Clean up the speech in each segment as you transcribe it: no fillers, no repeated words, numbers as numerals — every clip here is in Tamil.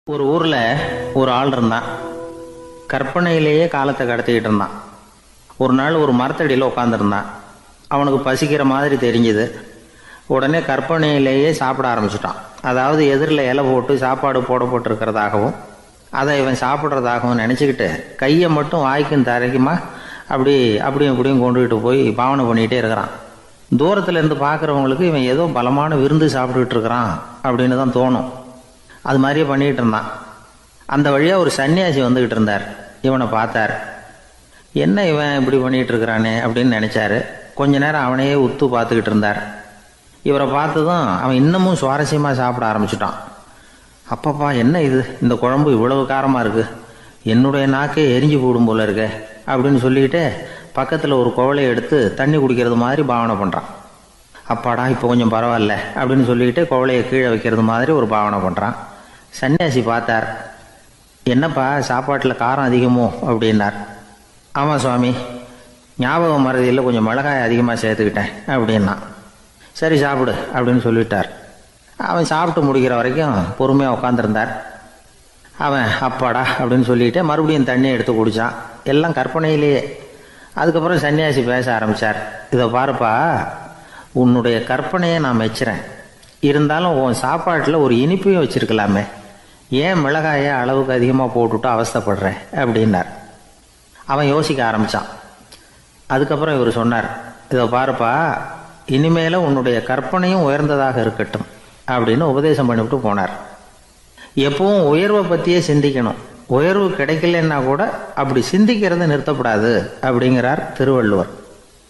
ஒரு ஊர்ல ஒரு ஆள் இருந்தான். கற்பனையிலேயே காலத்தை கடத்திக்கிட்டு இருந்தான். ஒரு நாள் ஒரு மரத்தடியில் உட்காந்துருந்தான். அவனுக்கு பசிக்கிற மாதிரி தெரிஞ்சுது. உடனே கற்பனையிலேயே சாப்பிட ஆரம்பிச்சிட்டான். அதாவது எதிரில் இலை போட்டு சாப்பாடு போடப்பட்டிருக்கிறதாகவும் அதை இவன் சாப்பிட்றதாகவும் நினச்சிக்கிட்டு கையை மட்டும் வாய்க்கும் தரைக்குமா அப்படியும் இப்படியும் கொண்டுகிட்டு போய் பாவனை பண்ணிக்கிட்டே இருக்கிறான். தூரத்தில் இருந்து பார்க்குறவங்களுக்கு இவன் ஏதோ பலமான விருந்து சாப்பிட்டுக்கிட்டு இருக்கிறான் அப்படின்னு தான் தோணும். அது மாதிரியே பண்ணிக்கிட்டு இருந்தான். அந்த வழியாக ஒரு சன்னியாசி வந்துக்கிட்டு இருந்தார். இவனை பார்த்தார். என்ன இவன் இப்படி பண்ணிகிட்டு இருக்கிறானே அப்படின்னு நினச்சாரு. கொஞ்ச நேரம் அவனையே உத்து பார்த்துக்கிட்டு இருந்தார். இவரை பார்த்ததும் அவன் இன்னமும் சுவாரஸ்யமாக சாப்பிட ஆரம்பிச்சிட்டான். அப்பப்பா, என்ன இது, இந்த குழம்பு இவ்வளவு காரமாக இருக்குது, என்னுடைய நாக்கே எரிஞ்சு போடும் போல இருக்க அப்படின்னு சொல்லிக்கிட்டு பக்கத்தில் ஒரு குவளையை எடுத்து தண்ணி குடிக்கிறது மாதிரி பாவனை பண்ணுறான். அப்பாடா, இப்போ கொஞ்சம் பரவாயில்ல அப்படின்னு சொல்லிக்கிட்டு குவளையை கீழே வைக்கிறது மாதிரி ஒரு பாவனை பண்ணுறான். சன்னியாசி பார்த்தார். என்னப்பா, சாப்பாட்டில் காரம் அதிகமோ அப்படின்னார். ஆமாம் சுவாமி, ஞாபகம் மறதியில் கொஞ்சம் மிளகாய் அதிகமாக சேர்த்துக்கிட்டேன் அப்படின்னா. சரி சாப்பிடு அப்படின்னு சொல்லிட்டார். அவன் சாப்பிட்டு முடிக்கிற வரைக்கும் பொறுமையாக உட்காந்துருந்தார். அவன் அப்பாடா அப்படின்னு சொல்லிட்டு மறுபடியும் தண்ணியை எடுத்து குடித்தான். எல்லாம் கற்பனையிலேயே. அதுக்கப்புறம் சன்னியாசி பேச ஆரம்பித்தார். இதை பாருப்பா, உன்னுடைய கற்பனையை நான் மெச்சுறேன். இருந்தாலும் உன் சாப்பாட்டில் ஒரு இனிப்பையும் வச்சுருக்கலாமே, ஏன் மிளகாயை அளவுக்கு அதிகமாக போட்டுவிட்டு அவஸ்தைப்படுறேன் அப்படின்னார். அவன் யோசிக்க ஆரம்பித்தான். அதுக்கப்புறம் இவர் சொன்னார், இதை பாருப்பா, இனிமேல உன்னுடைய கற்பனையும் உயர்ந்ததாக இருக்கட்டும் அப்படின்னு உபதேசம் பண்ணிவிட்டு போனார். எப்பவும் உயர்வை பற்றியே சிந்திக்கணும். உயர்வு கிடைக்கலன்னா கூட அப்படி சிந்திக்கிறத நிறுத்தப்படாது அப்படிங்கிறார் திருவள்ளுவர்.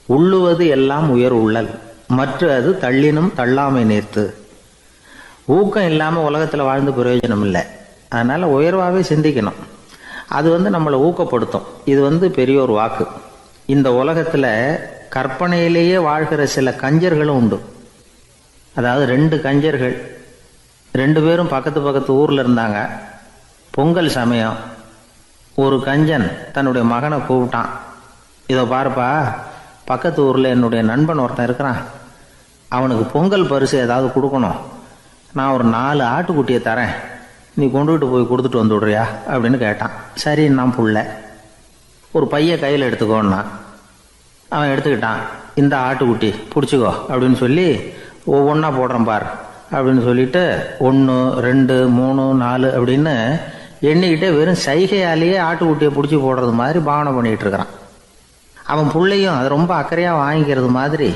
உள்ளுவது எல்லாம் உயர் உள்ளல், மற்ற அது தள்ளினும் தள்ளாமை நேர்த்து. ஊக்கம் இல்லாமல் உலகத்தில் வாழ்ந்து பிரயோஜனம் இல்லை. அதனால் உயர்வாகவே சிந்திக்கணும். அது நம்மளை ஊக்கப்படுத்தும். இது பெரியோர் வாக்கு. இந்த உலகத்தில் கற்பனையிலேயே வாழ்கிற சில கஞ்சர்களும் உண்டு. அதாவது 2 கஞ்சர்கள், 2 பேரும் பக்கத்து ஊரில் இருந்தாங்க. பொங்கல் சமயம் ஒரு கஞ்சன் தன்னுடைய மகனை கூப்பிட்டான். இதை பாருப்பா, பக்கத்து ஊரில் என்னுடைய நண்பன் ஒருத்தன் இருக்கிறான், அவனுக்கு பொங்கல் பரிசு ஏதாவது கொடுக்கணும். நான் ஒரு 4 ஆட்டுக்குட்டியை தரேன், நீ கொண்டுகிட்டு போய் கொடுத்துட்டு வந்து விடுறியா அப்படின்னு கேட்டான். சரி, நான் புள்ள ஒரு பைய கையில் எடுத்துக்கோன்னா. அவன் எடுத்துக்கிட்டான். இந்த ஆட்டுக்குட்டி பிடிச்சிக்கோ அப்படின்னு சொல்லி ஒவ்வொன்றா போடுறேன் பார் அப்படின்னு சொல்லிட்டு 1 2 3 4 அப்படின்னு எண்ணிக்கிட்டே வெறும் சைகையாலேயே ஆட்டுக்குட்டியை பிடிச்சி போடுறது மாதிரி பாவனை பண்ணிகிட்டு இருக்கிறான். அவன் பிள்ளையும் அதை ரொம்ப அக்கறையாக வாங்கிக்கிறது மாதிரி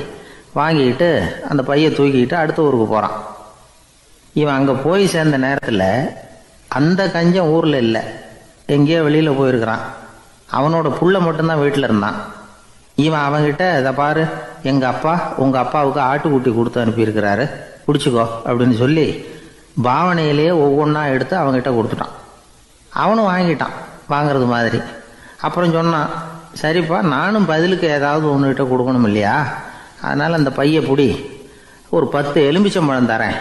வாங்கிக்கிட்டு அந்த பையை தூக்கிக்கிட்டு அடுத்த ஊருக்கு போகிறான். இவன் அங்கே போய் சேர்ந்த நேரத்தில் அந்த கஞ்சன் ஊரில் இல்லை, எங்கேயோ வெளியில் போயிருக்கிறான். அவனோட புள்ள மட்டும்தான் வீட்டில் இருந்தான். இவன் அவன்கிட்ட, இதை பாரு, எங்கள் அப்பா உங்கள் அப்பாவுக்கு ஆட்டுக்குட்டி கொடுத்து அனுப்பியிருக்கிறாரு, பிடிச்சிக்கோ அப்படின்னு சொல்லி பாவனையிலேயே ஒவ்வொன்றா எடுத்து அவங்ககிட்ட கொடுத்துட்டான். அவனும் வாங்கிட்டான் வாங்கிறது மாதிரி. அப்புறம் சொன்னான், சரிப்பா, நானும் பதிலுக்கு ஏதாவது ஒன்றுகிட்ட கொடுக்கணும் இல்லையா, அதனால் அந்த பைய பிடி, ஒரு 10 எலுமிச்சம்பழம் தரேன்,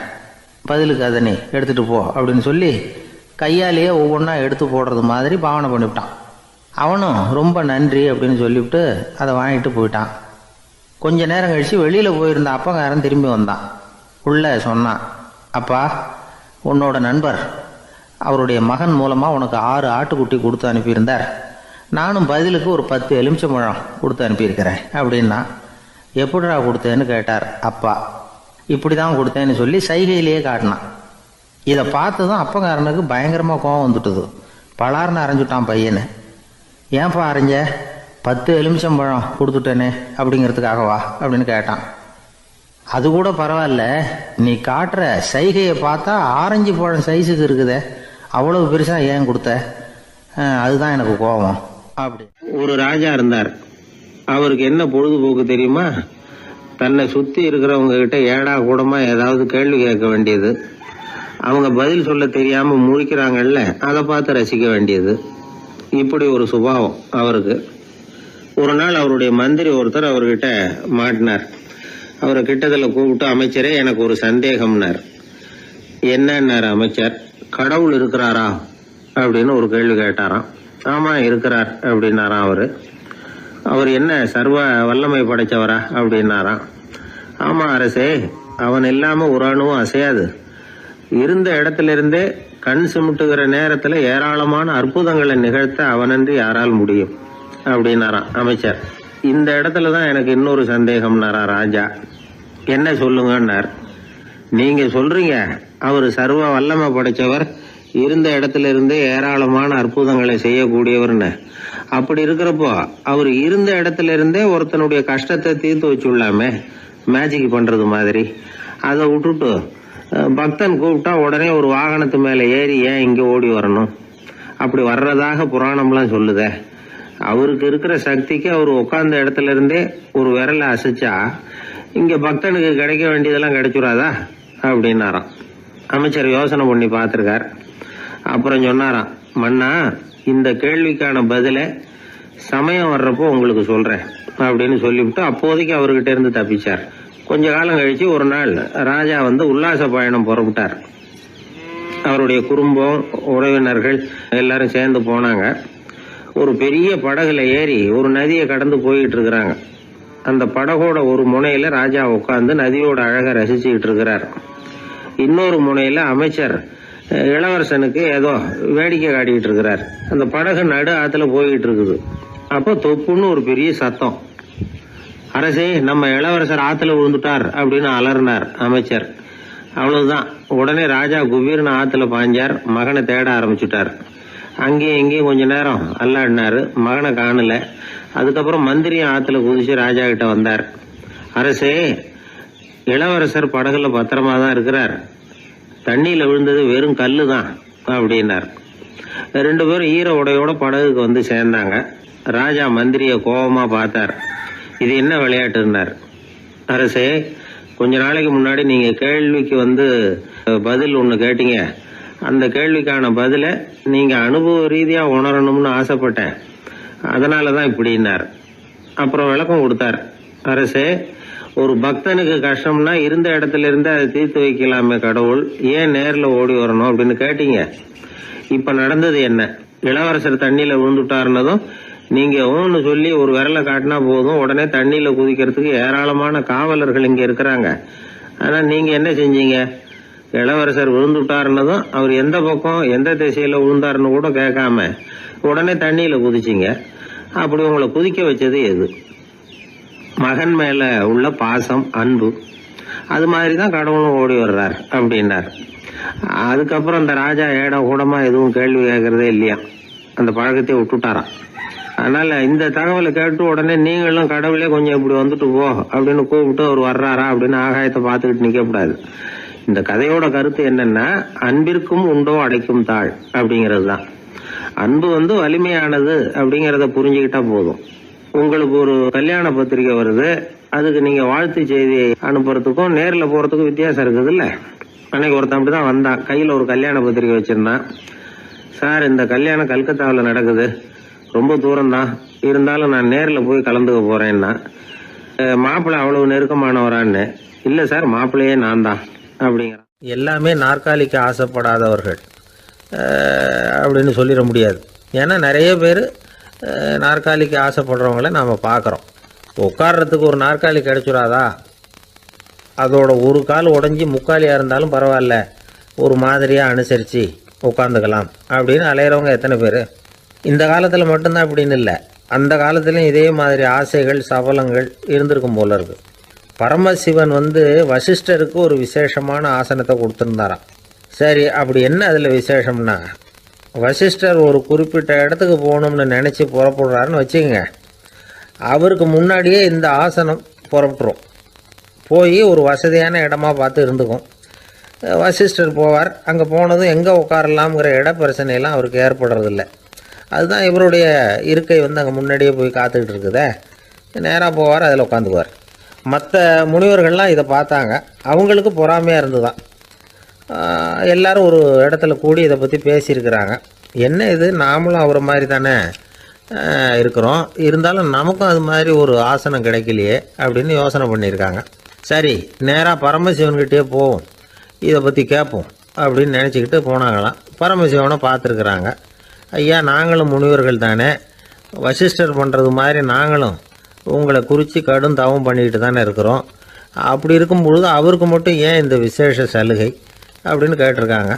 பதிலுக்கு அதை நீ எடுத்துகிட்டு போ அப்படின்னு சொல்லி கையாலேயே ஒவ்வொன்றா எடுத்து போடுறது மாதிரி பாவனை பண்ணிவிட்டான். அவனும் ரொம்ப நன்றி அப்படின்னு சொல்லிவிட்டு அதை வாங்கிட்டு போயிட்டான். கொஞ்ச நேரம் கழித்து வெளியில் போயிருந்த அப்பங்காரன் திரும்பி வந்தான். உள்ள சொன்னான், அப்பா, உன்னோட நண்பர் அவருடைய மகன் மூலமாக உனக்கு 6 ஆட்டுக்குட்டி கொடுத்து அனுப்பியிருந்தார், நானும் பதிலுக்கு ஒரு 10 எலுமிச்சம்பழம் கொடுத்து அனுப்பியிருக்கிறேன் அப்படின்னா. எப்படிடா கொடுத்தேன்னு கேட்டார் அப்பா. இப்படி தான் கொடுத்தேன்னு சொல்லி சைகையிலேயே காட்டினான். இதை பார்த்ததும் அப்பங்காரனுக்கு பயங்கரமாக கோபம் வந்துட்டுது. பலார்னு அரைஞ்சுட்டான் பையனை. ஏன்ப்பா அரைஞ்ச, 10 எலுமிச்சம்பழம் கொடுத்துட்டேனே அப்படிங்கிறதுக்காகவா அப்படின்னு கேட்டான். அது கூட பரவாயில்ல, நீ காட்டுற சைகையை பார்த்தா ஆரஞ்சு பழம் சைஸுக்கு இருக்குதே, அவ்வளவு பெருசாக ஏன் கொடுத்த, அதுதான் எனக்கு கோபம் அப்படி. ஒரு ராஜா இருந்தார். அவருக்கு என்ன பொழுதுபோக்கு தெரியுமா, தன்னை சுற்றி இருக்கிறவங்க கிட்ட ஏடா கூடமா ஏதாவது கேள்வி கேட்க வேண்டியது, அவங்க பதில் சொல்ல தெரியாமல் முழிக்கிறாங்கல்ல, அதை பார்த்து ரசிக்க வேண்டியது. இப்படி ஒரு சுபாவம் அவருக்கு. ஒரு நாள் அவருடைய மந்திரி ஒருத்தர் அவர்கிட்ட மாட்டினார். அவரை கிட்டத்தில் கூப்பிட்டு, அமைச்சரே, எனக்கு ஒரு சந்தேகம்னார். என்னன்னார் அமைச்சர். கடவுள் இருக்கிறாரா அப்படின்னு ஒரு கேள்வி கேட்டாராம். ஆமாம், இருக்கிறார் அப்படின்னாராம் அவரு. அவர் என்ன சர்வ வல்லமை படைச்சவரா அப்படின்னாராம். ஆமாம் அரசே, அவன் இல்லாமல் ஒரு அணுவும் அசையாது, இருந்த இடத்துல இருந்தே கண் சிமிட்டுகிற நேரத்துல ஏராளமான அற்புதங்களை நிகழ்த்த அவனன்றி யாரால் முடியும் அப்படின்னாராம் அமைச்சர். இந்த இடத்துலதான் எனக்கு இன்னொரு சந்தேகம்னாரா ராஜா. என்ன சொல்லுங்கன்னார். நீங்க சொல்றீங்க அவர் சர்வ வல்லமை படைச்சவர், இருந்த இடத்துல இருந்தே ஏராளமான அற்புதங்களை செய்யக்கூடியவர்னு. அப்படி இருக்கிறப்போ அவர் இருந்த இடத்துல இருந்தே ஒருத்தனுடைய கஷ்டத்தை தீர்த்து வச்சுள்ளாமே, மேஜிக் பண்றது மாதிரி. அதை விட்டுட்டு பக்தன் கூப்பிட்டா உடனே ஒரு வாகனத்து மேல ஏறி ஏன் இங்க ஓடி வரணும்? அப்படி வர்றதாக புராணம்லாம் சொல்லுதே. அவருக்கு இருக்கிற சக்திக்கு அவர் உட்கார்ந்த இடத்துல இருந்தே ஒரு விரலை அசைச்சா இங்க பக்தனுக்கு கிடைக்க வேண்டியதெல்லாம் கிடைச்சுடாதா அப்படின்னாராம். அமைச்சர் யோசனை பண்ணி பார்த்திருக்கார். அப்புறம் சொன்னாராம், மன்னா, இந்த கேள்விக்கான பதில சமயம் வர்றப்போ உங்களுக்கு சொல்றேன் அப்படின்னு சொல்லிவிட்டு அப்போதைக்கு அவர்கிட்ட இருந்து தப்பிச்சார். கொஞ்ச காலம் கழிச்சு ஒரு நாள் ராஜா உல்லாச பயணம் புறப்பட்டார். அவருடைய குடும்பம், உறவினர்கள் எல்லாரும் சேர்ந்து போனாங்க. ஒரு பெரிய படகுல ஏறி ஒரு நதியை கடந்து போயிட்டு இருக்கிறாங்க. அந்த படகோட ஒரு முனையில ராஜா உட்கார்ந்து நதியோட அழகை ரசிச்சுக்கிட்டு இருக்கிறார். இன்னொரு முனையில அமைச்சர் இளவரசனுக்கு ஏதோ வேடிக்கை காட்டிட்டு இருக்கிறார். அந்த படகு நடு ஆத்துல போயிட்டு இருக்குது. அப்போ தொப்புன்னு ஒரு பெரிய சத்தம். அரசே, நம்ம இளவரசர் ஆத்துல விழுந்துட்டார் அப்படின்னு அலறினார் அமைச்சர். அவ்வளவுதான். உடனே ராஜா குபீர்னு ஆத்துல பாஞ்சார். மகனை தேட ஆரம்பிச்சுட்டார். அங்கேயும் இங்கேயும் கொஞ்ச நேரம் அல்லாடினாரு. மகனை காணல. அதுக்கப்புறம் மந்திரியும் ஆத்துல குதிச்சு ராஜா கிட்ட வந்தார். அரசே, இளவரசர் படகுல பத்திரமா தான் இருக்கிறார். தண்ணியில விழுந்தது வெறும் கல்லு தான் அப்படின்னார். ரெண்டு பேரும் ஈர உடையோட படகுக்கு சேர்ந்தாங்க. ராஜா மந்திரிய கோபமா பார்த்தார். இது என்ன விளையாட்டுன்னார். அரசே, கொஞ்ச நாளைக்கு முன்னாடி நீங்க கேள்விக்கு பதில் ஒண்ணு கேட்டீங்க. அந்த கேள்விக்கான பதில நீங்க அனுபவ ரீதியா உணரணும்னு ஆசைப்பட்டேன். அதனாலதான் இப்படின்னார். அப்புறம் விளக்கம் கொடுத்தார். அரசே, ஒரு பக்தனுக்கு கஷ்டம்னா இருந்த இடத்துல இருந்து அதை தீர்த்து வைக்கலாமே கடவுள், ஏன் நேர்ல ஓடி வரணும் அப்படின்னு கேட்டீங்க. இப்ப நடந்தது என்ன? இளவரசர் தண்ணியில விழுந்துட்டாருன்னதும் நீங்க ஓன்னு சொல்லி ஒரு விரலை காட்டினா போதும், உடனே தண்ணியில குதிக்கிறதுக்கு ஏராளமான காவலர்கள் இங்க இருக்கிறாங்க. ஆனா நீங்க என்ன செஞ்சீங்க? இளவரசர் விழுந்துட்டாருன்னதும் அவர் எந்த பக்கம் எந்த திசையில விழுந்தாருன்னு கூட கேட்காம உடனே தண்ணியில குதிச்சிங்க. அப்படி உங்களை குதிக்க வச்சது எது? மகன் மேல உள்ள பாசம், அன்பு. அது மாதிரிதான் கடவுளும் ஓடி வர்றார் அப்படின்னார். அதுக்கப்புறம் அந்த ராஜா ஏட கூடமா எதுவும் கேள்வி கேட்கறதே இல்லையா, அந்த பழக்கத்தை விட்டுட்டாராம். அதனால இந்த தகவலை கேட்டு உடனே நீங்களும் கடவுளே கொஞ்சம் இப்படி வந்துட்டு போ அப்படின்னு கூப்பிட்டு அவர் வர்றாரா அப்படின்னு ஆகாயத்தை பார்த்துக்கிட்டு நிக்க கூடாது. இந்த கதையோட கருத்து என்னன்னா, அன்பிற்கும் உண்டோ அடைக்கும் தாழ் அப்படிங்கிறது தான். அன்பு வலிமையானது அப்படிங்கறத புரிஞ்சுக்கிட்டா போதும். உங்களுக்கு ஒரு கல்யாண பத்திரிகை வருது, அதுக்கு நீங்க வாழ்த்து செய்தி அனுப்புறதுக்கும் நேர்ல போறதுக்கும் வித்தியாசம் இருக்குது இல்ல. அன்னைக்கு ஒருத்தன் அப்படிதான் வந்தான். கையில ஒரு கல்யாண பத்திரிகை வச்சிருந்தான். சார், இந்த கல்யாணம் கல்கத்தாவில் நடக்குது, ரொம்ப தூரம் தான், இருந்தாலும் நான் நேர்ல போய் கலந்துக்க போறேன்னா. மாப்பிள்ளை அவ்வளவு நெருக்கமானவரான்னு. இல்ல சார், மாப்பிள்ளையே நான் தான் அப்படிங்கிறான். எல்லாமே நாற்காலிக்கு ஆசைப்படாதவர்கள் அப்படின்னு சொல்லிட முடியாது. ஏன்னா நிறைய பேர் நாற்காலிக்கு ஆசைப்படுறவங்கள நாம் பார்க்குறோம். உட்கார்றதுக்கு ஒரு நாற்காலி கிடைச்சிடாதா? அதோட ஒரு கால் உடஞ்சி முக்காலியாக இருந்தாலும் பரவாயில்ல, ஒரு மாதிரியாக அனுசரித்து உட்காந்துக்கலாம் அப்படின்னு அலையிறவங்க எத்தனை பேர்? இந்த காலத்தில் மட்டும்தான் அப்படின்னு இல்லை, அந்த காலத்துலேயும் இதே மாதிரி ஆசைகள் சபலங்கள் இருந்திருக்கும் போல இருக்கு. பரமசிவன் வசிஷ்டருக்கு ஒரு விசேஷமான ஆசனத்தை கொடுத்துருந்தாராம். சரி, அப்படி என்ன அதில் விசேஷம்னா, வசிஷ்டர் ஒரு குறிப்பிட்ட இடத்துக்கு போகணும்னு நினச்சி புறப்படுறாருன்னு வச்சுக்கோங்க. அவருக்கு முன்னாடியே இந்த ஆசனம் புறப்பட்டுரும். போய் ஒரு வசதியான இடமா பார்த்து இருந்துக்கும். வசிஷ்டர் போவார். அங்கே போனதும் எங்கே உட்காரலாம்ங்கிற இட பிரச்சனையெல்லாம் அவருக்கு ஏற்படுறதில்ல. அதுதான் இவருடைய இருக்கை அங்கே முன்னாடியே போய் காத்துக்கிட்டு இருக்குதே. நேராக போவார், அதில் உட்காந்துக்குவார். மற்ற முனிவர்கள்லாம் இதை பார்த்தாங்க. அவங்களுக்கு பொறாமையாக இருந்துதான். எல்லாரும் ஒரு இடத்துல கூடி இதை பற்றி பேசியிருக்கிறாங்க. என்ன இது, நாமளும் அவரை மாதிரி தானே இருக்கிறோம், இருந்தாலும் நமக்கும் அது மாதிரி ஒரு ஆசனம் கிடைக்கலையே அப்படின்னு யோசனை பண்ணியிருக்காங்க. சரி, நேராக பரமசிவன்கிட்டே போவோம், இதை பற்றி கேட்போம் அப்படின்னு நினச்சிக்கிட்டு போனாங்களாம். பரமசிவனை பார்த்துருக்குறாங்க. ஐயா, நாங்களும் முனிவர்கள் தானே, வசிஷ்டர் பண்ணுறது மாதிரி நாங்களும் உங்களை குறித்து கடும் தவம் பண்ணிக்கிட்டு தானே இருக்கிறோம். அப்படி இருக்கும் பொழுது அவருக்கு மட்டும் ஏன் இந்த விசேஷ சலுகை அப்படின்னு கேட்டிருக்காங்க.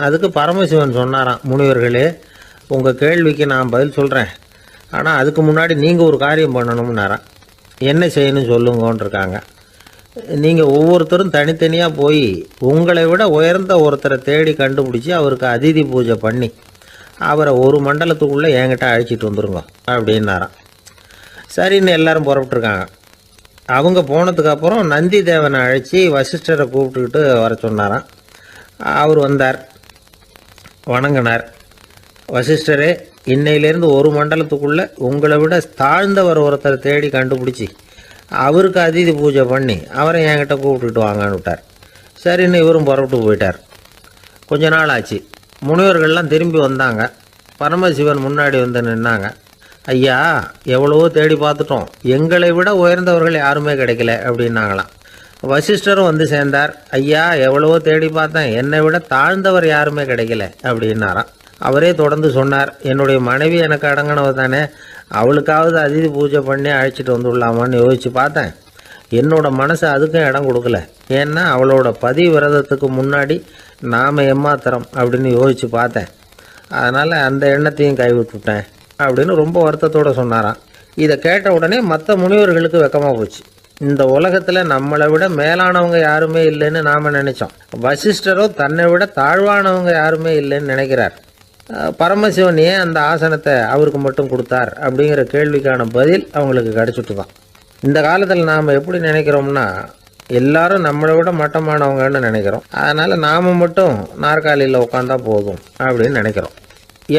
அதுக்கு பரமசிவன் சொன்னாராம், முனிவர்களே, உங்கள் கேள்விக்கு நான் பதில் சொல்கிறேன், ஆனால் அதுக்கு முன்னாடி நீங்கள் ஒரு காரியம் பண்ணணும்னாராம். என்ன செய்யணும் சொல்லுங்கன்னு இருக்காங்க. நீங்கள் ஒவ்வொருத்தரும் தனித்தனியாக போய் உங்களை விட உயர்ந்த ஒருத்தரை தேடி கண்டுபிடிச்சி அவருக்கு அதிதி பூஜை பண்ணி அவரை ஒரு மண்டலத்துக்குள்ளே என்கிட்ட அழைச்சிட்டு வந்துருங்க அப்படின்னாராம். சரின்னு எல்லாரும் புறப்பட்டுருக்காங்க. அவங்க போனதுக்கப்புறம் நந்தி தேவனை அழைச்சி வசிஷ்டரை கூப்பிட்டுக்கிட்டு வர சொன்னாராம். அவர் வந்தார், வணங்கினார். வசிஷ்டரே, இன்னையிலேருந்து ஒரு மண்டலத்துக்குள்ளே உங்களை விட தாழ்ந்தவர் ஒருத்தரை தேடி கண்டுபிடிச்சி அவருக்கு அதிதி பூஜை பண்ணி அவரை என்கிட்ட கூப்பிட்டுட்டு வாங்கன்னு விட்டார். சரின்னு இவரும் புறப்பட்டு போயிட்டார். கொஞ்ச நாள் ஆச்சு. முனிவர்கள்லாம் திரும்பி வந்தாங்க. பரமசிவன் முன்னாடி வந்து நின்னாங்க. ஐயா, எவ்வளவோ தேடி பார்த்துட்டோம், எங்களை விட உயர்ந்தவர்கள் யாருமே கிடைக்கல அப்படின்னாங்களாம். வசிஷ்டரும் வந்து சேர்ந்தார். ஐயா, எவ்வளவோ தேடி பார்த்தேன், என்னை விட தாழ்ந்தவர் யாருமே கிடைக்கல அப்படின்னாராம். அவரே தொடர்ந்து சொன்னார், என்னுடைய மனைவி எனக்கு அடங்கினவ தானே, அவளுக்காவது அதிதி பூஜை பண்ணி அழைச்சிட்டு வந்துடலாமான்னு யோசித்து பார்த்தேன். என்னோட மனசு அதுக்கும் இடம் கொடுக்கல. ஏன்னா அவளோட பதிவிரதத்துக்கு முன்னாடி நாம் ஏமாத்திரம் அப்படின்னு யோசித்து பார்த்தேன். அதனால் அந்த எண்ணத்தையும் கைவிட்டுட்டேன் அப்படின்னு ரொம்ப வருத்தத்தோடு சொன்னாராம். இதை கேட்ட உடனே மற்ற முனிவர்களுக்கு வெக்கமாக போச்சு. இந்த உலகத்தில் நம்மளை விட மேலானவங்க யாருமே இல்லைன்னு நாம் நினச்சோம். வசிஷ்டரோ தன்னை விட தாழ்வானவங்க யாருமே இல்லைன்னு நினைக்கிறார். பரமசிவன் ஏன் அந்த ஆசனத்தை அவருக்கு மட்டும் கொடுத்தார் அப்படிங்கிற கேள்விக்கான பதில் அவங்களுக்கு கிடச்சிட்டு தான். இந்த காலத்தில் நாம் எப்படி நினைக்கிறோம்னா, எல்லாரும் நம்மளை விட மட்டமானவங்கன்னு நினைக்கிறோம். அதனால் நாம் மட்டும் நாற்காலியில் உட்காந்தா போதும் அப்படின்னு நினைக்கிறோம்.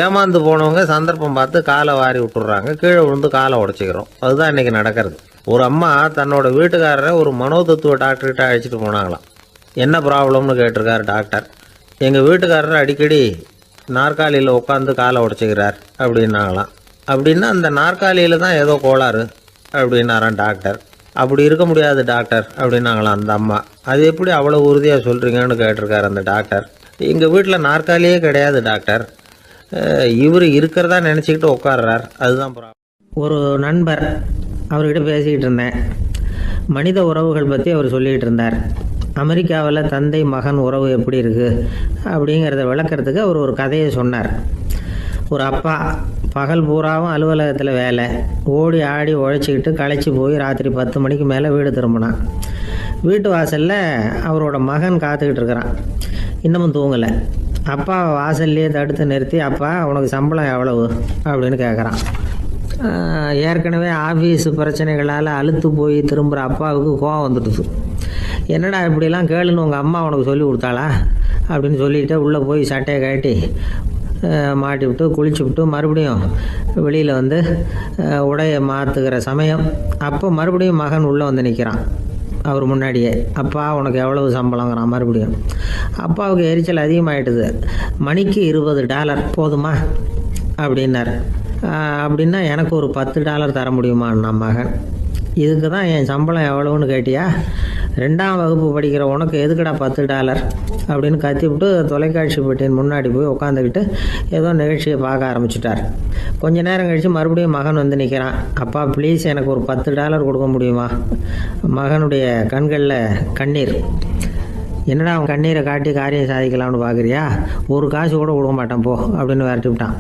ஏமாந்து போனவங்க சந்தர்ப்பம் பார்த்து காலை வாரி விட்டுடுறாங்க, கீழே விழுந்து காலை உடச்சிக்கிறோம். அதுதான் இன்றைக்கி நடக்கிறது. ஒரு அம்மா தன்னோட வீட்டுக்காரரை ஒரு மனோதத்துவ டாக்டர்கிட்ட அழைச்சிட்டு போனாங்களாம். என்ன ப்ராப்ளம்னு கேட்டிருக்காரு டாக்டர். எங்கள் வீட்டுக்காரர் அடிக்கடி நாற்காலியில் உட்காந்து காலை உடச்சிக்கிறார் அப்படின்னாங்களாம். அப்படின்னா அந்த நாற்காலியில் தான் ஏதோ கோளாறு அப்படின்னாரான் டாக்டர். அப்படி இருக்க முடியாது டாக்டர் அப்படின்னாங்களாம் அந்த அம்மா. அது எப்படி அவ்வளோ உறுதியாக சொல்கிறீங்கன்னு கேட்டிருக்காரு அந்த டாக்டர். எங்கள் வீட்டில் நாற்காலியே கிடையாது டாக்டர், இவர் இருக்கிறதா நினச்சிக்கிட்டு உட்கார்றார், அதுதான் ப்ராப்ளம். ஒரு நண்பர், அவர்கிட்ட பேசிக்கிட்டு இருந்தேன். மனித உறவுகள் பற்றி அவர் சொல்லிகிட்டு இருந்தார். அமெரிக்காவில் தந்தை மகன் உறவு எப்படி இருக்குது அப்படிங்கிறத விளக்கிறதுக்கு அவர் ஒரு கதையை சொன்னார். ஒரு அப்பா பகல் பூராவும் அலுவலகத்தில் வேலை, ஓடி ஆடி உழைச்சிக்கிட்டு களைச்சி போய் ராத்திரி 10 மணிக்கு மேலே வீடு திரும்பினான். வீட்டு வாசலில் அவரோட மகன் காத்துக்கிட்டு இருக்கிறான், இன்னமும் தூங்கலை. அப்பா வாசல்லையே தடுத்து நிறுத்தி, அப்பா உனக்கு சம்பளம் எவ்வளவு அப்படின்னு கேட்குறான். ஏற்கனவே ஆஃபீஸ் பிரச்சனைகளால் அழுத்து போய் திரும்புகிற அப்பாவுக்கு கோவம் வந்துடுது. என்னடா இப்படிலாம் கேளுன்னு உங்கள் அம்மா உனக்கு சொல்லி கொடுத்தாளா அப்படின்னு சொல்லிவிட்டு உள்ளே போய் சட்டையை கட்டி மாட்டி விட்டு குளிச்சு விட்டு மறுபடியும் வெளியில் வந்து உடையை மாற்றுகிற சமயம் அப்போ மறுபடியும் மகன் உள்ளே வந்து நிற்கிறான் அவர் முன்னாடியே. அப்பா உனக்கு எவ்வளவு சம்பளங்கிறான் மறுபடியும். அப்பாவுக்கு எரிச்சல் அதிகமாகிட்டுது. மணிக்கு $20 போதுமா அப்படின்னார். அப்படின்னா எனக்கு ஒரு $10 தர முடியுமான்னா மகன். இதுக்கு தான் என் சம்பளம் எவ்வளவுன்னு கேட்டியா, 2ஆம் வகுப்பு படிக்கிற உனக்கு எதுக்குடா $10 அப்படின்னு கத்திவிட்டு தொலைக்காட்சி பெட்டியின் முன்னாடி போய் உட்காந்துக்கிட்டு ஏதோ நிகழ்ச்சியை பார்க்க ஆரம்பிச்சிட்டார். கொஞ்ச நேரம் கழித்து மறுபடியும் மகன் வந்து நிற்கிறான். அப்பா ப்ளீஸ் எனக்கு ஒரு $10 கொடுக்க முடியுமா? மகனுடைய கண்களில் கண்ணீர். என்னடா அவன் கண்ணீரை காட்டி காரியம் சாதிக்கலாம்னு பார்க்குறியா, ஒரு காசு கூட கொடுக்க மாட்டான் போ அப்படின்னு விரட்டி விட்டான்.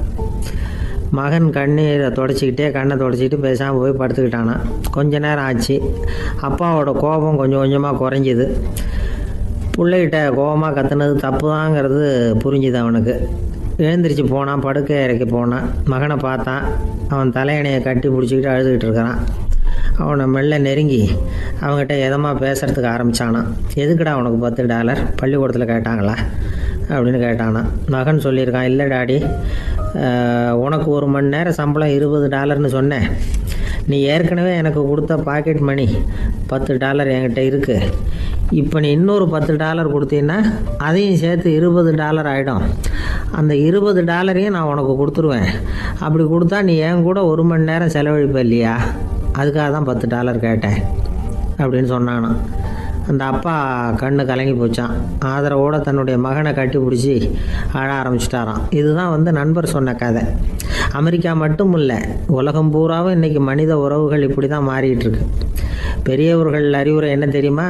மகன் கண்ணீரை தொடச்சிக்கிட்டே கண்ணை தொடச்சிக்கிட்டு பேசாமல் போய் படுத்துக்கிட்டானா. கொஞ்ச நேரம் ஆச்சு. அப்பாவோட கோபம் கொஞ்சம் கொஞ்சமாக குறைஞ்சிது. பிள்ளைகிட்ட கோபமாக கத்துனது தப்பு தாங்கிறது புரிஞ்சுது அவனுக்கு. எழுந்திரிச்சு போனான், படுக்கை இறக்கி போனான். மகனை பார்த்தான். அவன் தலையணையை கட்டி பிடிச்சிக்கிட்டு அழுதுகிட்டு இருக்கிறான். அவனை மெல்ல நெருங்கி அவங்ககிட்ட எதமாக பேசுகிறதுக்கு ஆரம்பித்தானான். எதுக்குடா உனக்கு $10 பள்ளிக்கூடத்தில் கேட்டாங்களா அப்படின்னு கேட்டானான். மகன் சொல்லியிருக்கான், இல்லை டாடி, உனக்கு 1 மணி நேரம் சம்பளம் $20ன்னு சொன்னேன். நீ ஏற்கனவே எனக்கு கொடுத்த பாக்கெட் மணி $10 என்கிட்ட இருக்குது. இப்போ நீ இன்னொரு $10 கொடுத்தீங்கன்னா அதையும் சேர்த்து $20 ஆகிடும். அந்த $20 நான் உனக்கு கொடுத்துருவேன். அப்படி கொடுத்தா நீ என் கூட 1 மணி நேரம் செலவழிப்ப இல்லையா, அதுக்காக தான் $10 கேட்டேன் அப்படின்னு சொன்னானான். அந்த அப்பா கண்ணு கலங்கி போச்சான். ஆதரவோடு தன்னுடைய மகனை கட்டி பிடிச்சி அழ ஆரம்பிச்சிட்டாராம். இதுதான் நண்பர் சொன்ன கதை. அமெரிக்கா மட்டும் இல்லை, உலகம் பூராவும் இன்றைக்கி மனித உறவுகள் இப்படி தான் மாறிட்டுருக்கு. பெரியவர்கள் அறிவுரை என்ன தெரியுமா?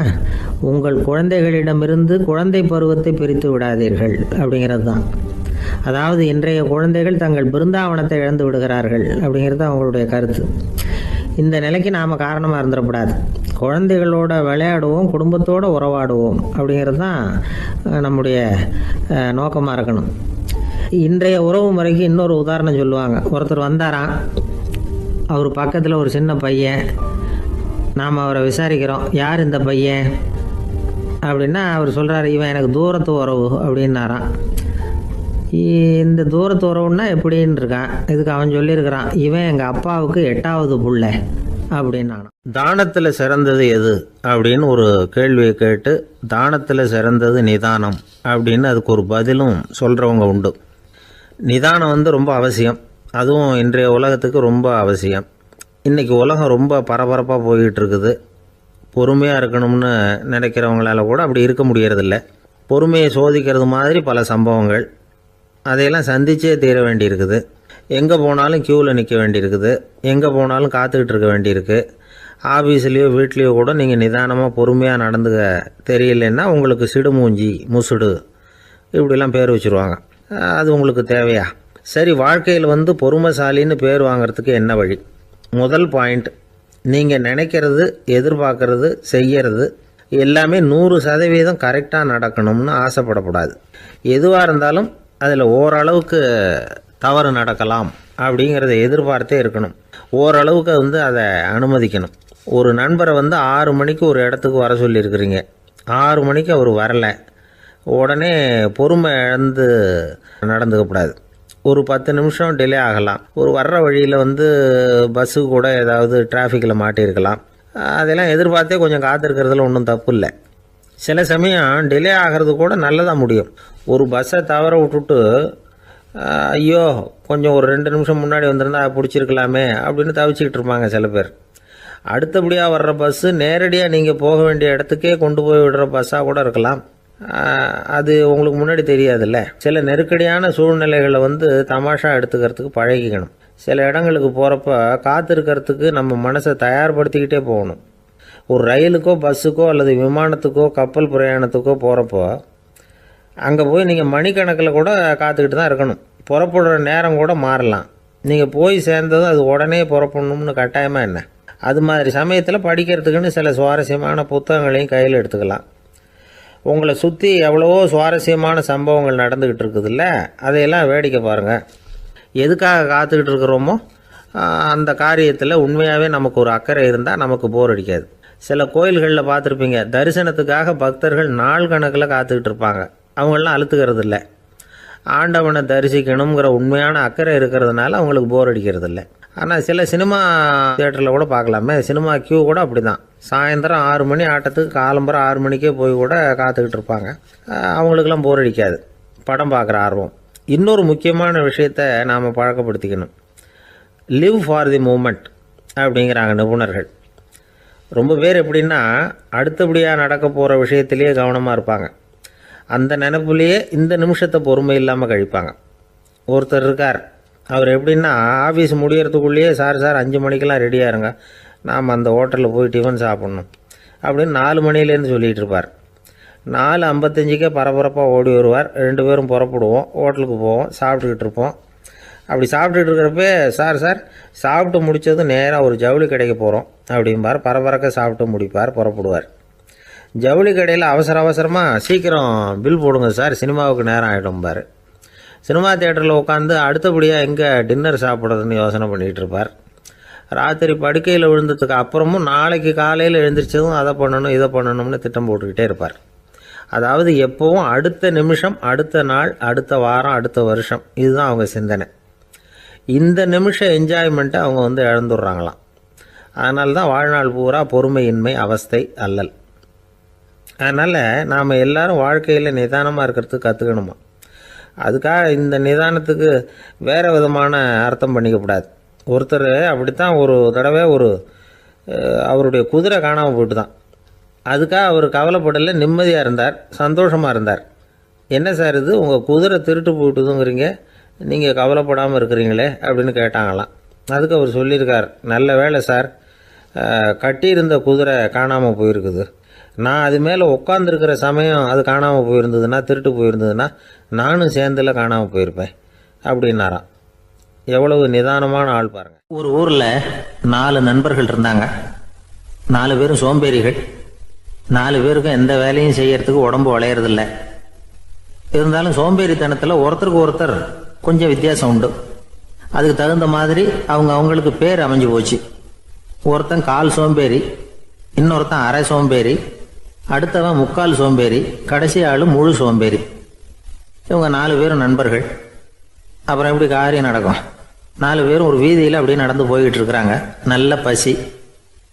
உங்கள் குழந்தைகளிடமிருந்து குழந்தை பருவத்தை பிரித்து விடாதீர்கள் அப்படிங்கிறது தான். அதாவது இன்றைய குழந்தைகள் தங்கள் பிருந்தாவனத்தை இழந்து விடுகிறார்கள் அப்படிங்கிறது அவங்களுடைய கருத்து. இந்த நிலைக்கு நாம் காரணமாக இருந்துடக்கூடாது. குழந்தைகளோட விளையாடுவோம், குடும்பத்தோடு உறவாடுவோம் அப்படிங்கிறது தான் நம்முடைய நோக்கமாக இருக்கணும். இன்றைய உறவு முறைக்கு இன்னொரு உதாரணம் சொல்லுவாங்க. ஒருத்தர் வந்தாராம், அவர் பக்கத்தில் ஒரு சின்ன பையன். நாம் அவரை விசாரிக்கிறோம், யார் இந்த பையன் அப்படின்னா அவர் சொல்கிறார், இவன் எனக்கு தூரத்து உறவு அப்படின்னாராம். இந்த தூரத்து உறவுன்னா எப்படின்னு இருக்கான். இதுக்கு அவன் சொல்லியிருக்கிறான், இவன் எங்கள் அப்பாவுக்கு 8வது புள்ள அப்படின்னான். தானத்தில் சிறந்தது எது அப்படின்னு ஒரு கேள்வியை கேட்டு, தானத்தில் சிறந்தது நிதானம் அப்படின்னு அதுக்கு ஒரு பதிலும் சொல்கிறவங்க உண்டு. நிதானம் ரொம்ப அவசியம். அதுவும் இன்றைய உலகத்துக்கு ரொம்ப அவசியம். இன்றைக்கி உலகம் ரொம்ப பரபரப்பாக போய்கிட்டு இருக்குது. பொறுமையாக இருக்கணும்னு நினைக்கிறவங்களால கூட அப்படி இருக்க முடியறதில்ல. பொறுமையை சோதிக்கிறது மாதிரி பல சம்பவங்கள். அதையெல்லாம் சந்திச்சே தீர வேண்டியிருக்குது. எங்கே போனாலும் க்யூவில் நிற்க வேண்டியிருக்குது. எங்கே போனாலும் காத்துக்கிட்டு இருக்க வேண்டியிருக்கு. ஆஃபீஸ்லேயோ வீட்லேயோ கூட நீங்கள் நிதானமாக பொறுமையாக நடந்துக்க தெரியலன்னா உங்களுக்கு சிடுமூஞ்சி, முசுடு இப்படிலாம் பேர் வச்சுருவாங்க. அது உங்களுக்கு தேவையா? சரி, வாழ்க்கையில் பொறுமைசாலின்னு பேர் வாங்கிறதுக்கு என்ன வழி? முதல் பாயிண்ட், நீங்கள் நினைக்கிறது, எதிர்பார்க்கறது, செய்கிறது எல்லாமே 100% கரெக்டாக நடக்கணும்னு ஆசைப்படக்கூடாது. எதுவாக இருந்தாலும் அதில் ஓரளவுக்கு தவறு நடக்கலாம் அப்படிங்கிறத எதிர்பார்த்தே இருக்கணும். ஓரளவுக்கு அதை அனுமதிக்கணும். ஒரு நண்பரை 6 மணிக்கு ஒரு இடத்துக்கு வர சொல்லியிருக்கிறீங்க. 6 மணிக்கு அவர் வரலை. உடனே பொறுமை இழந்து நடந்துக்கக்கூடாது. ஒரு 10 நிமிஷம் டிலே ஆகலாம். ஒரு வர்ற வழியில் பஸ்ஸு கூட ஏதாவது டிராஃபிக்கில் மாட்டியிருக்கலாம். அதெல்லாம் எதிர்பார்த்தே கொஞ்சம் காத்திருக்கிறதுல ஒன்றும் தப்பு இல்லை. சில சமயம் டிலே ஆகிறது கூட நல்லதாக முடியும். ஒரு பஸ்ஸை தவற விட்டுட்டு, ஐயோ கொஞ்சம் ஒரு 2 நிமிஷம் முன்னாடி வந்திருந்தா பிடிச்சிருக்கலாமே அப்படின்னு தவிச்சிக்கிட்டு இருப்பாங்க சில பேர். அடுத்தபடியாக வர்ற பஸ்ஸு நேரடியாக நீங்கள் போக வேண்டிய இடத்துக்கே கொண்டு போய் விடுற பஸ்ஸாக கூட இருக்கலாம். அது உங்களுக்கு முன்னாடி தெரியாதுல்ல. சில நெருக்கடியான சூழ்நிலைகளை தமாஷா எடுத்துக்கிறதுக்கு பழகிக்கணும். சில இடங்களுக்கு போகிறப்ப காத்திருக்கிறதுக்கு நம்ம மனசை தயார்படுத்திக்கிட்டே போகணும். ஒரு ரயிலுக்கோ பஸ்ஸுக்கோ அல்லது விமானத்துக்கோ கப்பல் பிரயாணத்துக்கோ போகிறப்போ அங்கே போய் நீங்கள் மணிக்கணக்கில் கூட காத்துக்கிட்டு தான் இருக்கணும். புறப்படுற நேரம் கூட மாறலாம். நீங்கள் போய் சேர்ந்ததும் அது உடனே புறப்படணும்னு கட்டாயமாக என்ன? அது மாதிரி சமயத்தில் படிக்கிறதுக்குன்னு சில சுவாரஸ்யமான புத்தகங்களையும் கையில் எடுத்துக்கலாம். உங்களை சுற்றி எவ்வளவோ சுவாரஸ்யமான சம்பவங்கள் நடந்துக்கிட்டு இருக்குதுல்ல, அதையெல்லாம் வேடிக்கை பாருங்கள். எதுக்காக காத்துக்கிட்டு இருக்கிறோமோ அந்த காரியத்தில் உண்மையாகவே நமக்கு ஒரு அக்கறை இருந்தால் நமக்கு போர் அடிக்காது. சில கோயில்களில் பார்த்துருப்பீங்க, தரிசனத்துக்காக பக்தர்கள் நாள் கணக்கில் காத்துக்கிட்டு இருப்பாங்க. அவங்களெலாம் அழுத்துக்கிறது இல்லை. ஆண்டவனை தரிசிக்கணுங்கிற உண்மையான அக்கறை இருக்கிறதுனால அவங்களுக்கு போர் அடிக்கிறது இல்லை. ஆனால் சில சினிமா தியேட்டரில் கூட பார்க்கலாமே, சினிமா கியூ கூட அப்படி தான். சாயந்தரம் 6 மணி ஆட்டத்துக்கு காலம்பரம் 6 மணிக்கே போய் கூட காத்துக்கிட்டு இருப்பாங்க. அவங்களுக்கெல்லாம் போர் அடிக்காது. படம் பார்க்குற ஆர்வம். இன்னொரு முக்கியமான விஷயத்தை நாம் பழக்கப்படுத்திக்கணும். லிவ் ஃபார் தி மூமெண்ட் அப்படிங்கிறாங்க நிபுணர்கள். ரொம்ப பேர் எப்படின்னா அடுத்தபடியாக நடக்க போகிற விஷயத்திலேயே கவனமாக இருப்பாங்க. அந்த நினைப்புலேயே இந்த நிமிஷத்தை பொறுமை இல்லாமல் கழிப்பாங்க. ஒருத்தர் இருக்கார், அவர் எப்படின்னா ஆஃபீஸ் முடியறதுக்குள்ளேயே சார் 5 மணிக்கெல்லாம் ரெடியாக இருங்க, நாம் அந்த ஹோட்டலில் போய் டிஃபன் சாப்பிட்ணும் அப்படின்னு 4 மணிலேருந்து சொல்லிகிட்டு இருப்பார். 4:55 பரபரப்பாக ஓடி வருவார். 2 பேரும் புறப்படுவோம், ஹோட்டலுக்கு போவோம், சாப்பிட்டுக்கிட்டு இருப்போம். அப்படி சாப்பிட்டுட்டு இருக்கிறப்ப சார் சாப்பிட்டு முடித்ததும் நேராக ஒரு ஜவுளி கடைக்கு போகிறோம் அப்படிம்பார். பரபரக்க சாப்பிட்டு முடிப்பார், புறப்படுவார். ஜவுளி கடையில் அவசரமாக சீக்கிரம் பில் போடுங்க சார், சினிமாவுக்கு நேரம் ஆகிடும்பார். சினிமா தியேட்டரில் உட்காந்து அடுத்தபடியாக எங்கே டின்னர் சாப்பிட்றதுன்னு யோசனை பண்ணிகிட்டு இருப்பார். ராத்திரி படுக்கையில் விழுந்ததுக்கு அப்புறமும் நாளைக்கு காலையில் எழுந்திரிச்சதும் அதை பண்ணணும் இதை பண்ணணும்னு திட்டம் போட்டுக்கிட்டே இருப்பார். அதாவது எப்போவும் அடுத்த நிமிஷம், அடுத்த நாள், அடுத்த வாரம், அடுத்த வருஷம், இதுதான் அவங்க சிந்தனை. இந்த நிமிஷம் என்ஜாய்மெண்ட்டை அவங்க இழந்துடுறாங்களாம். அதனால தான் வாழ்நாள் பூரா பொறுமையின்மை, அவஸ்தை, அல்லல். அதனால் நாம் எல்லோரும் வாழ்க்கையில் நிதானமாக இருக்கிறதுக்கு கற்றுக்கணுமா. அதுக்காக இந்த நிதானத்துக்கு வேறு விதமான அர்த்தம் பண்ணிக்கக்கூடாது. ஒருத்தர் அப்படித்தான் ஒரு தடவை அவருடைய குதிரை காணாமல் போயிட்டு தான். அதுக்காக அவர் கவலைப்படலை, நிம்மதியாக இருந்தார், சந்தோஷமாக இருந்தார். என்ன சார் இது, உங்கள் குதிரை திருட்டு போயிட்டுதுங்கிறீங்க, நீங்கள் கவலைப்படாமல் இருக்கிறீங்களே அப்படின்னு கேட்டாங்களாம். அதுக்கு அவர் சொல்லியிருக்கார், நல்ல வேலை சார், கட்டியிருந்த குதிரை காணாமல் போயிருக்குது. நான் அது மேலே உட்காந்துருக்கிற சமயம் அது காணாமல் போயிருந்ததுன்னா, திருட்டு போயிருந்ததுன்னா நானும் சேர்ந்துல காணாமல் போயிருப்பேன் அப்படின்னாராம். எவ்வளவு நிதானமான ஆள் பாருங்க. ஒரு ஊரில் 4 நண்பர்கள் இருந்தாங்க. 4 பேரும் சோம்பேறிகள். 4 பேருக்கும் எந்த வேலையும் செய்யறதுக்கு உடம்பு வளையறதில்ல. இருந்தாலும் சோம்பேறித்தனத்தில் ஒருத்தருக்கு ஒருத்தர் கொஞ்சம் வித்தியாசம் உண்டு. அதுக்கு தகுந்த மாதிரி அவங்களுக்கு பேர் அமைஞ்சு போச்சு. ஒருத்தன் கால் சோம்பேறி, இன்னொருத்தன் அரை சோம்பேறி, அடுத்தவன் முக்கால் சோம்பேறி, கடைசி ஆள் முழு சோம்பேறி. இவங்க 4 பேரும் நண்பர்கள். அப்புறம் எப்படி காரியம் நடக்கும்? 4 பேரும் ஒரு வீதியில் அப்படியே நடந்து போய்கிட்டு இருக்கிறாங்க. நல்ல பசி.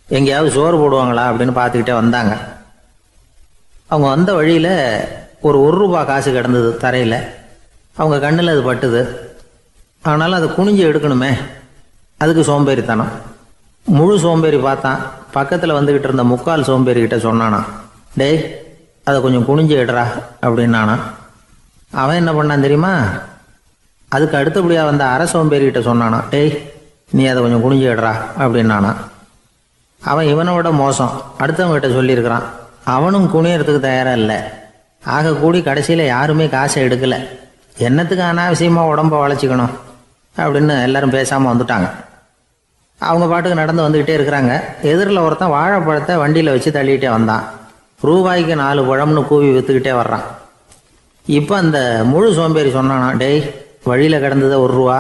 எங்கேயாவது சோறு போடுவாங்களா அப்படின்னு பார்த்துக்கிட்டே வந்தாங்க. அவங்க வந்த வழியில் ஒரு ரூபா காசு கிடந்தது தரையில். அவங்க கண்ணில் அது பட்டுது. ஆனாலும் அதை குனிஞ்சு எடுக்கணுமே, அதுக்கு சோம்பேறித்தனம். முழு சோம்பேறி பார்த்தான். பக்கத்தில் வந்துக்கிட்டு இருந்த முக்கால் சோம்பேறிக்கிட்ட சொன்னானா, டேய் அதை கொஞ்சம் குனிஞ்சு எடுறா அப்படின்னானா. அவன் என்ன பண்ணான் தெரியுமா? அதுக்கு அடுத்தபடியாக வந்த அரை சோம்பேறிக்கிட்ட சொன்னானா, டேய் நீ அதை கொஞ்சம் குனிஞ்சு எடுறா அப்படின்னானா. அவன் இவனை விட மோசம். அடுத்தவங்ககிட்ட சொல்லியிருக்கிறான். அவனும் குனியறதுக்கு தயாராக இல்லை. ஆக கூடி கடைசியில் யாருமே காசை எடுக்கலை. என்னத்துக்கு அனாவசியமாக உடம்ப வளைச்சிக்கணும் அப்படின்னு எல்லாரும் பேசாமல் வந்துட்டாங்க. அவங்க பாட்டுக்கு நடந்து வந்துக்கிட்டே இருக்கிறாங்க. எதிரில் ஒருத்தன் வாழைப்பழத்தை வண்டியில் வச்சு தள்ளிக்கிட்டே வந்தான். ரூபாய்க்கு 4 பழம்னு கூவி விற்றுக்கிட்டே வர்றான். இப்போ அந்த முழு சோம்பேறி சொன்னானா, டேய் வழியில் கிடந்ததை 1 ரூபா,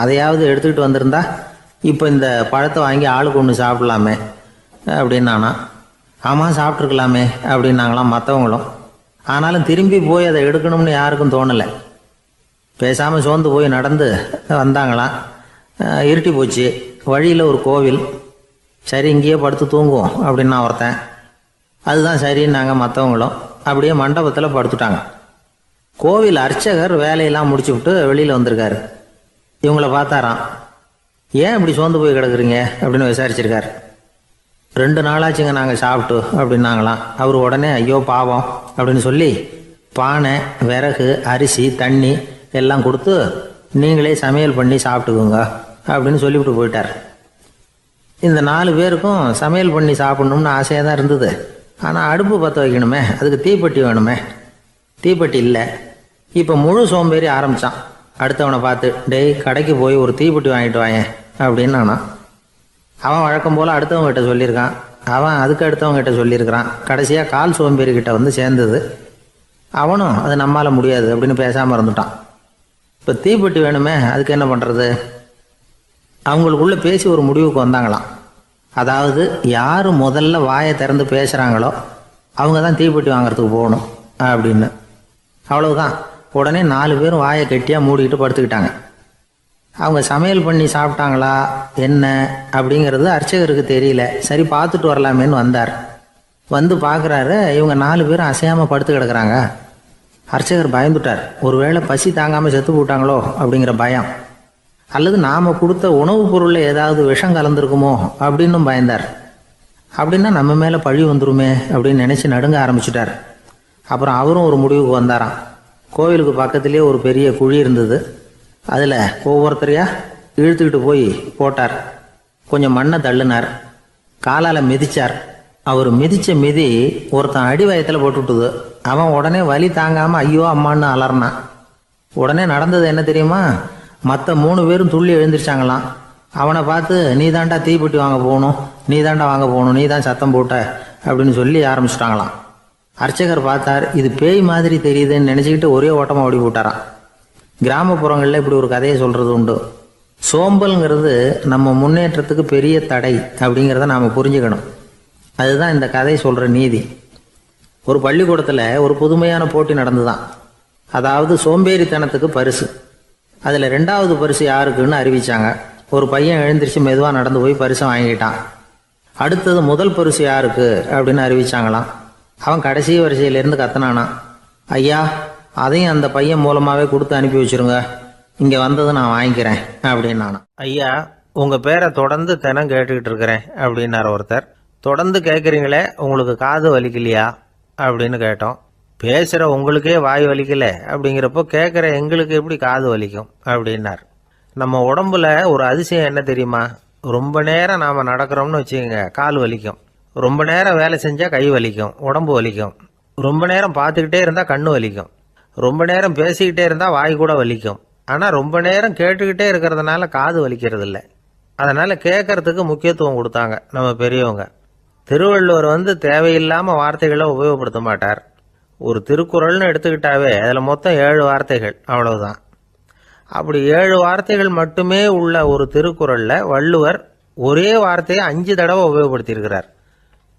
அதையாவது எடுத்துக்கிட்டு வந்திருந்தா இப்போ இந்த பழத்தை வாங்கி ஆளுக்கு ஒன்று சாப்பிடலாமே அப்படின்னானா. ஆமாம் சாப்பிட்ருக்கலாமே அப்படின்னாங்களாம் மற்றவங்களும். ஆனாலும் திரும்பி போய் அதை எடுக்கணும்னு யாருக்கும் தோணலை. பேசாமல் சோர்ந்து போய் நடந்து வந்தாங்களாம். இருட்டி போச்சு. வழியில் ஒரு கோவில். சரி இங்கேயே படுத்து தூங்குவோம் அப்படின்னா ஒருத்தன். அதுதான் சரின்னாங்க மற்றவங்களும். அப்படியே மண்டபத்தில் படுத்துட்டாங்க. கோவில் அர்ச்சகர் வேலையெல்லாம் முடிச்சு விட்டு வெளியில் வந்திருக்காரு. இவங்கள பார்த்தாராம். ஏன் இப்படி சோர்ந்து போய் கிடக்குறீங்க அப்படின்னு விசாரிச்சிருக்காரு. 2 நாளாச்சுங்க நாங்கள் சாப்பிட்டு அப்படின்னாங்களாம். அவர் உடனே ஐயோ பாவம் அப்படின்னு சொல்லி பானை, விறகு, அரிசி, தண்ணி எல்லாம் கொடுத்து நீங்களே சமையல் பண்ணி சாப்பிட்டுக்குங்க அப்படின்னு சொல்லிவிட்டு போயிட்டார். இந்த 4 பேருக்கும் சமையல் பண்ணி சாப்பிட்ணும்னு ஆசையாக தான் இருந்தது. ஆனால் அடுப்பு பற்ற வைக்கணுமே, அதுக்கு தீப்பெட்டி வேணுமே. தீப்பெட்டி இல்லை. இப்போ முழு சோம்பேறி ஆரம்பித்தான். அடுத்தவனை பார்த்து, டேய் கடைக்கு போய் ஒரு தீப்பெட்டி வாங்கிட்டு வாங்க அப்படின்னு நானான். அவன் வழக்கம் போல் அடுத்தவங்ககிட்ட சொல்லியிருக்கான். அவன் அதுக்கு அடுத்தவங்ககிட்ட சொல்லியிருக்கிறான். கடைசியாக கால் சோம்பேறிக்கிட்ட வந்து சேர்ந்தது. அவனும் அது நம்மால் முடியாது அப்படின்னு பேசாமல் இருந்துட்டான். இப்போ தீப்பெட்டி வேணுமே, அதுக்கு என்ன பண்ணுறது? அவங்களுக்குள்ளே பேசி ஒரு முடிவுக்கு வந்தாங்களாம். அதாவது யார் முதல்ல வாயை திறந்து பேசுகிறாங்களோ அவங்க தான் தீப்பெட்டி வாங்கிறதுக்கு போகணும் அப்படின்னு. அவ்வளவுதான். உடனே 4 பேரும் வாயை கெட்டியாக மூடிக்கிட்டு படுத்துக்கிட்டாங்க. அவங்க சமையல் பண்ணி சாப்பிட்டாங்களா என்ன அப்படிங்கிறது அர்ச்சகருக்கு தெரியல. சரி பார்த்துட்டு வரலாமேன்னு வந்தார். வந்து பார்க்குறாரு, இவங்க 4 பேரும் அசையாமல் படுத்து கிடக்குறாங்க. அர்ச்சகர் பயந்துட்டார். ஒருவேளை பசி தாங்காமல் செத்து போட்டாங்களோ அப்படிங்கிற பயம், அல்லது நாம் கொடுத்த உணவுப் பொருளில் ஏதாவது விஷம் கலந்துருக்குமோ அப்படின்னும் பயந்தார். அப்படின்னா நம்ம மேலே பழி வந்துருமே அப்படின்னு நினச்சி நடுங்க ஆரம்பிச்சுட்டார். அப்புறம் அவரும் ஒரு முடிவுக்கு வந்தாராம். கோவிலுக்கு பக்கத்துலேயே ஒரு பெரிய குழி இருந்தது. அதில் ஒவ்வொருத்தரையா இழுத்துக்கிட்டு போய் போட்டார். கொஞ்சம் மண்ணை தள்ளினார். காலால் மிதிச்சார். அவர் மிதித்த மிதி ஒருத்தன் அடி வயத்தில் போட்டுவிட்டுது. அவன் உடனே வலி தாங்காமல் ஐயோ அம்மான்னு அலறினான். உடனே நடந்தது என்ன தெரியுமா? மற்ற 3 பேரும் துள்ளி எழுந்திரிச்சாங்களாம். அவனை பார்த்து நீ தாண்டா தீப்பெட்டி வாங்க போகணும், நீ தாண்டா வாங்க போகணும், நீ தான் சத்தம் போட்ட அப்படின்னு சொல்லி ஆரம்பிச்சிட்டாங்களாம். அர்ச்சகர் பார்த்தார். இது பேய் மாதிரி தெரியுதுன்னு நினச்சிக்கிட்டு ஒரே ஓட்டமாக ஓடி போட்டாரான். கிராமப்புறங்களில் இப்படி ஒரு கதையை சொல்கிறது உண்டு. சோம்பல்ங்கிறது நம்ம முன்னேற்றத்துக்கு பெரிய தடை அப்படிங்கிறத நாம் புரிஞ்சுக்கணும். அதுதான் இந்த கதை சொல்கிற நீதி. ஒரு பள்ளிக்கூடத்தில் ஒரு புதுமையான போட்டி நடந்துதான். அதாவது சோம்பேறித்தனத்துக்கு பரிசு. அதில் 2வது பரிசு யாருக்குன்னு அறிவிச்சாங்க. ஒரு பையன் எழுந்திரிச்சு மெதுவாக நடந்து போய் பரிசை வாங்கிட்டான். அடுத்தது முதல் பரிசு யாருக்கு அப்படின்னு அறிவிச்சாங்களாம். அவன் கடைசி வரிசையிலேருந்து கத்தனானா, ஐயா அதையும் அந்த பையன் மூலமாகவே கொடுத்து அனுப்பி வச்சுருங்க, இங்கே வந்தது நான் வாங்கிக்கிறேன் அப்படின்னானா. ஐயா உங்கள் பேரை தொடர்ந்து தினம் கேட்டுக்கிட்டு இருக்கிறேன் அப்படின்னார் ஒருத்தர். தொடர்ந்து கேட்குறீங்களே, உங்களுக்கு காது வலிக்கலையா அப்படின்னு கேட்டோம். பேசுகிற உங்களுக்கே வாய் வலிக்கல அப்படிங்கிறப்போ கேட்குற எங்களுக்கு எப்படி காது வலிக்கும் அப்படின்னார். நம்ம உடம்புல ஒரு அதிசயம் என்ன தெரியுமா? ரொம்ப நேரம் நாம் நடக்கிறோம்னு வச்சுக்கோங்க, கால் வலிக்கும். ரொம்ப நேரம் வேலை செஞ்சால் கை வலிக்கும், உடம்பு வலிக்கும். ரொம்ப நேரம் பார்த்துக்கிட்டே இருந்தால் கண்ணு வலிக்கும். ரொம்ப நேரம் பேசிக்கிட்டே இருந்தால் வாய் கூட வலிக்கும். ஆனால் ரொம்ப நேரம் கேட்டுக்கிட்டே இருக்கிறதுனால காது வலிக்கிறது இல்லை. அதனால் கேட்கறதுக்கு முக்கியத்துவம் கொடுத்தாங்க நம்ம பெரியவங்க. திருவள்ளுவர் தேவையில்லாமல் வார்த்தைகளை உபயோகப்படுத்த மாட்டார். ஒரு திருக்குறள்னு எடுத்துக்கிட்டாவே அதில் மொத்தம் 7 வார்த்தைகள், அவ்வளவுதான். அப்படி 7 வார்த்தைகள் மட்டுமே உள்ள ஒரு திருக்குறளில் வள்ளுவர் ஒரே வார்த்தையை 5 தடவை உபயோகப்படுத்தியிருக்கிறார்,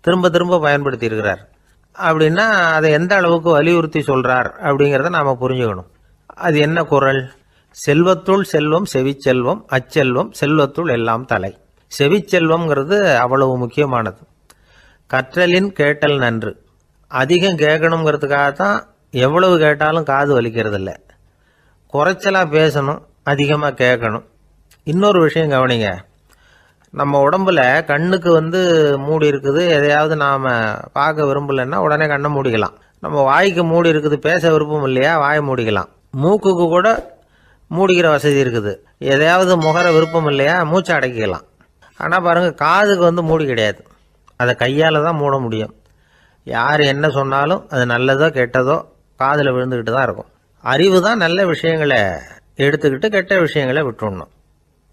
திரும்ப திரும்ப பயன்படுத்தியிருக்கிறார். அப்படின்னா அதை எந்த அளவுக்கு வலியுறுத்தி சொல்றார் அப்படிங்கிறத நாம புரிஞ்சுக்கணும். அது என்ன குறள்? செல்வத்துள் செல்வம் செவிச்செல்வம், அச்செல்வம் செல்வத்துள் எல்லாம் தலை. செவிச்செல்வம்ங்கிறது அவ்வளவு முக்கியமானது. கற்றலின் கேட்டல் நன்று. அதிகம் கேட்கணுங்கிறதுக்காகத்தான் எவ்வளவு கேட்டாலும் காது வலிக்கிறது இல்லை. குறைச்சலாக பேசணும், அதிகமாக கேட்கணும். இன்னொரு விஷயம் கவனிங்க, நம்ம உடம்புல கண்ணுக்கு மூடி இருக்குது, எதையாவது நாம் பார்க்க விரும்பலைன்னா உடனே கண்ணை மூடிக்கலாம். நம்ம வாய்க்கு மூடி இருக்குது, பேச விருப்பம் இல்லையா, வாயை மூடிக்கலாம். மூக்குக்கு கூட மூடிக்கிற வசதி இருக்குது, எதையாவது முகர விருப்பம் இல்லையா, மூச்சை அடக்கிக்கலாம். ஆனால் பாருங்கள், காதுக்கு மூடி கிடையாது, அதை கையால் தான் மூட முடியும். யார் என்ன சொன்னாலும் அது நல்லதோ கெட்டதோ காதில் விழுந்துக்கிட்டு தான் இருக்கும். அறிவு தான் நல்ல விஷயங்களை எடுத்துக்கிட்டு கெட்ட விஷயங்களை விட்டுடணும்.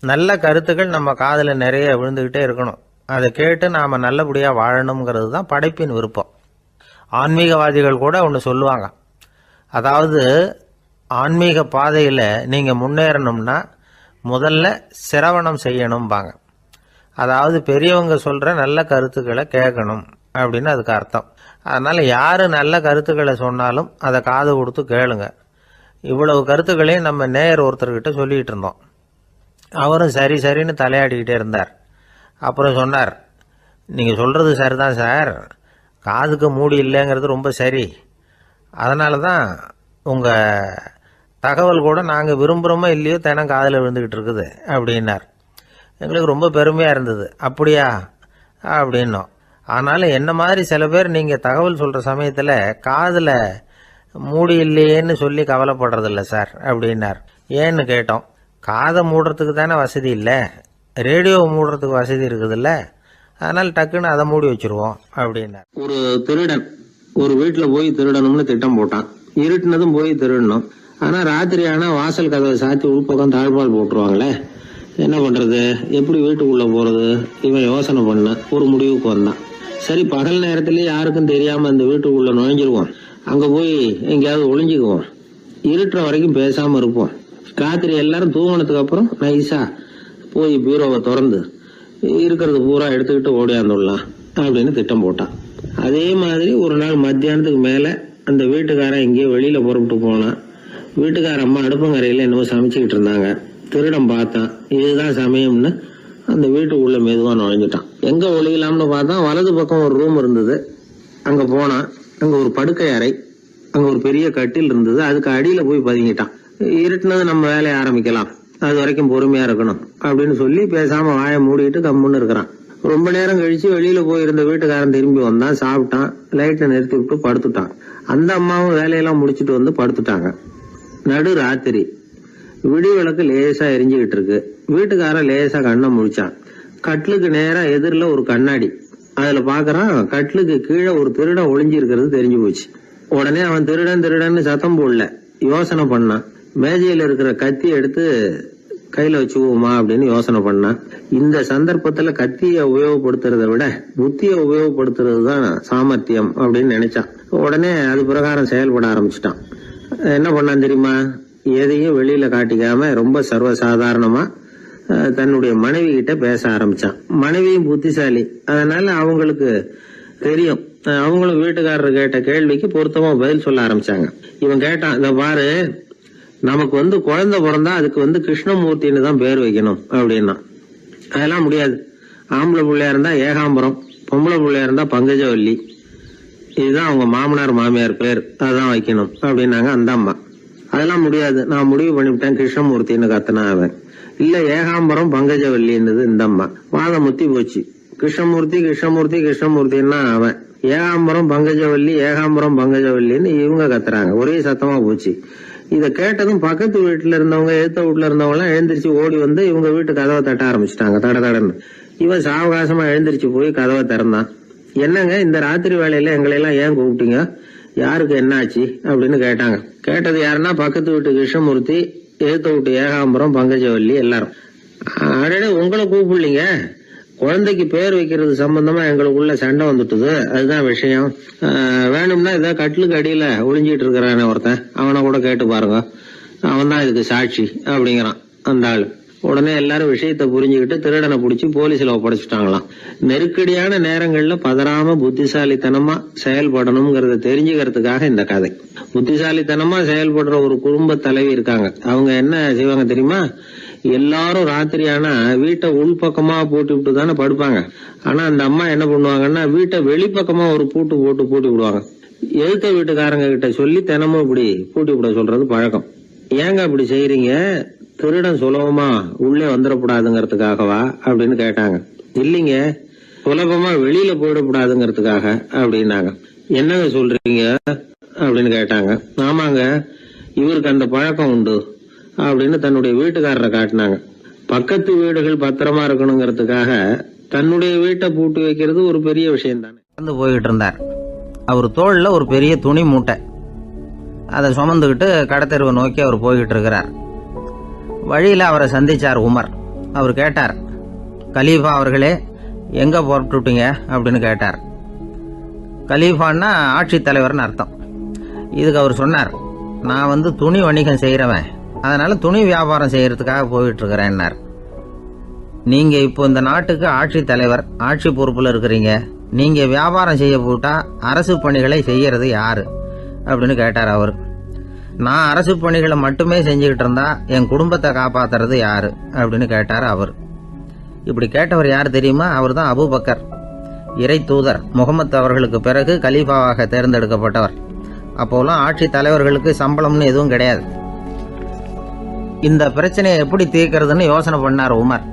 நல்ல கருத்துக்கள் நம்ம காதில் நிறைய விழுந்துக்கிட்டே இருக்கணும். அதை கேட்டு நாம் நல்லபடியாக வாழணுங்கிறது தான் படைப்பின் விருப்பம். ஆன்மீகவாதிகள் கூட ஒன்று சொல்லுவாங்க, அதாவது ஆன்மீக பாதையில் நீங்கள் முன்னேறணும்னா முதல்ல சிரவணம் செய்யணும்பாங்க. அதாவது பெரியவங்க சொல்கிற நல்ல கருத்துக்களை கேட்கணும் அப்படின்னு அதுக்கு அர்த்தம். அதனால் யார் நல்ல கருத்துக்களை சொன்னாலும் அதை காது கொடுத்து கேளுங்க. இவ்வளவு கருத்துக்களையும் நம்ம நேயர் ஒருத்தர்கிட்ட சொல்லிகிட்டு இருந்தோம். அவரும் சரி சரின்னு தலையாடிக்கிட்டே இருந்தார். அப்புறம் சொன்னார், நீங்கள் சொல்கிறது சரிதான் சார், காதுக்கு மூடி இல்லைங்கிறது ரொம்ப சரி. அதனால தான் உங்கள் தகவல் கூட நாங்கள் விரும்புகிறோமோ இல்லையோ தினம் காதில் விழுந்துக்கிட்டு இருக்குது அப்படின்னார். எங்களுக்கு ரொம்ப பெருமையாக இருந்தது. அப்படியா அப்படின்னோம். ஆனாலும் என்ன மாதிரி சில பேர் நீங்கள் தகவல் சொல்கிற சமயத்தில் காதில் மூடி இல்லையேன்னு சொல்லி கவலைப்படுறதில்ல சார் அப்படின்னார். ஏன்னு கேட்டோம். காதை மூடுறதுக்கு தானே வசதி இல்லை, ரேடியோவை மூடுறதுக்கு வசதி இருக்குதுல்ல, அதனால் டக்குன்னு அதை மூடி வச்சுருவோம் அப்படின்னார். ஒரு திருடன் ஒரு வீட்டில் போய் திருடணும்னு திட்டம் போட்டான். இருட்டுனதும் போய் திருடணும். ஆனால் ராத்திரி ஆனால் வாசல் கதவை சாத்தி உள்பக்கம் தாழ்பால் போட்டுருவாங்களே, என்ன பண்ணுறது, எப்படி வீட்டுக்குள்ளே போகிறது? இவன் யோசனை பண்ண ஒரு முடிவுக்கு வந்தான். சரி, பகல் நேரத்திலே யாருக்கும் தெரியாமல் அந்த வீட்டுக்குள்ளே நுழைஞ்சிருவோம், அங்கே போய் எங்கேயாவது ஒளிஞ்சிக்குவோம், இருட்டுற வரைக்கும் பேசாமல் இருப்போம். ராத்திரி எல்லாரும் தூங்கினதுக்கு அப்புறம் நைஸா போய் பீரோவை திறந்து இருக்கிறது பூரா எடுத்துக்கிட்டு ஓடியாந்துடலாம் அப்படின்னு திட்டம் போட்டான். அதே மாதிரி ஒரு நாள் மத்தியானத்துக்கு மேலே அந்த வீட்டுக்காரன் எங்கேயோ வெளியில் புறப்பட்டு போனான். வீட்டுக்கார அம்மா அடுப்பங்கரையில் என்னவோ சமைச்சிக்கிட்டு இருந்தாங்க. திருடன் பார்த்தான், இதுதான் சமயம்னு அந்த வீட்டுக்குள்ள மெதுவாக நுழைஞ்சிட்டான். எங்கே ஒளியலாம்னு பார்த்தா வலது பக்கம் ஒரு ரூம் இருந்தது. அங்கே போனான். அங்கே ஒரு படுக்கை அறை, அங்கே ஒரு பெரிய கட்டில் இருந்தது. அதுக்கு அடியில் போய் பதுங்கிட்டான். இருட்டுனது நம்ம வேலையை ஆரம்பிக்கலாம், அது வரைக்கும் பொறுமையா இருக்கணும் அப்படின்னு சொல்லி பேசாம வாயை மூடிட்டு கம்முன்னு இருக்கிறான். ரொம்ப நேரம் கழிச்சு வெளியில போயிருந்த வீட்டுக்காரன் திரும்பி வந்தான், சாப்பிட்டான், லைட்டை நிறுத்தி விட்டு படுத்துட்டான். அந்த அம்மாவும் வேலையெல்லாம் முடிச்சுட்டு வந்து படுத்துட்டாங்க. நடு ராத்திரி, விடி விளக்கு லேசா எரிஞ்சுக்கிட்டு இருக்கு. வீட்டுக்காரன் லேசா கண்ணை முடிச்சான். கட்லுக்கு நேரா எதிரில் ஒரு கண்ணாடி, அதுல பாக்குறான் கட்லுக்கு கீழே ஒரு திருடன் ஒளிஞ்சு இருக்கிறது தெரிஞ்சு போச்சு. உடனே அவன் திருடன் திருடன்னு சத்தம் போடல, யோசனை பண்ணான். மேஜையில இருக்கிற கத்தி எடுத்து கையில வச்சுக்குவோமா அப்படின்னு யோசனை பண்ணான். இந்த சந்தர்ப்பத்துல கத்தியை உபயோகப்படுத்துறத விட புத்தியை உபயோகப்படுத்துறது தான் சாமர்த்தியம் அப்படின்னு நினைச்சான். உடனே அது பிரகாரம் செயல்பட ஆரம்பிச்சிட்டான். என்ன பண்ணான் தெரியுமா? எதையும் வெளியில காட்டிக்காம ரொம்ப சர்வசாதாரணமா தன்னுடைய மனைவி கிட்ட பேச ஆரம்பிச்சான். மனைவியும் புத்திசாலி, அதனால அவங்களுக்கு தெரியும். அவங்களும் வீட்டுக்காரர் கேட்ட கேள்விக்கு பொருத்தமா பதில் சொல்ல ஆரம்பிச்சாங்க. இவன் கேட்டான், இத பாரு, நமக்கு குழந்தை பிறந்தா அதுக்கு கிருஷ்ணமூர்த்தின்னு தான் பேர் வைக்கணும் அப்படின்னா. அதெல்லாம் முடியாது. ஆம்பளை பிள்ளையா இருந்தா ஏகாம்பரம், பொம்பளை பிள்ளையா இருந்தா பங்கஜவல்லி, இதுதான் அவங்க மாமனார் மாமியார் பேர், அதான் வைக்கணும் அப்படின்னாங்க அந்த அம்மா. அதெல்லாம் முடியாது, நான் முடிவு பண்ணிவிட்டேன் கிருஷ்ணமூர்த்தின்னு கத்துனா அவன். இல்ல ஏகாம்பரம் பங்கஜவல்லின்றது இந்த அம்மா. வாதம் முத்தி போச்சு. கிருஷ்ணமூர்த்தி கிருஷ்ணமூர்த்தி கிருஷ்ணமூர்த்தின்னா அவன். ஏகாம்பரம் பங்கஜவல்லி ஏகாம்பரம் பங்கஜவல்லின்னு இவங்க கத்துறாங்க. ஒரே சத்தமா போச்சு. இதை கேட்டதும் பக்கத்து வீட்டுல இருந்தவங்க எழுத்த வீட்டுல இருந்தவங்க எல்லாம் எழுந்திரிச்சு ஓடி வந்து இவங்க வீட்டு கதவை தட்ட ஆரம்பிச்சிட்டாங்க தடன்னு. இவன் சாவகாசமா எழுந்திரிச்சு போய் கதவை திறந்தான். என்னங்க இந்த ராத்திரி வேலையில எங்களை எல்லாம் ஏன் கூப்பிட்டீங்க, யாருக்கு என்னாச்சு அப்படின்னு கேட்டாங்க. கேட்டது யாருன்னா பக்கத்து வீட்டு கிருஷ்ணமூர்த்தி, எழுத்த வீட்டு ஏகாம்பரம், பங்கஜவல்லி எல்லாரும். அடடே உங்களை கூப்பிடலீங்க, குழந்தைக்கு பேர் வைக்கிறது சம்பந்தமா எங்களுக்குள்ள சண்டை வந்துட்டுது, அதுதான் விஷயம். வேணும்னா இதை கட்டிலுக்கு அடியில ஒளிஞ்சிட்டு இருக்கிறானே ஒருத்தன், அவனை கூட கேட்டு பாருங்க, அவன் தான் இதுக்கு சாட்சி அப்படிங்கிறான் அந்த ஆளு. உடனே எல்லாரும் விஷயத்த புரிஞ்சுக்கிட்டு திருடனை பிடிச்சி போலீஸ்ல ஒப்படைச்சிட்டாங்களாம். நெருக்கடியான நேரங்கள்ல பதறாம புத்திசாலித்தனமா செயல்படணுங்கிறத தெரிஞ்சுக்கிறதுக்காக இந்த கதை. புத்திசாலித்தனமா செயல்படுற ஒரு குடும்ப தலைவி இருக்காங்க. அவங்க என்ன செய்வாங்க தெரியுமா, எல்லாரும் ராத்திரி ஆனா வீட்டை உள்பக்கமா போட்டு விட்டு தானே படுப்பாங்க. ஆனா அந்த அம்மா என்ன பண்ணுவாங்கன்னா வீட்டை வெளிப்பக்கமா ஒரு பூட்டு போட்டு பூட்டி விடுவாங்க. எழுத்த வீட்டுக்காரங்க கிட்ட சொல்லி தினமும் இப்படி பூட்டி விட சொல்றது பழக்கம். ஏங்க அப்படி செய்யறீங்க, திருடன் சுலபமா உள்ளே வந்துடக்கூடாதுங்கிறதுக்காகவா அப்படின்னு கேட்டாங்க. இல்லைங்க, சுலபமா வெளியில போயிடக்கூடாதுங்கிறதுக்காக அப்படின்னாங்க. என்னங்க சொல்றீங்க அப்படின்னு கேட்டாங்க. ஆமாங்க, இவருக்கு அந்த பழக்கம் உண்டு அப்படின்னு தன்னுடைய வீட்டுக்காரரை காட்டினாங்க. பக்கத்து வீடுகள் பத்திரமா இருக்கணுங்கிறதுக்காக தன்னுடைய வீட்டை பூட்டி வைக்கிறது ஒரு பெரிய விஷயம் தானே. நடந்து போய்கிட்டு இருந்தார். அவர் தோளில் ஒரு பெரிய துணி மூட்டை, அதை சுமந்துக்கிட்டு கடத்தெருவை நோக்கி அவர் போய்கிட்டு இருக்கிறார். வழியில் அவரை சந்திச்சார் உமர். அவர் கேட்டார், கலீஃபா அவர்களே எங்க புறப்பட்டுட்டீங்க அப்படின்னு கேட்டார். கலீஃபான்னா ஆட்சித்தலைவர்னு அர்த்தம். இதுக்கு அவர் சொன்னார், நான் துணி வணிகம் செய்கிறவன், அதனால துணி வியாபாரம் செய்யறதுக்காக போயிட்டு இருக்கிறேன்னார். நீங்க இப்போ இந்த நாட்டுக்கு ஆட்சி தலைவர், ஆட்சி பொறுப்புல இருக்கிறீங்க, நீங்க வியாபாரம் செய்ய போட்டா அரசு பணிகளை செய்யறது யாரு அப்படின்னு கேட்டார் அவர். நான் அரசு பணிகளை மட்டுமே செஞ்சுக்கிட்டு இருந்தா என் குடும்பத்தை காப்பாத்துறது யாரு அப்படின்னு கேட்டார் அவர். இப்படி கேட்டவர் யார் தெரியுமா, அவர் தான் அபூபக்கர், இறை தூதர் முகமது அவர்களுக்கு பிறகு கலீஃபாவாக தேர்ந்தெடுக்கப்பட்டவர். அப்போலாம் ஆட்சி தலைவர்களுக்கு சம்பளம்னு எதுவும் கிடையாது. இந்த பிரச்சனையை எப்படி தீர்க்கிறதுன்னு யோசனை பண்ணார் உமர்.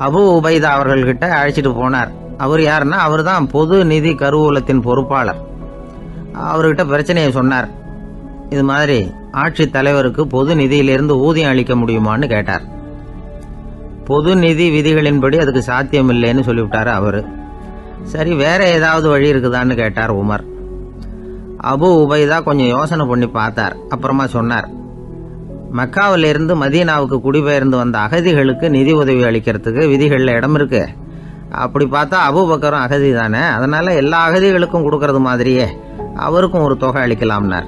அபு உபைதா அவர்கள்கிட்ட அழைச்சிட்டு போனார். அவர் யாருன்னா, அவர் தான் பொது நிதி கருவூலத்தின் பொறுப்பாளர். அவர்கிட்ட பிரச்சனையை சொன்னார். இது மாதிரி ஆட்சி தலைவருக்கு பொது நிதியிலிருந்து ஊதியம் அளிக்க முடியுமான்னு கேட்டார். பொது நிதி விதிகளின்படி அதுக்கு சாத்தியம் இல்லைன்னு சொல்லிவிட்டாரு அவரு. சரி, வேற ஏதாவது வழி இருக்குதான்னு கேட்டார் உமர். அபு உபைதா கொஞ்சம் யோசனை பண்ணி பார்த்தார். அப்புறமா சொன்னார், மக்காவிலிருந்து மதீனாவுக்கு குடிபெயர்ந்து வந்த அகதிகளுக்கு நிதி உதவி அளிக்கிறதுக்கு விதிகளில் இடம் இருக்கு. அப்படி பார்த்தா அபூபக்கரும் அகதி தானே, அதனால எல்லா அகதிகளுக்கும் கொடுக்கறது மாதிரியே அவருக்கும் ஒரு தொகை அளிக்கலாம்னார்.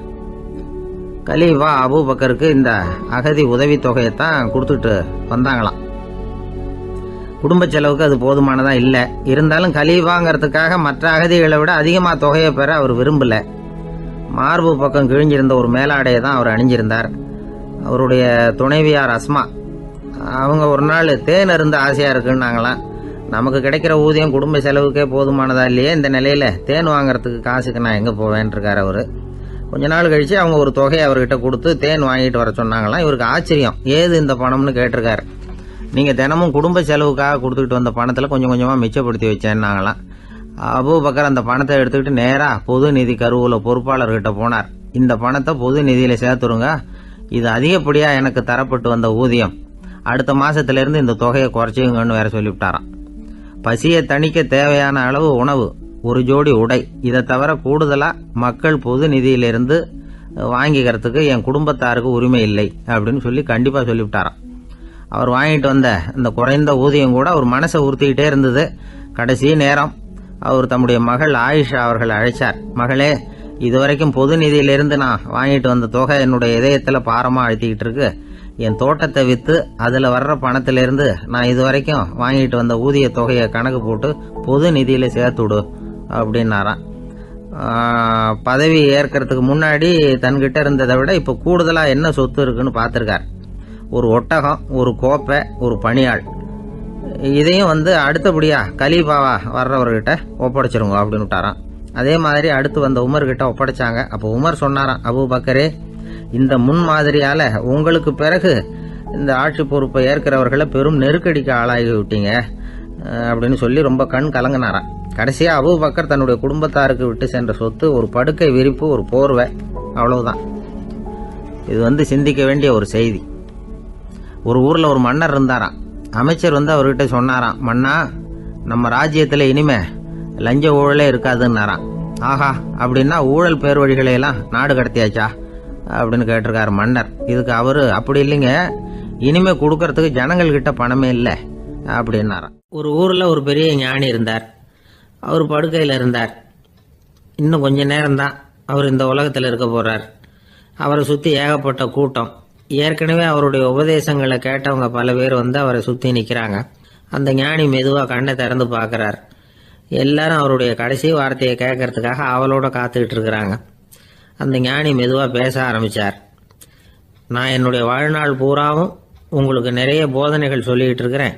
கலீஃபா அபூபக்கருக்கு இந்த அகதி உதவி தொகையைத்தான் கொடுத்துட்டு வந்தாங்களாம். குடும்ப செலவுக்கு அது போதுமானதா இல்லை. இருந்தாலும் கலீஃபாங்கிறதுக்காக மற்ற அகதிகளை விட அதிகமாக தொகையை பெற அவர் விரும்பல. மார்பு பக்கம் கிழிஞ்சிருந்த ஒரு மேலாடையை தான் அவர் அணிஞ்சிருந்தார். அவருடைய துணைவியார் அஸ்மா, அவங்க ஒரு நாள் தேன் அருந்த ஆசையா இருக்குன்னாங்களாம். நமக்கு கிடைக்கிற ஊதியம் குடும்ப செலவுக்கே போதுமானதா இல்லையே, இந்த நிலையில தேன் வாங்கறதுக்கு காசுக்கு நான் எங்க போவேன் இருக்காரு அவரு. கொஞ்ச நாள் கழிச்சு அவங்க ஒரு தொகையை அவர்கிட்ட கொடுத்து தேன் வாங்கிட்டு வர சொன்னாங்களாம். இவருக்கு ஆச்சரியம், ஏது இந்த பணம்னு கேட்டிருக்காரு. நீங்க தினமும் குடும்ப செலவுக்காக கொடுத்துக்கிட்டு வந்த பணத்துல கொஞ்சம் கொஞ்சமா மிச்சப்படுத்தி வச்சேன்னாங்களாம். அபூபக்கர் அந்த பணத்தை எடுத்துக்கிட்டு நேரா பொது நிதி கருவூல பொறுப்பாளர்கிட்ட போனார். இந்த பணத்தை பொது நிதியில சேர்த்துருங்க, இது அதிகப்படியா எனக்கு தரப்பட்டு வந்த ஊதியம், அடுத்த மாசத்துல இருந்து இந்த தொகையை குறைச்சிங்கன்னு வேற சொல்லிவிட்டாராம். பசியை தணிக்க தேவையான அளவு உணவு, ஒரு ஜோடி உடை, இதை தவிர கூடுதலா மக்கள் பொது நிதியிலிருந்து வாங்கிக்கிறதுக்கு என் குடும்பத்தாருக்கு உரிமை இல்லை அப்படின்னு சொல்லி கண்டிப்பா சொல்லிவிட்டாராம். அவர் வாங்கிட்டு வந்த இந்த குறைந்த ஊதியம் கூட அவர் மனசை உறுத்திக்கிட்டே இருந்தது. கடைசி நேரம் அவர் தம்முடைய மகள் ஆயிஷா அவர்களை அழைச்சார். மகளே, இதுவரைக்கும் பொது நிதியிலிருந்து நான் வாங்கிட்டு வந்த தொகை என்னுடைய இதயத்துல பாரமா அழுத்திக்கிட்டு இருக்கு. என் தோட்டத்தை வித்து அதுல வர்ற பணத்திலிருந்து நான் இதுவரைக்கும் வாங்கிட்டு வந்த ஊதிய தொகையை கணக்கு போட்டு பொது நிதியில சேர்த்துடு அப்படின்னாராம். பதவி ஏற்கிறதுக்கு முன்னாடி தன்கிட்ட இருந்ததை விட இப்ப கூடுதலா என்ன சொத்து இருக்குன்னு பார்த்திருக்கார். ஒரு ஒட்டகம், ஒரு கோப்பை, ஒரு பணியாள். இதையும் அடுத்தபடியா கலீஃபாவா வர்றவர்கிட்ட ஒப்படைச்சிருங்க அப்படின்னு விட்டாராம். அதே மாதிரி அடுத்து வந்த உமர் கிட்ட ஒப்படைச்சாங்க. அப்போ உமர் சொன்னாராம், அபூபக்கரே, இந்த முன்மாதிரியால உங்களுக்கு பிறகு இந்த ஆட்சி பொறுப்பை ஏற்கிறவர்களை பெரும் நெருக்கடிக்கு ஆளாகி விட்டீங்க அப்படின்னு சொல்லி ரொம்ப கண் கலங்கினாராம். கடைசியா அபூபக்கர் தன்னுடைய குடும்பத்தாருக்கு விட்டு சென்ற சொத்து ஒரு படுக்கை விரிப்பு, ஒரு போர்வை, அவ்வளவுதான். இது சிந்திக்க வேண்டிய ஒரு செய்தி. ஒரு ஊர்ல ஒரு மன்னர் இருந்தாராம். அமைச்சர் அவர்கிட்ட சொன்னாராம், மன்னா, நம்ம ராஜ்யத்துல இனிமே லஞ்ச ஊழலே இருக்காதுன்னாராம். ஆஹா, அப்படின்னா ஊழல் பேர் வழிகளை எல்லாம் நாடு கடத்தியாச்சா அப்படின்னு கேட்டிருக்காரு மன்னர். இதுக்கு அவரு, அப்படி இல்லைங்க, இனிமே கொடுக்கறதுக்கு ஜனங்கள் கிட்ட பணமே இல்லை அப்படின்னாராம். ஒரு ஊர்ல ஒரு பெரிய ஞானி இருந்தார். அவர் படுக்கையில் இருந்தார். இன்னும் கொஞ்ச நேரம்தான் அவர் இந்த உலகத்தில் இருக்க போறார். அவரை சுற்றி ஏகப்பட்ட கூட்டம். ஏற்கனவே அவருடைய உபதேசங்களை கேட்டவங்க பல பேர் அவரை சுற்றி நிற்கிறாங்க. அந்த ஞானி மெதுவாக கண்ணை திறந்து பார்க்குறார். எல்லாரும் அவருடைய கடைசி வார்த்தையை கேட்கறதுக்காக அவளோட காத்துக்கிட்டு இருக்கிறாங்க. அந்த ஞானி மெதுவாக பேச ஆரம்பித்தார். நான் என்னுடைய வாழ்நாள் பூராவும் உங்களுக்கு நிறைய போதனைகள் சொல்லிக்கிட்டு இருக்கிறேன்.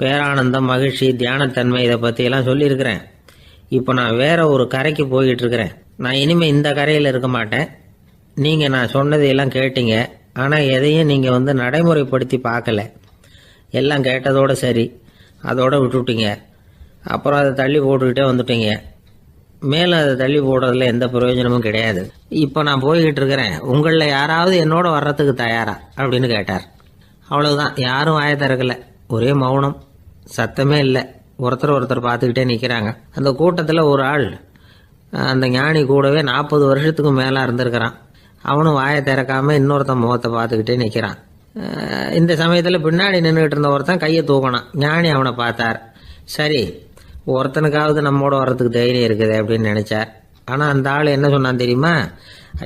பேரானந்தம், மகிழ்ச்சி, தியானத்தன்மை, இதை பற்றியெல்லாம் சொல்லியிருக்கிறேன். இப்போ நான் வேற ஒரு கரைக்கு போய்கிட்டு இருக்கிறேன். நான் இனிமேல் இந்த கரையில் இருக்க மாட்டேன். நீங்கள் நான் சொன்னதையெல்லாம் கேட்டீங்க, ஆனால் எதையும் நீங்கள் நடைமுறைப்படுத்தி பார்க்கல. எல்லாம் கேட்டதோடு சரி, அதோட விட்டுவிட்டீங்க. அப்புறம் அதை தள்ளி போட்டுக்கிட்டே வந்துட்டீங்க. மேலும் அதை தள்ளி போடுறதுல எந்த பிரயோஜனமும் கிடையாது. இப்போ நான் போய்கிட்டு இருக்கிறேன். உங்களில் யாராவது என்னோட வர்றதுக்கு தயாரா அப்படின்னு கேட்டார். அவ்வளவுதான். யாரும் வாய திறக்கல. ஒரே மௌனம், சத்தமே இல்லை. ஒருத்தர் பார்த்துக்கிட்டே நிற்கிறாங்க. அந்த கூட்டத்தில் ஒரு ஆள் அந்த ஞானி கூடவே 40 வருஷத்துக்கு மேலே இருந்திருக்கிறான். அவனும் வாயை திறக்காம இன்னொருத்தன் முகத்தை பார்த்துக்கிட்டே நிற்கிறான். இந்த சமயத்தில் பின்னாடி நின்றுட்டு இருந்த ஒருத்தன் கையை தூக்கினான். ஞானி அவனை பார்த்தார். சரி, ஒருத்தனுக்காவது நம்மோட வர்றதுக்கு தைரியம் இருக்குது அப்படின்னு நினைச்சார். ஆனால் அந்த ஆள் என்ன சொன்னான் தெரியுமா?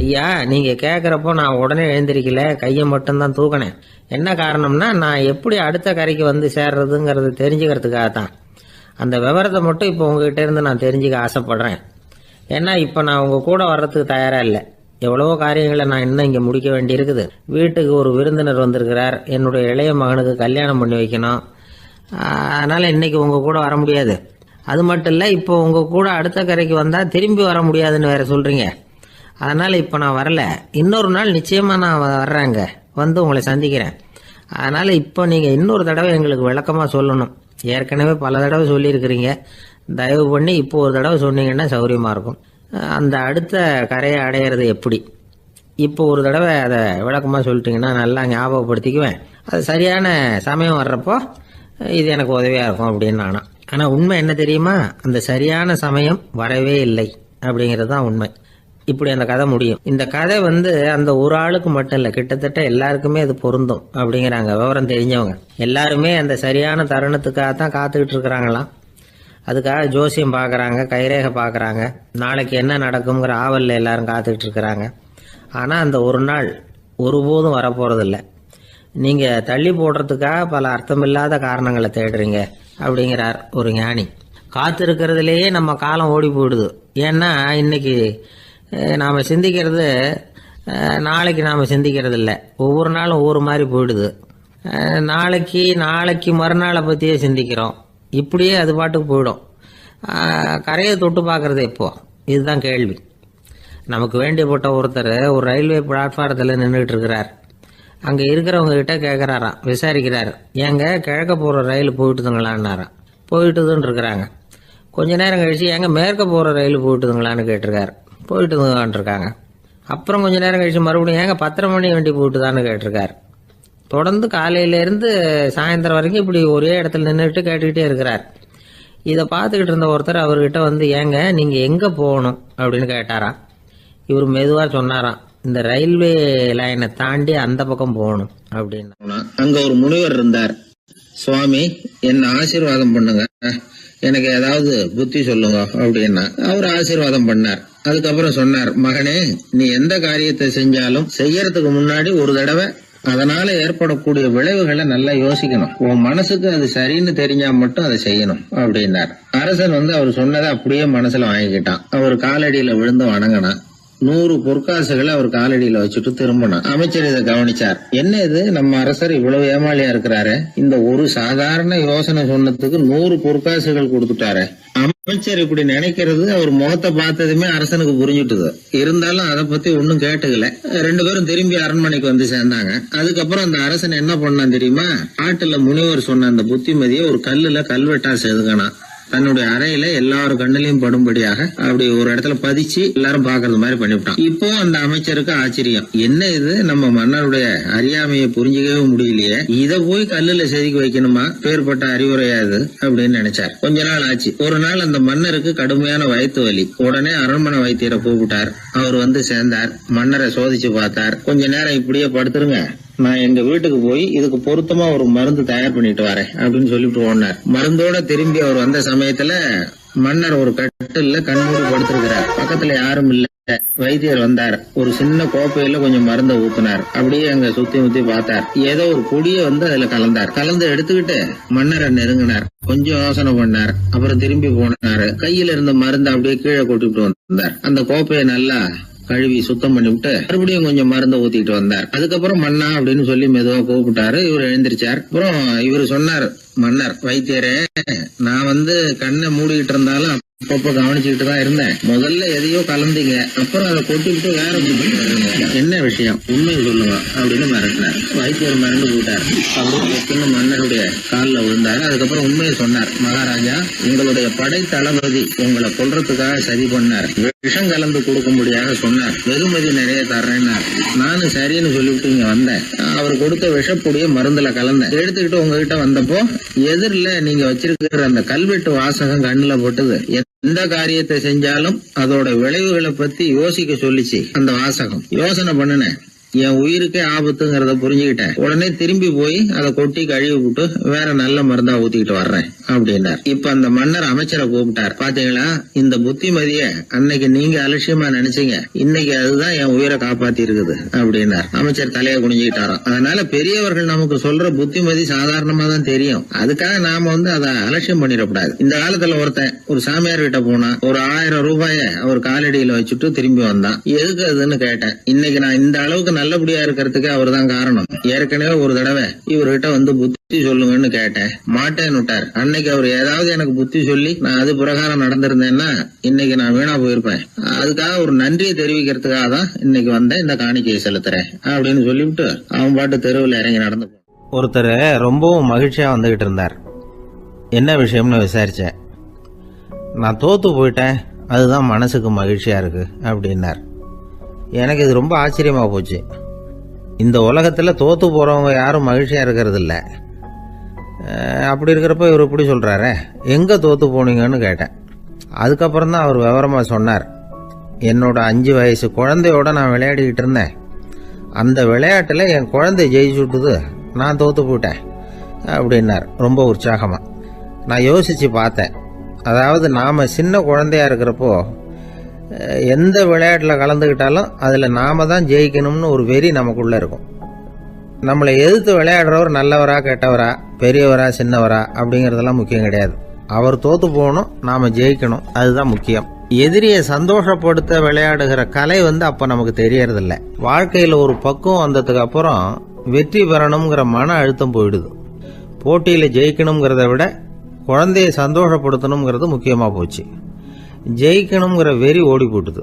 ஐயா, நீங்கள் கேட்குறப்போ நான் உடனே எழுந்திருக்கல, கையை மட்டும்தான் தூக்கினேன். என்ன காரணம்னா, நான் எப்படி அடுத்த கரைக்கு சேர்றதுங்கிறது தெரிஞ்சுக்கிறதுக்காக தான். அந்த விவரத்தை மட்டும் இப்போ உங்ககிட்ட இருந்து நான் தெரிஞ்சுக்க ஆசைப்படுறேன். ஏன்னா இப்போ நான் உங்கள் கூட வர்றதுக்கு தயாராக இல்லை. எவ்வளவோ காரியங்களை நான் இன்னும் இங்கே முடிக்க வேண்டி இருக்குது. வீட்டுக்கு ஒரு விருந்தினர் வந்திருக்கிறார். என்னுடைய இளைய மகனுக்கு கல்யாணம் பண்ணி வைக்கணும். அதனால் இன்னைக்கு உங்கள் கூட வர முடியாது. அது மட்டும் இல்லை, இப்போ உங்கள் கூட அடுத்த கரைக்கு வந்தால் திரும்பி வர முடியாதுன்னு வேற சொல்கிறீங்க. அதனால் இப்போ நான் வரல. இன்னொரு நாள் நிச்சயமாக நான் வர்றேங்க, உங்களை சந்திக்கிறேன். அதனால் இப்போ நீங்கள் இன்னொரு தடவை எங்களுக்கு விளக்கமாக சொல்லணும். ஏற்கனவே பல தடவை சொல்லியிருக்கிறீங்க. தயவு பண்ணி இப்போ ஒரு தடவை சொன்னீங்கன்னா சௌகரியமாக இருக்கும். அந்த அடுத்த கரையை அடையிறது எப்படி? இப்போ ஒரு தடவை அதை விளக்கமாக சொல்லிட்டீங்கன்னா நல்லா ஞாபகப்படுத்திக்குவேன். அது சரியான சமயம் வர்றப்போ இது எனக்கு உதவியாக இருக்கும் அப்படின்னு நானா. ஆனால் உண்மை என்ன தெரியுமா? அந்த சரியான சமயம் வரவே இல்லை அப்படிங்கிறது தான் உண்மை. இப்படி அந்த கதை முடியும். இந்த கதை அந்த ஒரு ஆளுக்கு மட்டும் இல்லை, கிட்டத்தட்ட எல்லாருக்குமே அது பொருந்தும் அப்படிங்கிறாங்க விவரம் தெரிஞ்சவங்க. எல்லாருமே அந்த சரியான தருணத்துக்காக தான் காத்துக்கிட்டு இருக்கிறாங்களாம். அதுக்காக ஜோசியம் பார்க்குறாங்க, கைரேகை பார்க்குறாங்க. நாளைக்கு என்ன நடக்குங்கிற ஆவலில் எல்லாரும் காத்துக்கிட்டு இருக்கிறாங்க. ஆனால் அந்த ஒரு நாள் ஒருபோதும் வரப்போகிறதில்ல. நீங்கள் தள்ளி போடுறதுக்காக பல அர்த்தமில்லாத காரணங்களை தேடுறீங்க அப்படிங்கிறார் ஒரு ஞானி. காத்திருக்கிறதுலேயே நம்ம காலம் ஓடி போயிடுது. ஏன்னா இன்னைக்கு நாம் சிந்திக்கிறது நாளைக்கு நாம் சிந்திக்கிறது இல்லை. ஒவ்வொரு நாளும் ஒவ்வொரு மாதிரி போயிடுது. நாளைக்கு மறுநாளை பற்றியே சிந்திக்கிறோம். இப்படியே அது பாட்டுக்கு போயிடும். கரையை தொட்டு பார்க்குறது எப்போ? இதுதான் கேள்வி. நமக்கு வேண்டியப்பட்ட ஒருத்தர் ஒரு ரயில்வே பிளாட்ஃபாரத்தில் நின்றுட்டு இருக்கிறார். அங்கே இருக்கிறவங்க கிட்ட கேட்குறாராம், விசாரிக்கிறார். ஏங்க கிழக்க போகிற ரயில் போயிட்டுதுங்களான்னாராம். போயிட்டுதுன்னு இருக்கிறாங்க. கொஞ்ச நேரம் கழிச்சு, ஏங்க மேற்க போகிற ரயில் போயிட்டுதுங்களான்னு கேட்டிருக்காரு. போயிட்டுதுங்களான் இருக்காங்க. அப்புறம் கொஞ்ச நேரம் கழிச்சு மறுபடியும், ஏங்க 10:30 மணி வண்டி போயிட்டுதான்னு கேட்டிருக்காரு. தொடர்ந்து காலையிலேருந்து சாயந்தரம் வரைக்கும் இப்படி ஒரே இடத்துல நின்றுட்டு கேட்டுக்கிட்டே இருக்கிறார். இதை பார்த்துக்கிட்டு இருந்த ஒருத்தர் அவர்கிட்ட ஏங்க நீங்கள் எங்கே போகணும் அப்படின்னு கேட்டாராம். இவர் மெதுவாக சொன்னாராம், இந்த ரயில்வே லைனை தாண்டி அந்த பக்கம் போகணும் அப்படின்னு. அங்க ஒரு முனிவர் இருந்தார். சுவாமி, என்ன ஆசீர்வாதம் பண்ணுங்க, எனக்கு ஏதாவது புத்தி சொல்லுங்க அப்படின்னா அவர் ஆசீர்வாதம் பண்ணார். அதுக்கப்புறம் சொன்னார், மகனே, நீ எந்த காரியத்தை செஞ்சாலும் செய்யறதுக்கு முன்னாடி ஒரு தடவை அதனால ஏற்படக்கூடிய விளைவுகளை நல்லா யோசிக்கணும். உன் மனசுக்கு அது சரின்னு தெரிஞ்சா மட்டும் அதை செய்யணும் அப்படின்னார். அரசன் அவர் சொன்னதை அப்படியே மனசுல வாங்கிக்கிட்டான். அவர் காலடியில விழுந்து வணங்கினான். 100 பொற்காசுகளை அவர் காலடியில வச்சுட்டு திரும்பினான். அமைச்சர் இதை கவனிச்சார். என்ன இது, நம்ம அரசர் இவ்வளவு ஏமாளியா இருக்கிறாரு, இந்த ஒரு சாதாரண யோசனை சொன்னதுக்கு 100 பொற்காசுகள் கொடுத்துட்டாரு. அமைச்சர் இப்படி நினைக்கிறது அவர் முகத்தை பார்த்ததுமே அரசனுக்கு புரிஞ்சுட்டுது. இருந்தாலும் அதை பத்தி ஒன்னும் கேட்டுக்கல. 2 பேரும் திரும்பி அரண்மனைக்கு சேர்ந்தாங்க. அதுக்கப்புறம் அந்த அரசன் என்ன பண்ணான் தெரியுமா? ஆட்டுல முனிவர் சொன்ன அந்த புத்திமதியை ஒரு கல்லுல கல்வெட்டா செதுக்கினான். தன்னுடைய அறையில எல்லாரும் கண்ணிலையும் படும்படியாக அப்படி ஒரு இடத்துல பதிச்சு எல்லாரும் பாக்குறது மாதிரி பண்ணிவிட்டான். இப்போ அந்த அமைச்சருக்கு ஆச்சரியம், என்ன இது நம்ம மன்னருடைய அறியாமையை புரிஞ்சுக்கவே முடியலையே, இத போய் கல்லுல செதுக்கி வைக்கணுமா, பேர்பட்ட அறிவுரையா இது அப்படின்னு நினைச்சார். கொஞ்ச நாள் ஆச்சு. ஒரு நாள் அந்த மன்னருக்கு கடுமையான வயிற்று வலி. உடனே அரண்மனை வைத்தியரை கூப்பிட்டார். அவர் வந்து சேர்ந்தார். மன்னரை சோதிச்சு பார்த்தார். கொஞ்ச நேரம் இப்படியே படுத்துருங்க, நான் எங்க வீட்டுக்கு போய் இதுக்கு பொருத்தமா ஒரு மருந்து தயார் பண்ணிட்டு வரேன் அப்படின்னு சொல்லிட்டு ஓடினார். மருந்தோட திரும்பி அவர் வந்த சமயத்துல மன்னர் ஒரு கட்டில்ல கண்மூடி படுத்திருக்கிறார். பக்கத்துல யாரும் இல்ல. வைத்தியர் வந்தார். ஒரு சின்ன கோப்பையில கொஞ்சம் மருந்தை ஊத்தினார். அப்படியே அங்க சுத்தி முத்தி பார்த்தார். ஏதோ ஒரு பொடியை வந்து அதுல கலந்தார். கலந்து எடுத்துக்கிட்டு மன்னரை நெருங்கினார். கொஞ்சம் யோசனை பண்ணார். அப்புறம் திரும்பி போனாரு. கையில இருந்த மருந்தை அப்படியே கீழே கொட்டிட்டு வந்தார். அந்த கோப்பையை நல்லா கழுவி சுத்தம் பண்ணிவிட்டு மறுபடியும் கொஞ்சம் மருந்தை ஊத்திட்டு வந்தார். அதுக்கப்புறம் மன்னா அப்படின்னு சொல்லி மெதுவா கூப்பிட்டாரு. இவர் எழுந்திருச்சார். அப்புறம் இவர் சொன்னார், மன்னர் வைத்தியரே, நான் வந்து கண்ணை மூடிக்கிட்டு இருந்தாலும் அப்பப்ப கவனிச்சுக்கிட்டு தான் இருந்தேன். முதல்ல எதையோ கலந்தீங்க, அப்புறம் அதை கொட்டிவிட்டு வேற என்ன விஷயம், உண்மையை சொல்லுங்க அப்படின்னு மிரட்டினார். வைத்தியர் மிரண்டு போட்டார். அப்படின்னு மன்னருடைய காலில் விழுந்தாரு. அதுக்கப்புறம் உண்மையை சொன்னார். மகாராஜா, உங்களுடைய படை தளபதி உங்களை கொல்றதுக்காக சரி பண்ணார். விஷம் கலந்து கொடுக்கும்படியாக சொன்னார். வெகுமதி நிறைய தர்றேன்னார். நானும் சரின்னு சொல்லிவிட்டு இங்க வந்தேன். அவர் கொடுத்த விஷப்பொடிய மருந்துல கலந்தேன். எடுத்துக்கிட்டு உங்ககிட்ட வந்தப்போ எதிரில நீங்க வச்சிருக்கிற அந்த கல்வெட்டு வாசகம் கண்ணுல போட்டது. எந்த காரியத்தை செஞ்சாலும் அதோட விளைவுகளை பத்தி யோசிக்க சொல்லிச்சு அந்த வாசகம். யோசனை பண்ணுனேன். என் உயிருக்கே ஆபத்துங்கிறத புரிஞ்சுக்கிட்டேன். உடனே திரும்பி போய் அதை கொட்டி கழுவி விட்டு வேற நல்ல மருந்தா ஊத்திக்கிட்டு வர்றேன் அப்படின்னார். இப்ப அந்த மன்னர் அமைச்சரை கூப்பிட்டார். பாத்தீங்களா, இந்த புத்திமதிய அன்னைக்கு நீங்க அலட்சியமா நினைச்சீங்க, இன்னைக்கு அதுதான் என் உயிரை காப்பாத்தி இருக்குது அப்படின்னார். அமைச்சர் தலையை குனிஞ்சுக்கிட்டாராம். அதனால பெரியவர்கள் நமக்கு சொல்ற புத்திமதி சாதாரணமா தான் தெரியும். அதுக்காக நாம வந்து அதை அலட்சியம் பண்ணிடக்கூடாது. இந்த காலத்துல ஒருத்தன் ஒரு சாமியார் கிட்ட போனா ஒரு 1000 ரூபாய அவர் காலடியில வச்சுட்டு திரும்பி வந்தான். எதுக்கு அதுன்னு கேட்டேன். இன்னைக்கு நான் இந்த அளவுக்கு நல்லபடியா இருக்கிறதுக்கு அவர் தான் காரணம். ஏற்கனவே ஒரு தடவை இவர்கிட்ட வந்து புத்தி சொல்லுங்கன்னு கேட்டேன், மாட்டேன்னு விட்டார். அன்னைக்கு அவர் ஏதாவது எனக்கு புத்தி சொல்லி நான் அது பிரகாரம் நடந்திருந்தேன்னா இன்னைக்கு நான் வீணா போயிருப்பேன். அதுக்காக ஒரு நன்றியை தெரிவிக்கிறதுக்காக தான் இன்னைக்கு வந்தேன், இந்த காணிக்கையை செலுத்துறேன் அப்படின்னு சொல்லிவிட்டு அவன் பாட்டு தெருவில் இறங்கி நடந்து போனான். ஒருத்தர் ரொம்பவும் மகிழ்ச்சியா வந்துகிட்டு இருந்தார். என்ன விஷயம்னு விசாரிச்சேன். நான் தோத்து போயிட்டேன், அதுதான் மனசுக்கு மகிழ்ச்சியா இருக்கு அப்படின்னார். எனக்கு இது ரொம்ப ஆச்சரியமா போச்சு. இந்த உலகத்துல தோத்து போறவங்க யாரும் மகிழ்ச்சியா இருக்கிறது இல்ல. அப்படி இருக்கிறப்ப இவர் இப்படி சொல்றாரு. எங்க தோத்து போனீங்கன்னு கேட்டேன். அதுக்கப்புறம் தான் அவர் விவரமா சொன்னார். என்னோட 5 வயசு குழந்தையோட நான் விளையாடிக்கிட்டு இருந்தேன். அந்த விளையாட்டுல என் குழந்தை ஜெயிச்சு விட்டுது, நான் தோத்து போயிட்டேன் அப்படின்னார் ரொம்ப உற்சாகமா. நான் யோசிச்சு பார்த்தேன். அதாவது நாம சின்ன குழந்தையா இருக்கிறப்போ எந்த விளையாட்டில் கலந்துக்கிட்டாலும் அதில் நாம தான் ஜெயிக்கணும்னு ஒரு வெறி நமக்குள்ள இருக்கும். நம்மளை எதிர்த்து விளையாடுறவர் நல்லவரா கெட்டவரா, பெரியவரா சின்னவரா அப்படிங்கிறதெல்லாம் முக்கியம் கிடையாது. அவர் தோத்து போகணும், நாம ஜெயிக்கணும், அதுதான் முக்கியம். எதிரியை சந்தோஷப்படுத்த விளையாடுகிற கலை வந்து அப்ப நமக்கு தெரியறதில்ல. வாழ்க்கையில் ஒரு பக்குவம் வந்ததுக்கு அப்புறம் வெற்றி பெறணுங்கிற மன அழுத்தம் போயிடுது. போட்டியில் ஜெயிக்கணுங்கிறத விட குழந்தையை சந்தோஷப்படுத்தணுங்கிறது முக்கியமாக போச்சு. ஜெயிக்கணுங்கிற வெறி ஓடி போட்டுது.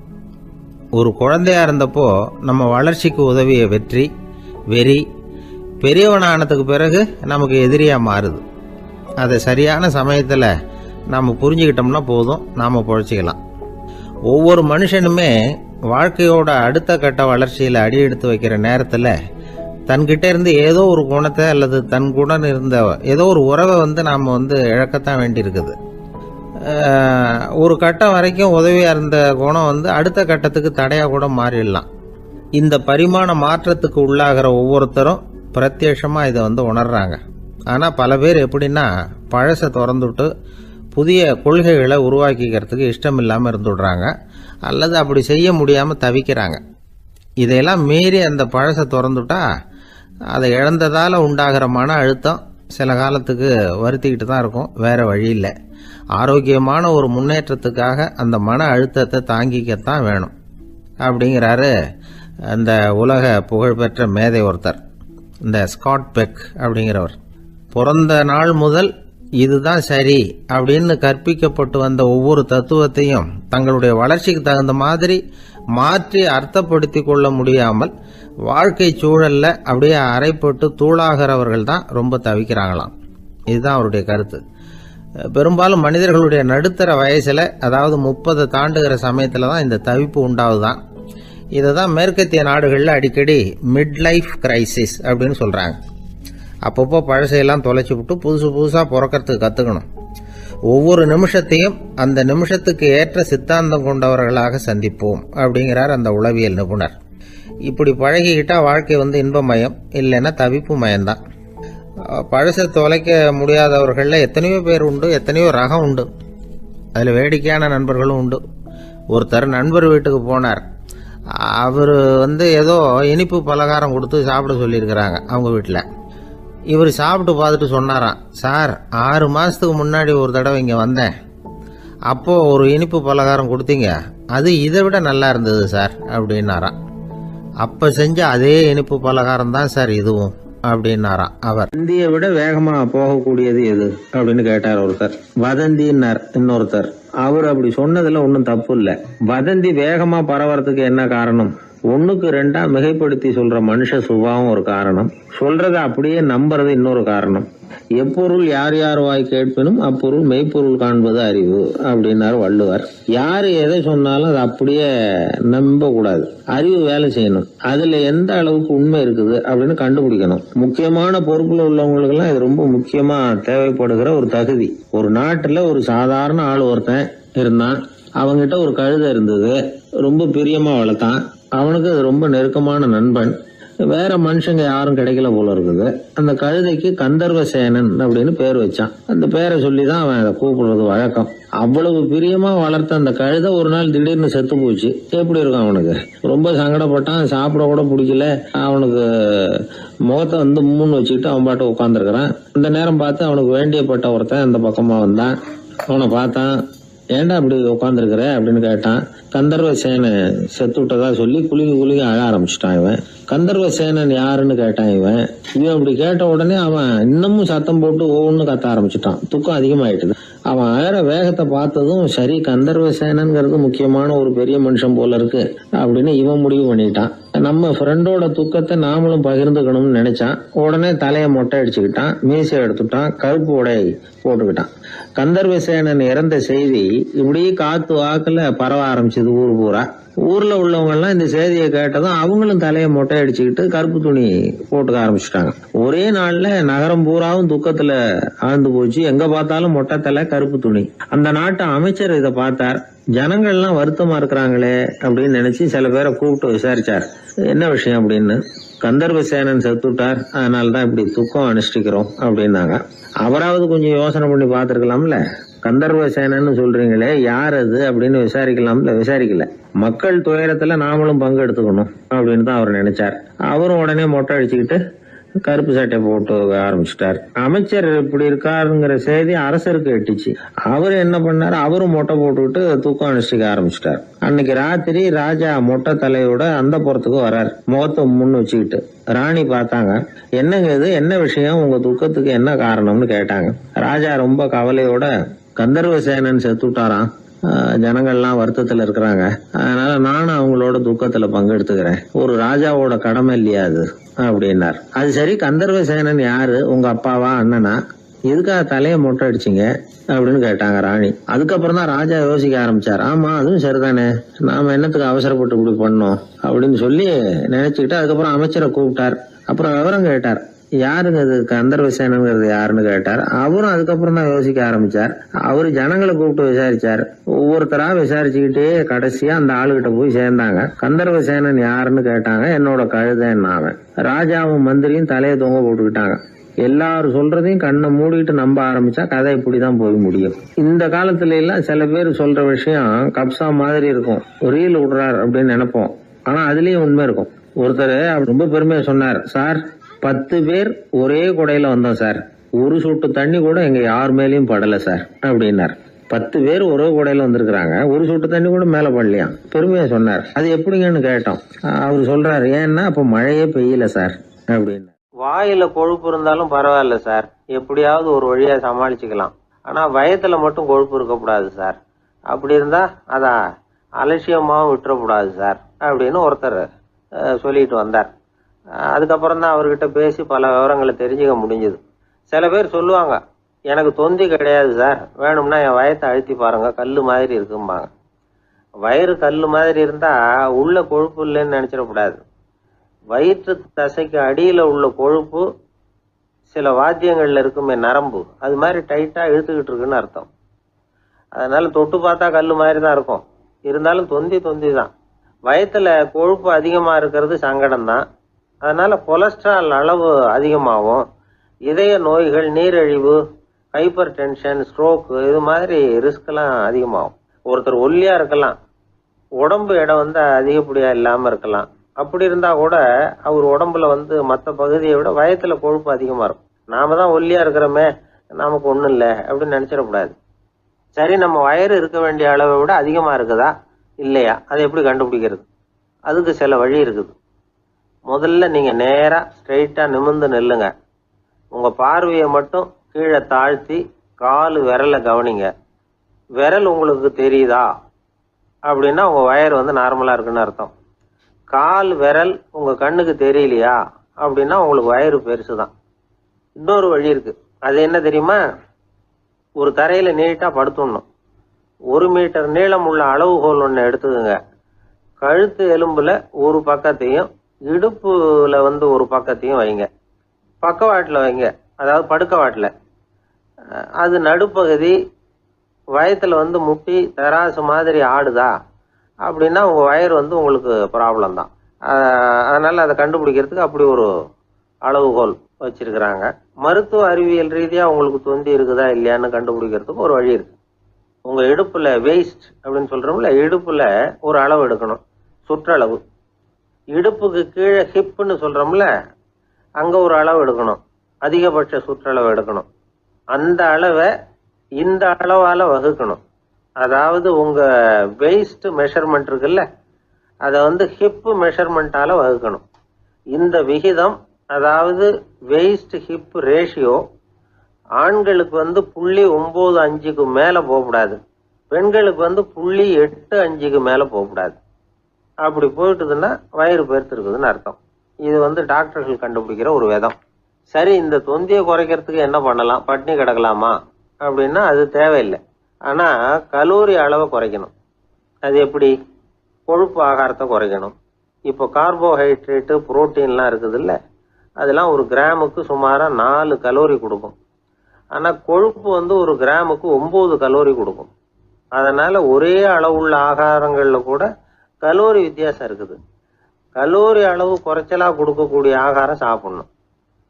ஒரு குழந்தையா இருந்தப்போ நம்ம வளர்ச்சிக்கு உதவிய வெறி பெரியவனானதுக்கு பிறகு நமக்கு எதிரியா மாறுது. அதை சரியான சமயத்தில் நாம் புரிஞ்சுக்கிட்டோம்னா போதும், நாம் பொழைச்சிக்கலாம். ஒவ்வொரு மனுஷனுமே வாழ்க்கையோட அடுத்த கட்ட வளர்ச்சியில் அடி எடுத்து வைக்கிற நேரத்தில் தன்கிட்ட இருந்து ஏதோ ஒரு குணத்தை அல்லது தன் குணம் இருந்த ஏதோ ஒரு உறவை வந்து நாம் வந்து இழக்கத்தான் வேண்டியிருக்குது. ஒரு கட்டம் வரைக்கும் உதவியா இருந்த குணம் வந்து அடுத்த கட்டத்துக்கு தடையா கூட மாறிடலாம். இந்த பரிமாண மாற்றத்துக்கு உள்ளாகிற ஒவ்வொருத்தரும் பிரத்யட்சமா இதை வந்து உணர்றாங்க. ஆனா பல பேர் எப்படின்னா பழசை திறந்துட்டு புதிய கொள்கைகளை உருவாக்கிக்கிறதுக்கு இஷ்டம் இல்லாம இருந்துடுறாங்க, அல்லது அப்படி செய்ய முடியாம தவிக்கிறாங்க. இதையெல்லாம் மீறி அந்த பழசை திறந்துட்டா அதை இழந்ததால உண்டாகிற மன அழுத்தம் சில காலத்துக்கு வருத்திக்கிட்டு தான் இருக்கும், வேற வழி இல்லை. ஆரோக்கியமான ஒரு முன்னேற்றத்துக்காக அந்த மன அழுத்தத்தை தாங்கிக்கத்தான் வேணும் அப்படிங்கிறாரு அந்த உலக புகழ்பெற்ற மேதை ஒருத்தர், இந்த ஸ்காட் பெக் அப்படிங்கிறவர். பிறந்த நாள் முதல் இதுதான் சரி அப்படின்னு கற்பிக்கப்பட்டு வந்த ஒவ்வொரு தத்துவத்தையும் தங்களுடைய வளர்ச்சிக்கு தகுந்த மாதிரி மாற்றி அர்த்தப்படுத்தி கொள்ள முடியாமல் வாழ்க்கை சூழல்ல அப்படியே அரைப்பட்டு தூளாகிறவர்கள் தான் ரொம்ப தவிக்கிறாங்களாம். இதுதான் அவருடைய கருத்து. பெரும்பாலும் மனிதர்களுடைய நடுத்தர வயசில், அதாவது 30 தாண்டுகிற சமயத்தில் தான் இந்த தவிப்பு உண்டாகுதான். இதை தான் மேற்கத்திய நாடுகளில் அடிக்கடி மிட் லைஃப் கிரைசிஸ் அப்படின்னு சொல்கிறாங்க. அப்பப்போ பழசையெல்லாம் தொலைச்சி விட்டு புதுசாக பிறக்கிறதுக்கு கற்றுக்கணும். ஒவ்வொரு நிமிஷத்தையும் அந்த நிமிஷத்துக்கு ஏற்ற சித்தாந்தம் கொண்டவர்களாக சந்திப்போம் அப்படிங்கிறார் அந்த உளவியல் நிபுணர். இப்படி பழகிக்கிட்டா வாழ்க்கை இன்பமயம், இல்லைன்னா தவிப்பு மயம்தான். பழசை தொலைக்க முடியாதவர்களில் எத்தனையோ பேர் உண்டு, எத்தனையோ ரகம் உண்டு. அதில் வேடிக்கையான நண்பர்களும் உண்டு. ஒருத்தர் நண்பர் வீட்டுக்கு போனார். அவர் ஏதோ இனிப்பு பலகாரம் கொடுத்து சாப்பிட சொல்லியிருக்கிறாங்க அவங்க வீட்டில். இவர் சாப்பிட்டு பார்த்துட்டு சொன்னாராம், சார் 6 மாதத்துக்கு முன்னாடி ஒரு தடவை இங்கே வந்தேன், அப்போது ஒரு இனிப்பு பலகாரம் கொடுத்தீங்க, அது இதை விட நல்லா இருந்தது சார் அப்படின்னாராம். அப்போ செஞ்ச அதே இனிப்பு பலகாரம் தான் சார் இதுவும் அப்படின்னாராம் அவர். வதந்தியை விட வேகமா போகக்கூடியது எது அப்படின்னு கேட்டார் ஒருத்தர். வதந்தின்னார் இன்னொருத்தர். அவர் அப்படி சொன்னதுல ஒன்றும் தப்பு இல்லை. வதந்தி வேகமா பரவறதுக்கு என்ன காரணம்? 1க்கு 2 மிகைப்படுத்தி சொல்ற மனுஷ சுபாவம் ஒரு காரணம், சொல்றத அப்படியே நம்புறது இன்னொரு காரணம். எப்பொருள் யார் யார் வாய் கேட்பினும் அப்பொருள் மெய்ப்பொருள் காண்பது அறிவு அப்படின்னாரு வள்ளுவர். யாரு எதை சொன்னாலும் அதை அப்படியே நம்ப கூடாது. அறிவு வேலை செய்யணும். அதுல எந்த அளவுக்கு உண்மை இருக்குது அப்படின்னு கண்டுபிடிக்கணும். முக்கியமான பொறுப்புல உள்ளவங்களுக்கு எல்லாம் இது ரொம்ப முக்கியமா தேவைப்படுகிற ஒரு தகுதி. ஒரு நாட்டுல ஒரு சாதாரண ஆள் ஒருத்தன் இருந்தான். அவங்கிட்ட ஒரு கழுதை இருந்தது. ரொம்ப பிரியமா வளர்த்தான். அவனுக்கு அது ரொம்ப நெருக்கமான நண்பன். வேற மனுஷங்க யாரும் கிடைக்கல போல இருக்குது. அந்த கழுதைக்கு கந்தர்வசேனன் அப்படின்னு பேர் வச்சான். அந்த பேரை சொல்லிதான் அவன் அதை கூப்பிடுறது வழக்கம். அவ்வளவு பிரியமா வளர்த்த அந்த கழுதை ஒரு நாள் திடீர்னு செத்து போச்சு. எப்படி இருக்கும் அவனுக்கு? ரொம்ப சங்கடப்பட்டான். சாப்பிட கூட பிடிக்கல. அவனுக்கு முகத்தை 3 வச்சுக்கிட்டு அவன் பாட்டு உட்காந்துருக்கிறான். அந்த நேரம் பார்த்து அவனுக்கு வேண்டியப்பட்ட ஒருத்தன் அந்த பக்கமா வந்தான். அவனை பார்த்தான். ஏன்டா அப்படி உட்காந்துருக்கிற அப்படின்னு கேட்டான். கந்தர்வசேனன் செத்து விட்டதா சொல்லி குலுங்கி அழ ஆரம்பிச்சுட்டான் இவன். கந்தர்வசேனன் யாருன்னு கேட்டான் இவன். அப்படி கேட்ட உடனே அவன் இன்னமும் சத்தம் போட்டு ஒவ்வொன்னு கத்த ஆரம்பிச்சுட்டான். துக்கம் அதிகமாயிட்டுது. அவன் அழற வேகத்தை பார்த்ததும் சரி, கந்தர்வசேனன்கிறது முக்கியமான ஒரு பெரிய மனுஷன் போல இருக்கு அப்படின்னு இவன் முடிவு பண்ணிட்டான். நம்ம ஃப்ரெண்டோட துக்கத்தை நாமளும் பகிர்ந்துக்கணும்னு நினைச்சான். உடனே தலையை மொட்டை அடிச்சுக்கிட்டான். மீசை எடுத்துட்டான். கருப்பு உடை போட்டுக்கிட்டான். கந்தர்வசேனன் இறந்த செய்தி இப்படி காத்து வாக்குல பரவ ஆரம்பிச்சது ஊர் பூரா. ஊர்ல உள்ளவங்க எல்லாம் இந்த செய்தியை கேட்டதும் அவங்களும் தலையை மொட்டை அடிச்சுக்கிட்டு கருப்பு துணி போட்டுக்க ஆரம்பிச்சுட்டாங்க. ஒரே நாள்ல நகரம் பூராவும் துக்கத்துல ஆழ்ந்து போச்சு. எங்க பார்த்தாலும் மொட்டை தலை, கருப்பு துணி. அந்த நாட்டு அமைச்சர் இதை பார்த்தார். ஜனங்கள்லாம் வருத்தமா இருக்கிறாங்களே அப்படின்னு நினைச்சு சில பேரை கூப்பிட்டு விசாரிச்சார். என்ன விஷயம் அப்படின்னு. கந்தர்வசேனன் செத்துட்டார், அதனாலதான் இப்படி துக்கம் அனுஷ்டிக்கிறோம் அப்படின்னாங்க. அவராவது கொஞ்சம் யோசனை பண்ணி பார்த்திருக்கலாம்ல. கந்தர்வசேனன்னு சொல்றீங்களே, யார் அது அப்படின்னு விசாரிக்கலாம்ல. விசாரிக்கல. மக்கள் துயரத்துல நாமளும் பங்கு எடுத்துக்கணும் அப்படின்னு தான் அவர் நினைச்சார். அவரும் உடனே மொட்டை அடிச்சுக்கிட்டு கருப்பு சட்டை போட்டு ஆரம்பிச்சிட்டார். அமைச்சர் இப்படி இருக்காருங்கிற செய்தி அரசருக்கு எட்டுச்சு. அவரு என்ன பண்ணாரு, அவரும் மொட்டை போட்டுக்கிட்டு தூக்கம் அனுஷ்டிக்க ஆரம்பிச்சிட்டார். அன்னைக்கு ராத்திரி ராஜா மொட்டை தலையோட அந்த புறத்துக்கு வர்றாரு, முகத்தை முன்னு வச்சுக்கிட்டு. ராணி பார்த்தாங்க. என்னங்க இது, என்ன விஷயம், உங்க துக்கத்துக்கு என்ன காரணம்னு கேட்டாங்க. ராஜா ரொம்ப கவலையோட, கந்தர்வசேனன் செத்துட்டாராம், ஜனங்கள்லாம் வருத்தத்துல இருக்கிறாங்க, அதனால நானும் அவங்களோட துக்கத்துல பங்கெடுத்துக்கிறேன், ஒரு ராஜாவோட கடமை இல்லையா அது அப்படின்னார். அது சரி, கந்தர்வசேனன் யாரு, உங்க அப்பாவா அண்ணனா, எதுக்காக தலையை மொட்டை அடிச்சிங்க அப்படின்னு கேட்டாங்க ராணி. அதுக்கப்புறம் தான் ராஜா யோசிக்க ஆரம்பிச்சார். ஆமா, அதுவும் சரிதானே, நாம என்னத்துக்கு அவசரப்பட்டு இப்படி பண்ணோம் அப்படின்னு சொல்லி நினைச்சுக்கிட்டு அதுக்கப்புறம் அமைச்சரை கூப்பிட்டார். அப்புறம் விவரம் கேட்டார். யாருங்க இது கந்தர்வசேனங்கிறது யாருன்னு கேட்டார். அவரும் அதுக்கப்புறம் தான் யோசிக்க ஆரம்பிச்சார். அவரு ஜனங்களை கூப்பிட்டு விசாரிச்சார். ஒவ்வொருத்தரா விசாரிச்சுக்கிட்டே கடைசியா அந்த ஆளுகிட்ட போய் சேர்ந்தாங்க. கந்தர்வசேனன் யாருன்னு கேட்டாங்க. என்னோட கழுதைன்னாங்க. ராஜாவும் மந்திரியும் தலையை தொங்க போட்டுக்கிட்டாங்க. எல்லாரும் சொல்றதையும் கண்ணை மூடிட்டு நம்ப ஆரம்பிச்சா கதை இப்படிதான் போய் முடியும். இந்த காலத்துல எல்லாம் சில பேர் சொல்ற விஷயம் கப்சா மாதிரி இருக்கும், ரீல் விடுறார் அப்படின்னு நினைப்போம். ஆனா அதுலயும் உண்மை இருக்கும். ஒருத்தர் ரொம்ப பெருமையா சொன்னார், சார் 10 பேர் ஒரே குடையில வந்தோம் சார், ஒரு சொட்டு தண்ணி கூட எங்க யார் மேலயும் படல சார் அப்படின்னார். 10 பேர் ஒரே குடையில வந்திருக்கிறாங்க, ஒரு சொட்டு தண்ணி கூட மேல படலையா, பெருமையா சொன்னார். அது எப்படிங்கன்னு கேட்டோம். அவர் சொல்றாரு, ஏன்னா அப்ப மழையே பெய்யல சார் அப்படின்னு. வாயில கொழுப்பு இருந்தாலும் பரவாயில்ல சார், எப்படியாவது ஒரு வழியா சமாளிச்சுக்கலாம், ஆனா வயத்துல மட்டும் கொழுப்பு இருக்கக்கூடாது சார், அப்படி இருந்தா அதான் அலட்சியமாவும் விட்டுறக்கூடாது சார் அப்படின்னு ஒருத்தர் சொல்லிட்டு வந்தார். அதுக்கப்புறம் தான் அவர்கிட்ட பேசி பல விவரங்களை தெரிஞ்சுக்க முடிஞ்சது. சில பேர் சொல்லுவாங்க, எனக்கு தொந்தி கிடையாது சார், வேணும்னா என் வயத்தை அழுத்தி பாருங்க, கல் மாதிரி இருக்கும்பாங்க. வயிறு கல் மாதிரி இருந்தா உள்ள கொழுப்பு இல்லைன்னு நினைச்சிடக்கூடாது. வயிற்று தசைக்கு அடியில உள்ள கொழுப்பு சில வாத்தியங்கள்ல இருக்குமே நரம்பு, அது மாதிரி டைட்டா இழுத்துக்கிட்டு இருக்குன்னு அர்த்தம். அதனால தொட்டு பார்த்தா கல் மாதிரி தான் இருக்கும், இருந்தாலும் தொந்தி தான். வயத்துல கொழுப்பு அதிகமா இருக்கிறது சங்கடம் தான். அதனால கொலஸ்ட்ரால் அளவு அதிகமாகும். இதய நோய்கள், நீரிழிவு, ஹைப்பர் டென்ஷன், ஸ்ட்ரோக்கு, இது மாதிரி ரிஸ்க் எல்லாம் அதிகமாகும். ஒருத்தர் ஒல்லியா இருக்கலாம், உடம்பு எடை அதிகப்படியா இல்லாம இருக்கலாம். அப்படி இருந்தா கூட அவர் உடம்புல மற்ற பகுதியை விட வயத்துல கொழுப்பு அதிகமா இருக்கும். நாம தான் ஒல்லியா இருக்கிறோமே, நமக்கு ஒண்ணும் இல்லை அப்படின்னு நினைச்சிடக்கூடாது. சரி, நம்ம வயிறு இருக்க வேண்டிய அளவை விட அதிகமா இருக்குதா இல்லையா, அதை எப்படி கண்டுபிடிக்கிறது? அதுக்கு சில வழி இருக்குது. முதல்ல நீங்க நேரா ஸ்ட்ரெயிட்டா நிமிர்ந்து நில்லுங்க. உங்க பார்வையை மட்டும் கீழே தாழ்த்தி கால் விரலை கவனிங்க. விரல் உங்களுக்கு தெரியுதா அப்படின்னா உங்க வயிறு நார்மலா இருக்குன்னு அர்த்தம். கால் விரல் உங்க கண்ணுக்கு தெரியலையா அப்படின்னா உங்களுக்கு வயிறு பெருசுதான். இன்னொரு வழி இருக்கு, அது என்ன தெரியுமா? ஒரு தரையில நீட்டா படுத்துடணும். 1 மீட்டர் நீளம் உள்ள அளவுகோல் ஒன்று எடுத்துக்கோங்க. கழுத்து எலும்புல ஒரு பக்கத்தையும் இடுப்புல ஒரு பக்கத்தையும் வைங்க. பக்கவாட்டில் வைங்க, அதாவது படுக்கவாட்டில். அது நடுப்பகுதி வயத்துல முட்டி தராசு மாதிரி ஆடுதா அப்படின்னா உங்க வயிறு உங்களுக்கு ப்ராப்ளம் தான். அதனால அதை கண்டுபிடிக்கிறதுக்கு அப்படி ஒரு அளவுகோல் வச்சிருக்கிறாங்க. மருத்துவ அறிவியல் ரீதியா உங்களுக்கு தொந்தி இருக்குதா இல்லையான்னு கண்டுபிடிக்கிறதுக்கு ஒரு வழி இருக்கு. உங்க இடுப்புல வெயிஸ்ட் அப்படின்னு சொல்றோம்ல, இடுப்புல ஒரு அளவு எடுக்கணும், சுற்றளவு. இடுப்புக்கு கீழே ஹிப்னு சொல்றோம்ல, அங்க ஒரு அளவு எடுக்கணும், அதிகபட்ச சுற்றளவு எடுக்கணும். அந்த அளவை இந்த அளவால வகுக்கணும். அதாவது உங்க வெயிஸ்ட் மெஷர்மெண்ட் இருக்குல்ல, அதை ஹிப் மெஷர்மெண்டால வகுக்கணும். இந்த விகிதம், அதாவது வெயிஸ்ட் ஹிப் ரேஷியோ, ஆண்களுக்கு 0.95க்கு மேல போகக்கூடாது, பெண்களுக்கு 0.85க்கு மேல போகக்கூடாது. அப்படி போயிட்டுதுன்னா வயிறு பெருத்திருக்குதுன்னு அர்த்தம். இது டாக்டர்கள் கண்டுபிடிக்கிற ஒரு விதம். சரி, இந்த தொந்தியை குறைக்கிறதுக்கு என்ன பண்ணலாம்? பட்னி கிடக்கலாமா அப்படின்னா அது தேவையில்லை. ஆனா கலோரி அளவை குறைக்கணும். அது எப்படி? கொழுப்பு ஆகாரத்தை குறைக்கணும். இப்போ கார்போஹைட்ரேட்டு, புரோட்டீன்லாம் இருக்குது இல்லை, அதெல்லாம் ஒரு கிராமுக்கு சுமாரா 4 கலோரி கொடுக்கும். ஆனா கொழுப்பு ஒரு கிராமுக்கு 9 கலோரி கொடுக்கும். அதனால ஒரே அளவுள்ள ஆகாரங்கள்ல கூட கலோரி வித்தியாசம் இருக்குது. கலோரி அளவு குறைச்சலா கொடுக்கக்கூடிய ஆகாரம் சாப்பிடணும்.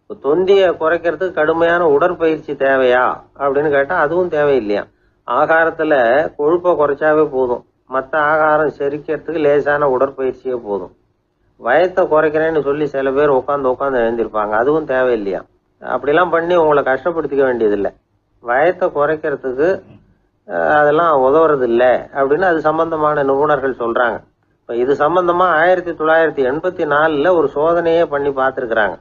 இப்போ தொந்தியை குறைக்கிறதுக்கு கடுமையான உடற்பயிற்சி தேவையா அப்படின்னு கேட்டா அதுவும் தேவையில்லையா. ஆகாரத்துல கொழுப்பை குறைச்சாவே போதும், மற்ற ஆகாரம் செரிக்கிறதுக்கு லேசான உடற்பயிற்சியே போதும். வயத்தை குறைக்கிறேன்னு சொல்லி சில பேர் உட்காந்து எழுந்திருப்பாங்க, அதுவும் தேவையில்லையா. அப்படிலாம் பண்ணி உங்களை கஷ்டப்படுத்திக்க வேண்டியதில்லை. வயத்தை குறைக்கிறதுக்கு அதெல்லாம் உதவுறது இல்லை அப்படின்னு அது சம்பந்தமான நிபுணர்கள் சொல்றாங்க. இப்போ இது சம்பந்தமா 1984 ஒரு சோதனையே பண்ணி பார்த்துருக்குறாங்க.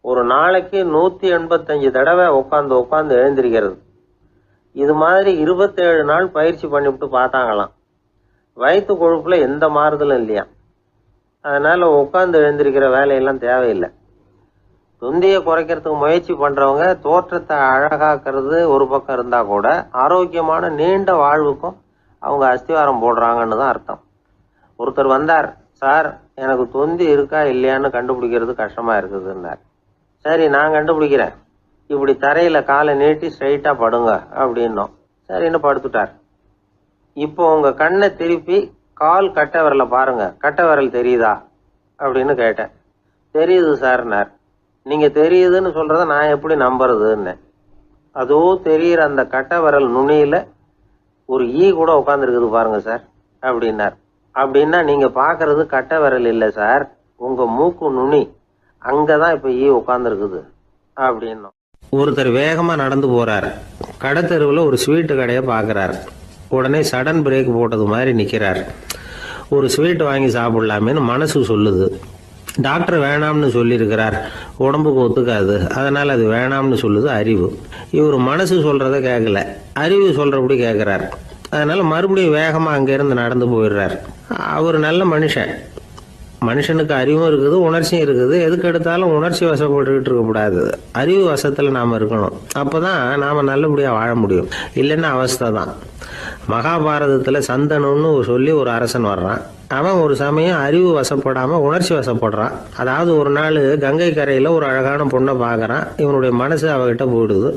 ஒரு நாளைக்கு 185 தடவை உட்காந்து எழுந்திருக்கிறது. இது மாதிரி 27 நாள் பயிற்சி பண்ணிவிட்டு பார்த்தாங்களாம். வயிற்று கொழுப்புல எந்த மாறுதலும் இல்லையா. அதனால உட்காந்து எழுந்திருக்கிற வேலையெல்லாம் தேவையில்லை. தொந்தியை குறைக்கிறதுக்கு முயற்சி பண்றவங்க தோற்றத்தை அழகாக்குறது ஒரு பக்கம் இருந்தா கூட ஆரோக்கியமான நீண்ட வாழ்வுக்கும் அவங்க அஸ்திவாரம் போடுறாங்கன்னு தான் அர்த்தம். ஒருத்தர் வந்தார், சார் எனக்கு தொந்தி இருக்கா இல்லையான்னு கண்டுபிடிக்கிறது கஷ்டமா இருக்குதுன்னார். சரி, நான் கண்டுபிடிக்கிறேன், இப்படி தரையில காலை நீட்டி ஸ்ட்ரைட்டா படுங்க அப்படின்னோம். சரின்னு படுத்துட்டார். இப்போ உங்க கண்ணை திருப்பி கால் கட்டை விரலை பாருங்க, கட்டை விரல் தெரியுதா அப்படின்னு கேட்டேன். தெரியுது சார்னார். நீங்க தெரியுதுன்னு சொல்றத நான் எப்படி நம்புறதுன்னு. அதோ தெரியுற அந்த கட்டை விரல் நுனியில ஒரு ஈ கூட உட்காந்துருக்குது பாருங்க சார் அப்படின்னார். அப்படின்னா நீங்க பாக்குறது கட்டை விரல் இல்லை சார், உங்க மூக்கு நுனி, அங்கதான் இப்ப ஈ உட்காந்துருக்குது அப்படின்னோம். ஒருத்தர் வேகமா நடந்து போறாரு. கடத்தெருவில் ஒரு ஸ்வீட்டு கடையை பாக்குறாரு. உடனே சடன் பிரேக் போட்டது மாதிரி நிக்கிறாரு. ஒரு ஸ்வீட் வாங்கி சாப்பிடலாமேன்னு மனசு சொல்லுது. டாக்டர் வேணாம்னு சொல்லியிருக்கிறார், உடம்புக்கு ஒத்துக்காது, அதனால அது வேணாம்னு சொல்லுது அறிவு. இவர் மனசு சொல்றத கேட்கல, அறிவு சொல்றபடி கேட்கிறார். அதனால மறுபடியும் வேகமா அங்கிருந்து நடந்து போயிடுறார். அவர் நல்ல மனுஷன், மனுஷனுக்கு அறிவும் இருக்குது, உணர்ச்சியும் இருக்குது. எதுக்கு எடுத்தாலும் உணர்ச்சி வசப்பட்டுக்கிட்டு இருக்கக்கூடாது. அறிவு வசத்தில் நாம் இருக்கணும். அப்போதான் நாம் நல்லபடியாக வாழ முடியும். இல்லைன்னா அவஸ்தை தான். மகாபாரதத்தில் சந்தனுன்னு சொல்லி ஒரு அரசன் வர்றான். அவன் ஒரு சமயம் அறிவு வசப்படாமல் உணர்ச்சி வசப்படுறான். அதாவது ஒரு நாள் கங்கை கரையில் ஒரு அழகான பொண்ணை பார்க்குறான். இவனுடைய மனசு அவகிட்ட போயிடுது.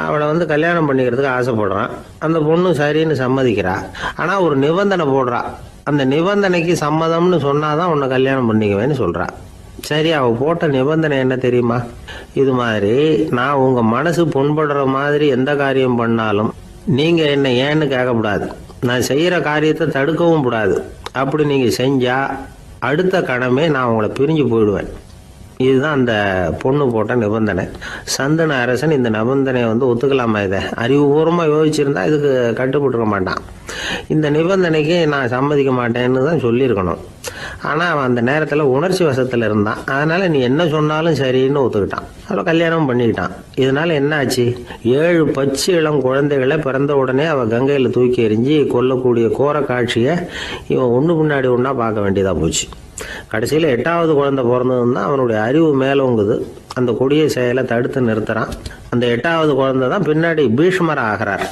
அவளை கல்யாணம் பண்ணிக்கிறதுக்கு ஆசைப்படுறான். அந்த பொண்ணு சரின்னு சம்மதிக்கிறா. ஆனால் ஒரு நிபந்தனை போடுறா. அந்த நிபந்தனைக்கு சம்மதம்னு சொன்னாதான் உன்னை கல்யாணம் பண்ணிக்குவேன்னு சொல்றா. சரி, அவ போட்ட நிபந்தனை என்ன தெரியுமா? இது மாதிரி நான் உங்க மனசு புண்படுற மாதிரி எந்த காரியம் பண்ணாலும் நீங்க என்ன ஏன்னு கேட்கக்கூடாது. நான் செய்யற காரியத்தை தடுக்கவும் கூடாது. அப்படி நீங்க செஞ்சா அடுத்த கணமே நான் உங்களை பிரிஞ்சு போயிடுவேன். இதுதான் அந்த பொண்ணு போட்ட நிபந்தனை. சந்தன அரசன் இந்த நிபந்தனையை ஒத்துக்கலாமா? இதை அறிவுபூர்வமாக யோசிச்சிருந்தா இதுக்கு கட்டுப்பட்டுருக்க மாட்டான். இந்த நிபந்தனைக்கு நான் சம்மதிக்க மாட்டேன்னு தான் சொல்லியிருக்கணும். ஆனால் அவன் அந்த நேரத்தில் உணர்ச்சி வசத்தில் இருந்தான். அதனால நீ என்ன சொன்னாலும் சரின்னு ஒத்துக்கிட்டான். அவளை கல்யாணம் பண்ணிக்கிட்டான். இதனால என்ன ஆச்சு? 7 பச்சை இளம் குழந்தைகளை பிறந்த உடனே அவள் கங்கையில் தூக்கி எறிஞ்சி கொல்லக்கூடிய கோர காட்சியை இவன் ஒன்று பின்னாடி ஒன்றா பார்க்க வேண்டியதாக போச்சு. கடைசியில் 8வது குழந்தை பிறந்ததுன்னா அவனுடைய அறிவு மேலோங்குது. அந்த கொடிய செயலை தடுத்து நிறுத்துறான். அந்த 8வது குழந்தை தான் பின்னாடி பீஷ்மர் ஆகிறார்.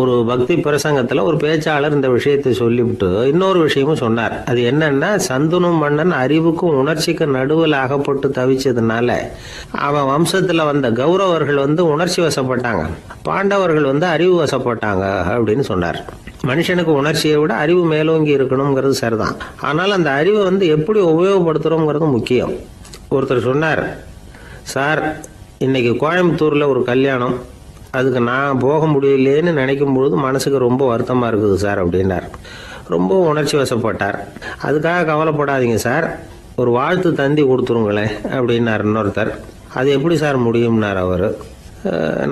ஒரு பக்தி பிரசங்கத்தில் ஒரு பேச்சாளர் இந்த விஷயத்தை சொல்லிவிட்டு இன்னொரு விஷயமும் சொன்னார். அது என்னன்னா, சந்தனும் மன்னன் அறிவுக்கும் உணர்ச்சிக்கும் நடுவில் அகப்பட்டு தவிச்சதுனால அவன் வம்சத்தில் வந்த கௌரவர்கள் உணர்ச்சி வசப்பட்டாங்க, பாண்டவர்கள் அறிவு வசப்பட்டாங்க அப்படின்னு சொன்னார். மனுஷனுக்கு உணர்ச்சியை விட அறிவு மேலோங்கி இருக்கணுங்கிறது சரிதான். ஆனால் அந்த அறிவை எப்படி உபயோகப்படுத்துகிறோங்கிறது முக்கியம். ஒருத்தர் சொன்னார், சார் இன்னைக்கு கோயம்புத்தூரில் ஒரு கல்யாணம், அதுக்கு நான் போக முடியலேன்னு நினைக்கும் பொழுது மனசுக்கு ரொம்ப வருத்தமாக இருக்குது சார் அப்படின்னார். ரொம்ப உணர்ச்சி வசப்பட்டார். அதுக்காக கவலைப்படாதீங்க சார், ஒரு வாழ்த்து தந்தி கொடுத்துருங்களேன் அப்படின்னார் இன்னொருத்தர். அது எப்படி சார் முடியும்னார் அவர்.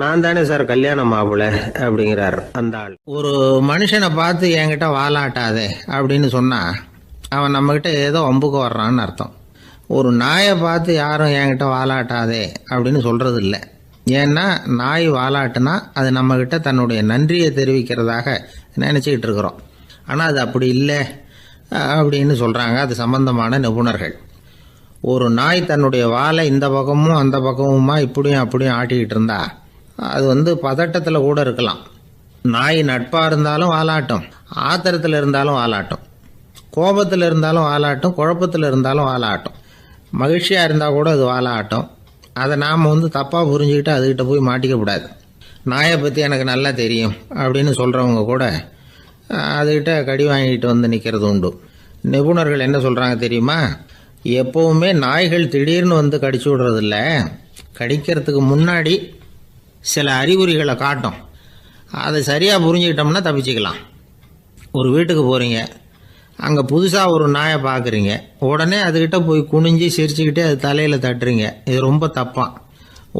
நான் தானே சார் கல்யாண மாப்பிள்ளை அப்படிங்கிறார் அந்த ஆள். ஒரு மனுஷனை பார்த்து என்கிட்ட வாலாட்டாதே அப்படின்னு சொன்னால் அவன் நம்மக்கிட்ட ஏதோ வம்புக்கு வர்றான்னு அர்த்தம். ஒரு நாயை பார்த்து யாரும் என்கிட்ட வாலாட்டாதே அப்படின்னு சொல்கிறது இல்லை. ஏன்னா நாய் வாலாட்டுனா அது நம்மக்கிட்ட தன்னுடைய நன்றியை தெரிவிக்கிறதாக நினச்சிக்கிட்டு இருக்கிறோம். ஆனால் அது அப்படி இல்லை அப்படின்னு சொல்கிறாங்க அது சம்பந்தமான நிபுணர்கள். ஒரு நாய் தன்னுடைய வாலை இந்த பக்கமும் அந்த பக்கமுமா இப்படியும் அப்படியும் ஆட்டிக்கிட்டு இருந்தா அது பதட்டத்தில் கூட இருக்கலாம். நாய் நட்பாக இருந்தாலும் வாலாட்டும், ஆத்திரத்தில் இருந்தாலும் வாலாட்டும், கோபத்தில் இருந்தாலும் வாலாட்டும், குழப்பத்தில் இருந்தாலும் வாலாட்டும், மகிழ்ச்சியாக இருந்தால் கூட அது வாலாட்டும். அதை நாம் தப்பாக புரிஞ்சுக்கிட்டு அதுக்கிட்ட போய் மாட்டிக்கக்கூடாது. நாயை பற்றி எனக்கு நல்லா தெரியும் அப்படின்னு சொல்கிறவங்க கூட அதுக்கிட்ட கடி வாங்கிட்டு நிற்கிறது உண்டு. நிபுணர்கள் என்ன சொல்கிறாங்க தெரியுமா? எப்போவுமே நாய்கள் திடீர்னு கடிச்சு விடுறதில்ல, கடிக்கிறதுக்கு முன்னாடி சில அறிகுறிகளை காட்டும். அதை சரியாக புரிஞ்சுக்கிட்டோம்னா தப்பிச்சுக்கலாம். ஒரு வீட்டுக்கு போகிறீங்க, அங்கே புதுசாக ஒரு நாயை பார்க்குறீங்க, உடனே அதுக்கிட்ட போய் குனிஞ்சு சிரிச்சுக்கிட்டே அது தலையில் தட்டுறீங்க. இது ரொம்ப தப்பான்.